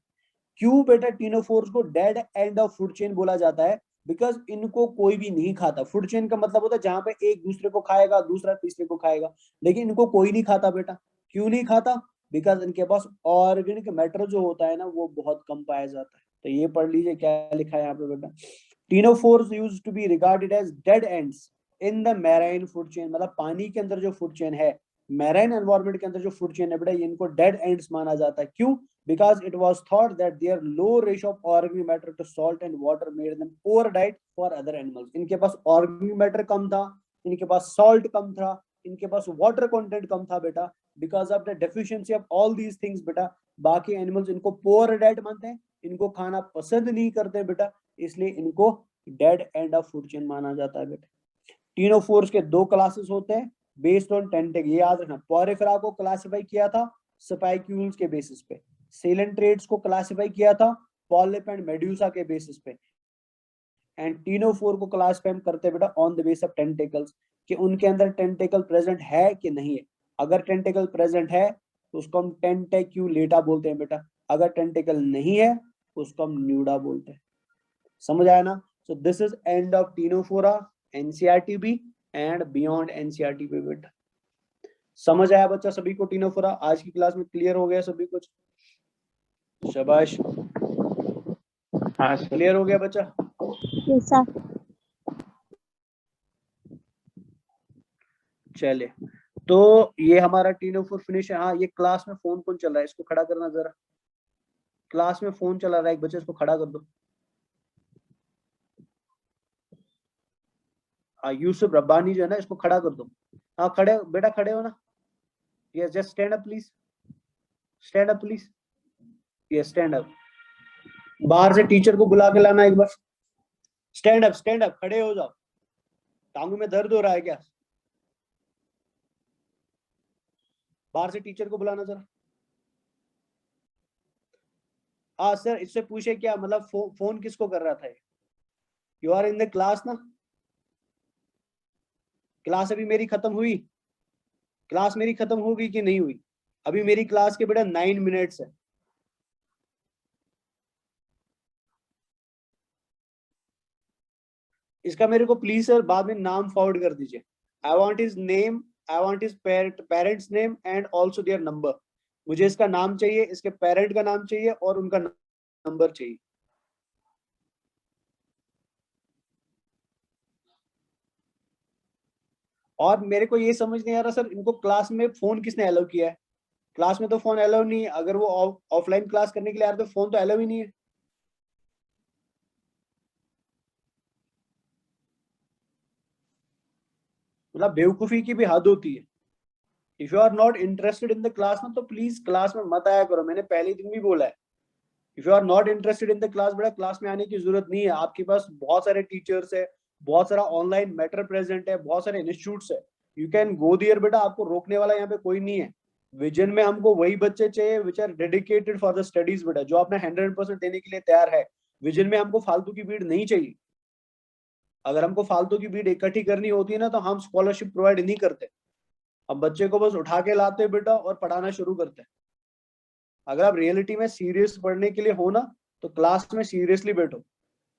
Speaker 1: क्यों बेटा टीनोफोर्स को dead end of food chain बोला जाता है? बिकॉज इनको कोई भी नहीं खाता। फूड चेन का मतलब होता है जहां पे एक दूसरे को खाएगा, दूसरा तीसरे को खाएगा, लेकिन इनको कोई नहीं खाता बेटा। क्यों नहीं खाता? बिकॉज इनके पास ऑर्गेनिक मैटर जो होता है ना वो बहुत कम पाया जाता है। तो ये पढ़ लीजिए क्या लिखा है यहाँ पे बेटा। Ctenophores used to be regarded as dead ends in the marine food chain, मतलब पानी के अंदर जो फूड चेन है, मैराइन एनवायरनमेंट के अंदर जो फूड चेन है बेटा, ये इनको डेड एंड्स माना जाता है। क्यों? because it was thought that their low ratio of organic matter to salt and water made them poor diet for other animals। इनके पास organic matter कम था, इनके पास salt कम था, इनके पास water content कम था बेटा। because of the deficiency of all these things बेटा, बाकी animals इनको poor diet मानते हैं, इनको खाना पसंद नहीं करते बेटा, इसलिए इनको dead end of food chain माना जाता है बेटा। टीनोफोर्स के दो क्लासेस होते हैं बेस्ड ऑन टेंटेक, ये याद रखना। पोरिफेरा को क्लासिफाई किया था स्पाइक्यूल्स के बेसिस पे, सेलेंट्रेट्स को क्लासिफाई किया था पॉलिप एंड मेड्यूसा के बेसिस पे, एंड टीनोफोर को क्लासिफाई करते बेटा on the base of tentacles, कि उनके अंदर टेंटेकल प्रेजेंट है कि नहीं है। अगर टेंटेकल प्रेजेंट है तो उसको हम टेंटेक्यूलेटा बोलते हैं बेटा, अगर टेंटेकल नहीं है तो उसको हम न्यूडा बोलते हैं। समझ आया ना? So this is end of Ctenophora, NCERT भी एंड बियॉन्ड एनसीईआरटी पे बेटा। समझ आया बच्चा सभी को टीनोफोरा? आज की क्लास में क्लियर हो गया सभी कुछ? शाबाश,
Speaker 2: हाँ सर।
Speaker 1: क्लियर हो गया बच्चा?
Speaker 5: Yes, sir.
Speaker 1: चले, तो ये हमारा टीनोफोर फिनिश है। हाँ, ये क्लास में फोन कौन चल रहा है, इसको खड़ा करना जरा। क्लास में फोन चला रहा है एक बच्चे, इसको खड़ा कर दो। यूसुफ रब्बानी जो है ना, इसको खड़ा कर दो। हाँ खड़े बेटा, खड़े हो ना? Yes, just stand up please, stand up please, yes stand up. बाहर से टीचर को बुला के लाना एक बार। स्टैंड अप, खड़े हो जाओ। टांगों में दर्द हो रहा है क्या? बाहर से टीचर को बुलाना जरा। हाँ सर, इससे पूछे क्या मतलब फोन किसको कर रहा था? You are in the class ना? क्लास अभी मेरी खत्म हुई? क्लास मेरी खत्म होगी कि नहीं हुई? अभी मेरी क्लास के बेटा 9 मिनट्स है। इसका मेरे को प्लीज सर बाद में नाम फॉरवर्ड कर दीजिए। I want his name, I want his parents name and also their number. मुझे इसका नाम चाहिए, इसके पेरेंट का नाम चाहिए और उनका नंबर चाहिए। और मेरे को ये समझ नहीं आ रहा सर, इनको क्लास में फोन किसने अलाउ किया है? क्लास में तो फोन अलाउ नहीं है। अगर वो ऑफलाइन क्लास करने के लिए आ रहे तो फोन तो अलाउ ही नहीं है। मतलब बेवकूफी की भी हद होती है। If you are not interested in the class ना, तो प्लीज क्लास में मत आया करो। मैंने पहले दिन भी बोला है, if you are not interested in the class बेटा, क्लास में आने की जरूरत नहीं है। आपके पास बहुत सारे टीचर्स है, बहुत सारा ऑनलाइन मैटर प्रेजेंट है, बहुत सारे इंस्टीट्यूट्स है, यू कैन गो देयर बेटा। आपको रोकने वाला यहाँ पे कोई नहीं है। विजन में हमको वही बच्चे चाहिए which are dedicated for the studies बेटा, जो अपना 100% देने के लिए तैयार है। विजन में हमको फालतू की भीड़ नहीं चाहिए। अगर हमको फालतू की भीड़ इकट्ठी करनी होती है ना, तो हम स्कॉलरशिप प्रोवाइड नहीं करते। अब बच्चे को बस उठा के लाते बेटा और पढ़ाना शुरू करते हैं। अगर आप रियलिटी में सीरियस पढ़ने के लिए हो ना, तो क्लास में सीरियसली बैठो।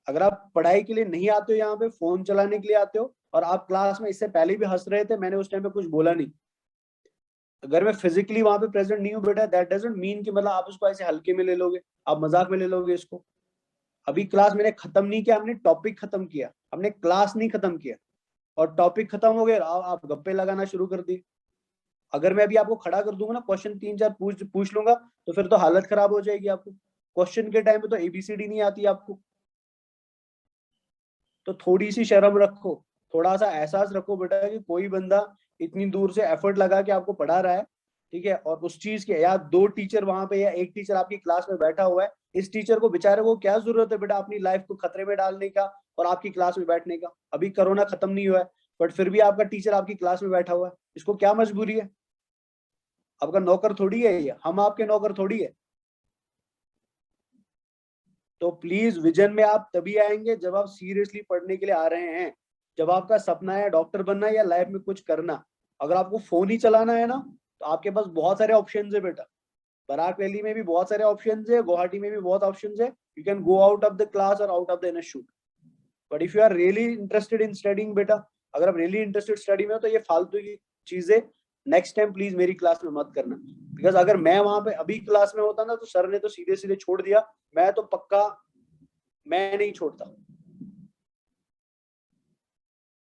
Speaker 1: अगर आप पढ़ाई के लिए नहीं आते हो, यहाँ पे फोन चलाने के लिए आते हो, और आप क्लास में इससे पहले भी हंस रहे थे, मैंने उस टाइम पे कुछ बोला नहीं। अगर मैं फिजिकली वहां पे प्रेजेंट नहीं हूँ बेटा, दैट डजंट मीन कि मतलब आप उसको ऐसे हल्के में ले लोगे, आप मजाक में ले लोगे इसको। अभी क्लास मैंने खत्म नहीं किया, हमने टॉपिक खत्म किया, हमने क्लास नहीं खत्म किया। और टॉपिक खत्म हो गया, आप गप्पे लगाना शुरू कर दिए। अगर मैं अभी आपको खड़ा कर दूंगा ना, क्वेश्चन 3-4 पूछ लूंगा, तो फिर तो हालत खराब हो जाएगी आपको। क्वेश्चन के टाइम पे तो ABCD नहीं आती आपको। तो थोड़ी सी शर्म रखो, थोड़ा सा एहसास रखो बेटा कि कोई बंदा इतनी दूर से एफर्ट लगा के आपको पढ़ा रहा है, ठीक है। और उस चीज के या 2 टीचर वहां पे या 1 टीचर आपकी क्लास में बैठा हुआ है, इस टीचर को बेचारे को क्या जरूरत है बेटा अपनी लाइफ को खतरे में डालने का और आपकी क्लास में बैठने का। अभी कोरोना खत्म नहीं हुआ है, बट फिर भी आपका टीचर आपकी क्लास में बैठा हुआ है, इसको क्या मजबूरी है? आपका नौकर थोड़ी है ये, हम आपके नौकर थोड़ी है। तो प्लीज विजन में आप तभी आएंगे जब आप सीरियसली पढ़ने के लिए आ रहे हैं, जब आपका सपना है डॉक्टर बनना या लाइफ में कुछ करना। अगर आपको फोन ही चलाना है ना, तो आपके पास बहुत सारे ऑप्शंस है बेटा। बराक वैली में भी बहुत सारे ऑप्शंस है, गुवाहाटी में भी बहुत ऑप्शंस है। You can go out of the class और out of the institute. But if you are really interested in studying बेटा, अगर आप रियली इंटरेस्टेड स्टडी में हो तो ये फालतू की चीजें नेक्स्ट टाइम प्लीज मेरी क्लास में मत करना, बिकॉज अगर मैं वहां पे अभी क्लास में होता ना तो सर ने तो सीधे सीधे छोड़ दिया, मैं तो पक्का मैं नहीं छोड़ता।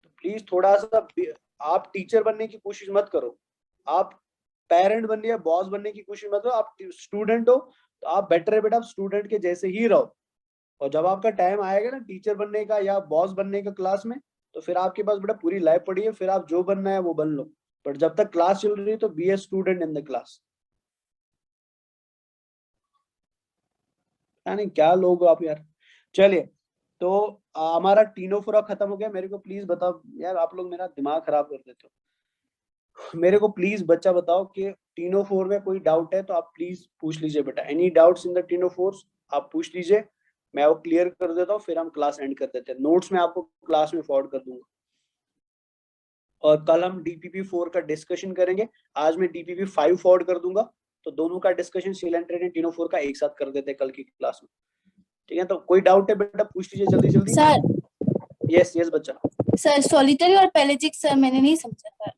Speaker 1: तो प्लीज थोड़ा सा आप टीचर बनने की कोशिश मत करो, आप पेरेंट बनने या बॉस बनने की कोशिश मत करो। आप स्टूडेंट हो तो आप बेटर है बेटा, आप स्टूडेंट के जैसे ही रहो, और जब आपका टाइम आएगा ना टीचर बनने का या बॉस बनने का क्लास में, तो फिर आपके पास बेटा पूरी लाइफ पड़ी है, फिर आप जो बनना है वो बन लो, बट जब तक क्लास चल रही है तो be a student in the class. यानी क्या लोग आप यार। चलिए, तो हमारा टीनोफोरा खत्म हो गया। मेरे को प्लीज बताओ यार, आप लोग मेरा दिमाग खराब कर देते हो। मेरे को प्लीज बच्चा बताओ कि टीनोफोर में कोई डाउट है तो आप प्लीज पूछ लीजिए बेटा। Any doubts in the ctenophores आप पूछ लीजिए, मैं वो क्लियर कर देता हूँ, फिर हम क्लास एंड कर देते हैं। नोट्स मैं आपको क्लास में फॉरवर्ड कर दूंगा, और कल हम DPP4 का डिस्कशन करेंगे। आज मैं DPP5 फॉरवर्ड कर दूंगा, तो दोनों का डिस्कशन सिलेंट्रेट एंड टीनोफोर का एक साथ कर देते हैं कल की क्लास में। ठीक है, तो कोई डाउट है बेटा पूछ लीजिए जल्दी जल्दी।
Speaker 4: सर
Speaker 1: यस यस बच्चा।
Speaker 4: सर सॉलिटरी और पेलेजिक सर मैंने नहीं समझा सर।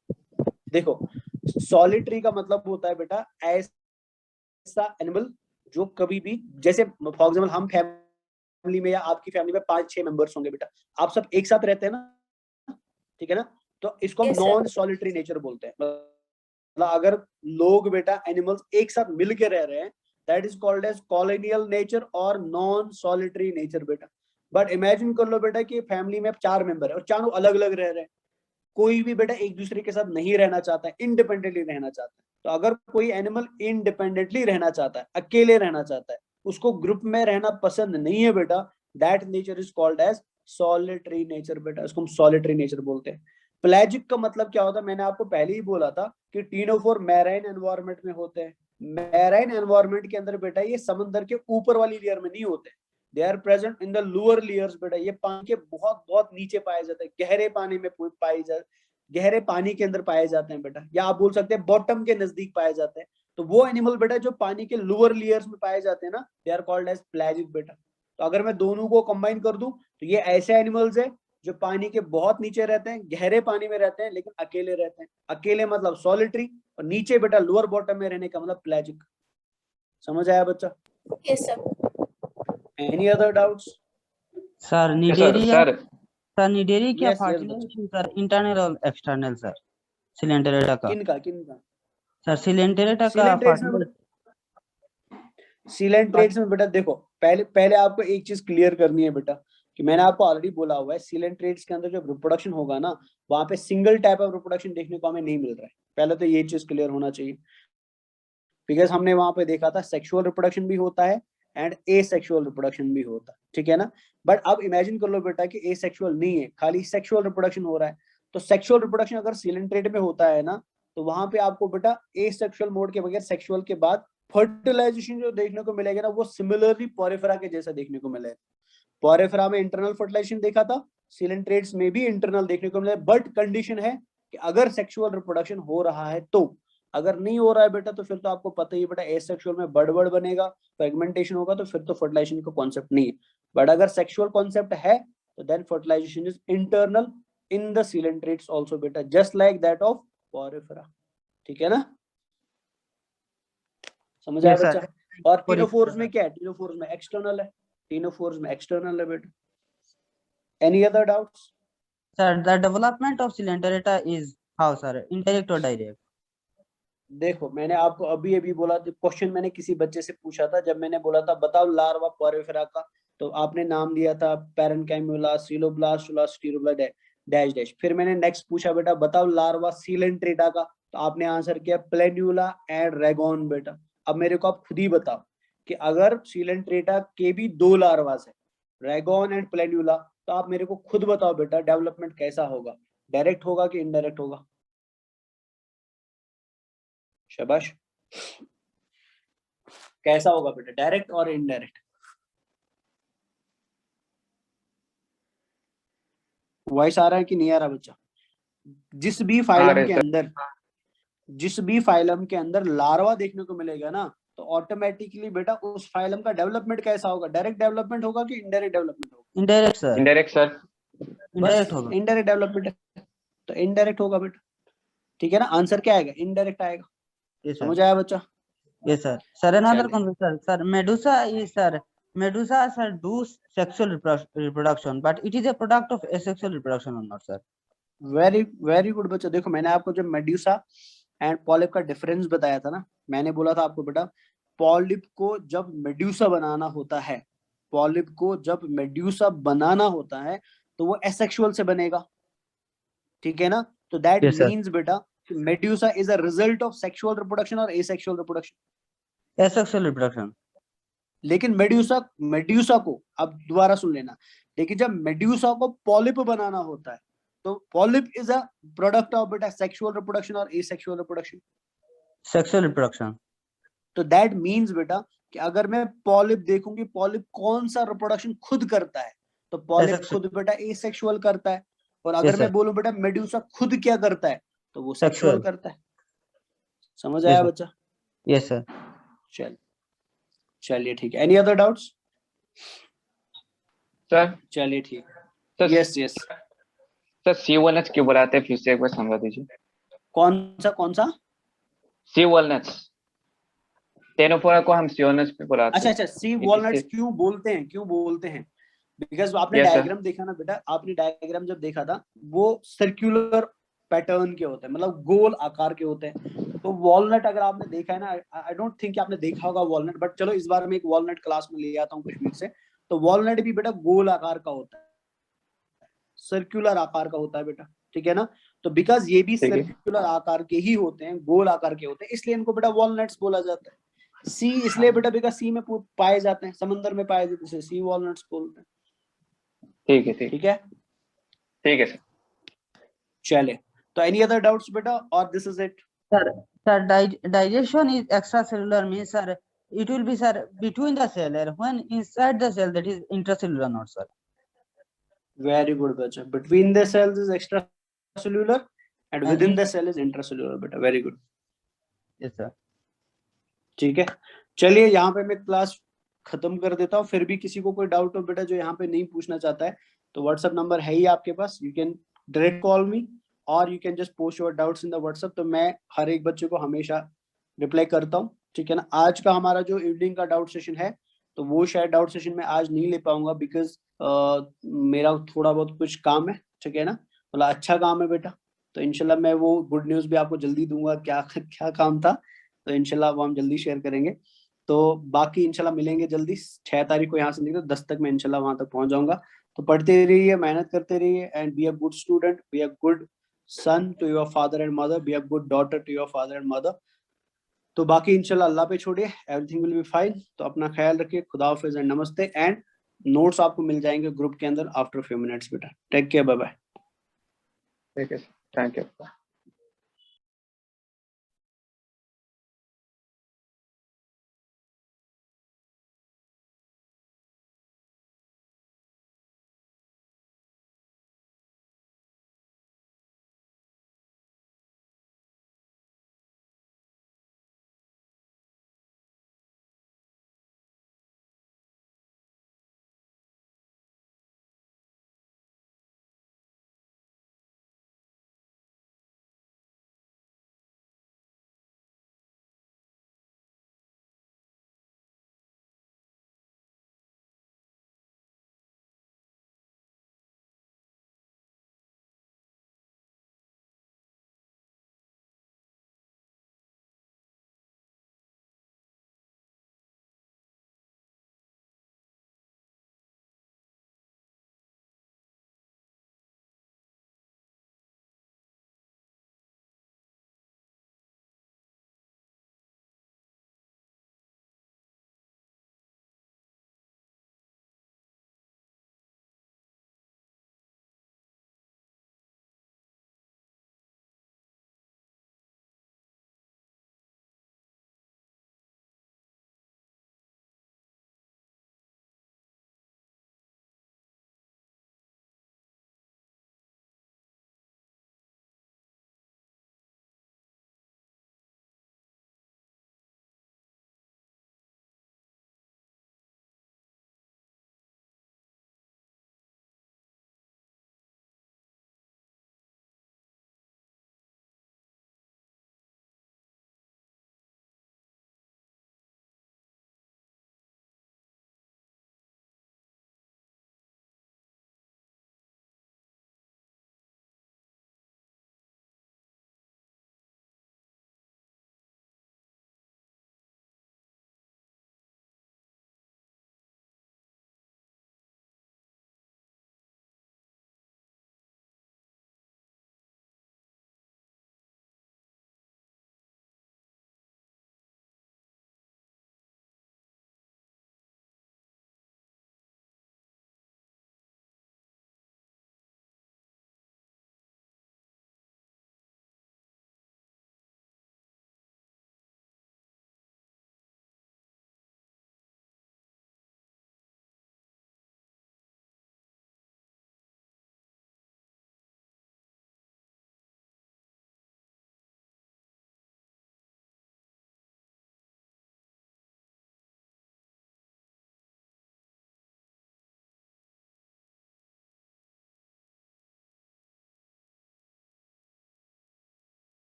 Speaker 1: देखो, सॉलिटरी का मतलब होता है बेटा ऐसा एनिमल जो कभी भी, जैसे फॉर एग्जांपल हम फैमिली में या आपकी फैमिली में 5-6 मेंबर्स होंगे बेटा, आप सब एक साथ रहते हैं ना, ठीक है ना, तो इसको हम
Speaker 4: Yes, sir.
Speaker 1: Non solitary nature बोलते हैं। मतलब अगर लोग बेटा एनिमल्स एक साथ मिल के रह रहे हैं, that is called as colonial nature और नॉन सॉलिटरी नेचर बेटा। बट इमेजिन कर लो बेटा कि फैमिली में 4 मेंबर है और चारों अलग अलग रह रहे हैं, कोई भी बेटा एक दूसरे के साथ नहीं रहना चाहता है, इंडिपेंडेंटली रहना चाहता है। तो अगर कोई एनिमल इंडिपेंडेंटली रहना चाहता है, अकेले रहना चाहता है, उसको ग्रुप में रहना पसंद नहीं है बेटा, that nature is called as solitary nature बेटा। इसको हम सॉलिटरी नेचर बोलते हैं। प्लेजिक का मतलब क्या होता है, मैंने आपको पहले ही बोला था कि टीनोफोर मैराइन एनवायरनमेंट में होते हैं। मैराइन एनवायरनमेंट के अंदर बेटा ये समंदर के ऊपर वाली लेयर में नहीं होते, they are present in the lower layers बेटा। ये पानी के बहुत बहुत नीचे पाए जाते हैं, गहरे पानी में पाए जाते, गहरे पानी के अंदर पाए जाते हैं बेटा, या आप बोल सकते हैं बॉटम के नजदीक पाए जाते हैं। तो वो एनिमल बेटा जो पानी के लोअर लेयर्स में पाए जाते हैं ना, दे आर कॉल्ड एज प्लेजिक बेटा। तो अगर मैं दोनों को कंबाइन कर दूं तो ये ऐसे एनिमल्स है जो पानी के बहुत नीचे रहते हैं, गहरे पानी में रहते हैं, लेकिन अकेले रहते हैं। अकेले मतलब सॉलिटरी, और नीचे बेटा लोअर बॉटम में रहने का मतलब प्लेजिक। समझ आया बच्चा?
Speaker 4: Yes sir.
Speaker 1: Any other doubts?
Speaker 7: Sir cnidaria,
Speaker 2: sir
Speaker 7: sir cnidaria क्या
Speaker 1: Yes, yes,
Speaker 7: fertilisation sir, internal और एक्सटर्नल सर, सिलेंटेरेटा का?
Speaker 1: किनका
Speaker 7: सर सिलेंटेरेटा का
Speaker 1: सिलेंट्रेट्स में, सिलेंट्रेट्स में बेटा देखो, पहले आपको एक चीज क्लियर करनी है बेटा, कि मैंने आपको ऑलरेडी बोला हुआ है सिलेंट्रेट्स के अंदर जो रिप्रोडक्शन होगा ना, वहां पे सिंगल टाइप ऑफ रिप्रोडक्शन देखने को हमें नहीं मिल रहा है। पहले तो ये चीज क्लियर होना चाहिए, बिकॉज हमने वहां पे देखा था सेक्सुअल रिप्रोडक्शन भी होता है एंड एसेक्सुअल रिप्रोडक्शन भी होता है, ठीक है ना। बट अब इमेजिन कर लो बेटा कि एसेक्सुअल नहीं है, खाली सेक्सुअल रिप्रोडक्शन हो रहा है। तो सेक्सुअल रिप्रोडक्शन अगर सिलेंट्रेट में होता है ना, तो वहां पे आपको बेटा एसेक्सुअल मोड के बगैर सेक्सुअल के बाद फर्टिलाइजेशन जो देखने को मिलेगा ना, वो सिमिलरली पोरिफेरा के जैसा देखने को मिलेगा। पोरिफेरा में इंटरनल फर्टिलाइजेशन देखा था, सिलेंट्रेट्स में भी इंटरनल देखने को मिला, बट कंडीशन है कि अगर सेक्सुअल रिप्रोडक्शन हो रहा है तो। अगर नहीं हो रहा है बेटा तो फिर तो आपको पता ही बेटा एसेक्सुअल में बड़ बनेगा, फ्रेगमेंटेशन होगा, तो फिर तो फर्टिलाइजेशन का कॉन्सेप्ट नहीं है। बट अगर सेक्सुअल कॉन्सेप्ट है तो then fertilisation is internal in the coelenterates also बेटा, just like that of porifera. ठीक है ना, समझ आया बच्चा? और टीनोफोर्स में क्या है, टीनोफोर्स में एक्सटर्नल है, टीनोफोर्स में एक्सटर्नल है बेटा। Any other doubts?
Speaker 7: Sir the development of coelenterata is how sir, indirect और डायरेक्ट?
Speaker 1: देखो, मैंने आपको अभी अभी बोला, क्वेश्चन मैंने किसी बच्चे से पूछा था, जब मैंने बोला था बताओ लार्वा पोरिफेरा का, तो आपने नाम दिया था पैरेन्काइमुला, सीलोब्लास्ट, स्टीरोब्लास्ट, डैश डैश। फिर मैंने नेक्स्ट पूछा बेटा बताओ लार्वा सिलेंट्रेटा का, तो आपने आंसर किया प्लेन्यूला एंड रेगोन बेटा। अब मेरे को आप खुद ही बताओ कि अगर सिलेंट्रेटा के भी 2 लार्वास है, रेगोन एंड प्लेन्यूला, तो आप मेरे को खुद बताओ बेटा डेवलपमेंट कैसा होगा, डायरेक्ट होगा कि इनडायरेक्ट होगा? शाबाश, कैसा होगा बेटा, डायरेक्ट और इनडायरेक्ट? वॉइस आ रहा है कि नहीं आ रहा बच्चा? जिस भी फाइलम के अंदर लार्वा देखने को मिलेगा ना, तो ऑटोमेटिकली बेटा उस फाइलम का डेवलपमेंट कैसा होगा, डायरेक्ट डेवलपमेंट होगा कि इनडायरेक्ट डेवलपमेंट होगा?
Speaker 7: Indirect sir.
Speaker 2: Indirect sir.
Speaker 7: Indirect होगा।
Speaker 1: इनडायरेक्ट डेवलपमेंट है तो इनडायरेक्ट होगा बेटा, ठीक है ना। आंसर क्या आएगा? इनडायरेक्ट आएगा।
Speaker 7: Yes sir.
Speaker 1: समझ आया बच्चा?
Speaker 7: Yes sir. Sir, another
Speaker 1: चलिए।
Speaker 7: concept, sir. Medusa sir do sexual reproduction, but it is a product of asexual reproduction or not, sir?
Speaker 1: Very good बच्चा। देखो मैंने आपको जब मेड्यूसा एंड पॉलिप का डिफरेंस बताया था ना, मैंने बोला था आपको बेटा पॉलिप को जब मेड्यूसा बनाना होता है, पॉलिप को जब मेड्यूसा बनाना होता है तो वो एसेक्सुअल से बनेगा, ठीक है ना। तो दैट
Speaker 7: Yes, sir.
Speaker 1: मींस बेटा medusa is a result of sexual reproduction और एसेक्सुअल रिप्रोडक्शन।
Speaker 7: Asexual reproduction.
Speaker 1: लेकिन मेड्यूसा को अब दोबारा सुन लेना, लेकिन जब मेड्यूसा को पॉलिप बनाना होता है तो polyp is a product of बेटा सेक्सुअल रिप्रोडक्शन और एसेक्सुअल रिप्रोडक्शन।
Speaker 7: Sexual reproduction.
Speaker 1: तो दैट मींस बेटा कि अगर मैं पॉलिप देखूंगी पॉलिप कौन सा रिप्रोडक्शन खुद करता है, तो पॉलिप
Speaker 7: Asexual.
Speaker 1: खुद बेटा एसेक्सुअल करता है। और अगर
Speaker 7: Yes,
Speaker 1: मैं
Speaker 7: sir.
Speaker 1: बोलूं बेटा मेड्यूसा खुद क्या करता है तो वो सेक्सुअल
Speaker 7: Sexual.
Speaker 1: करता है। समझ
Speaker 7: Yes,
Speaker 1: आया
Speaker 7: sir.
Speaker 1: बच्चा?
Speaker 7: Yes sir.
Speaker 1: चलिए ठीक है। Any other doubts?
Speaker 2: सर
Speaker 1: चलिए ठीक है।
Speaker 2: Sir
Speaker 1: yes yes.
Speaker 2: Sir C1H क्यों बुलाते हैं, फिर से एक बार समझा दीजिए।
Speaker 1: कौन सा?
Speaker 2: C1H टेनोफोरा को हम C1H पे बुलाते
Speaker 1: अच्छा
Speaker 2: हैं।
Speaker 1: अच्छा, सी वॉलनट्स क्यों बोलते हैं? बिकॉज आपने
Speaker 2: Yes, sir.
Speaker 1: डायग्राम देखा ना बेटा, आपने डायग्राम जब देखा था वो सर्कुलर पैटर्न के होते हैं, मतलब गोल आकार के होते हैं। तो वॉलनट अगर आपने देखा है ना, आई डोंट थिंक आपने देखा होगा वॉलनट, बट चलो इस बार मैं एक वॉलनट क्लास में ले आता हूँ कश्मीर से। तो वॉलनट भी बेटा गोल आकार का होता है, सर्कुलर आकार का होता है बेटा, ठीक है ना। तो बिकॉज ये भी
Speaker 2: ठीक है।
Speaker 1: सर्कुलर आकार के ही होते हैं, गोल आकार के होते हैं, इसलिए इनको बेटा वॉलनट्स बोला जाता है। सी इसलिए बेटा बिकॉज सी में पाए जाते हैं, समंदर में पाए जाते हैं, सी वॉलनट्स बोलते हैं।
Speaker 2: ठीक है
Speaker 1: ठीक है
Speaker 2: सर।
Speaker 1: चले। तो एनी अदर डाउट्स बेटा, और this is it?
Speaker 7: Sir, digestion is extracellular means, sir, it will be, sir, between the cell, and when inside the cell, that is intracellular, not, sir.
Speaker 1: Very good बच्चा। Between the cells is extracellular and within the cell is intracellular बेटा। Very good.
Speaker 7: Yes sir.
Speaker 1: ठीक है, चलिए यहाँ पे मैं क्लास खत्म कर देता हूँ। फिर भी किसी को कोई डाउट हो बेटा जो यहाँ पे नहीं पूछना चाहता है, तो व्हाट्सएप नंबर है ही आपके पास, you can direct call me और you can just post your doubts in the WhatsApp. तो मैं हर एक बच्चे को हमेशा रिप्लाई करता हूँ, ठीक है ना। आज का हमारा जो इवनिंग का डाउट सेशन है, तो वो शायद डाउट सेशन में आज नहीं ले पाऊंगा, बिकॉज मेरा थोड़ा बहुत कुछ काम है, ठीक है ना, मतलब अच्छा काम है बेटा। तो इंशाल्लाह मैं वो गुड न्यूज भी आपको जल्दी दूंगा, क्या काम था, तो इंशाल्लाह वो हम जल्दी शेयर करेंगे। तो बाकी इंशाल्लाह मिलेंगे जल्दी। 6 तारीख को यहाँ से निकले, 10 तक मैं इंशाल्लाह वहां तक पहुंच जाऊंगा। तो पढ़ते रहिए, मेहनत करते रहिए, and be a good student, be a good son to your father and mother, be a good daughter to your father and mother. तो बाकी इंशाल्लाह अल्लाह पे छोड़िए, एवरीथिंग विल बी फाइन। तो अपना ख्याल रखिए, खुदा हाफिज एंड नमस्ते। एंड नोट्स आपको मिल जाएंगे ग्रुप के अंदर आफ्टर फ्यू मिनट्स बेटा। Take care, bye bye.
Speaker 2: ठीक है, थैंक यू।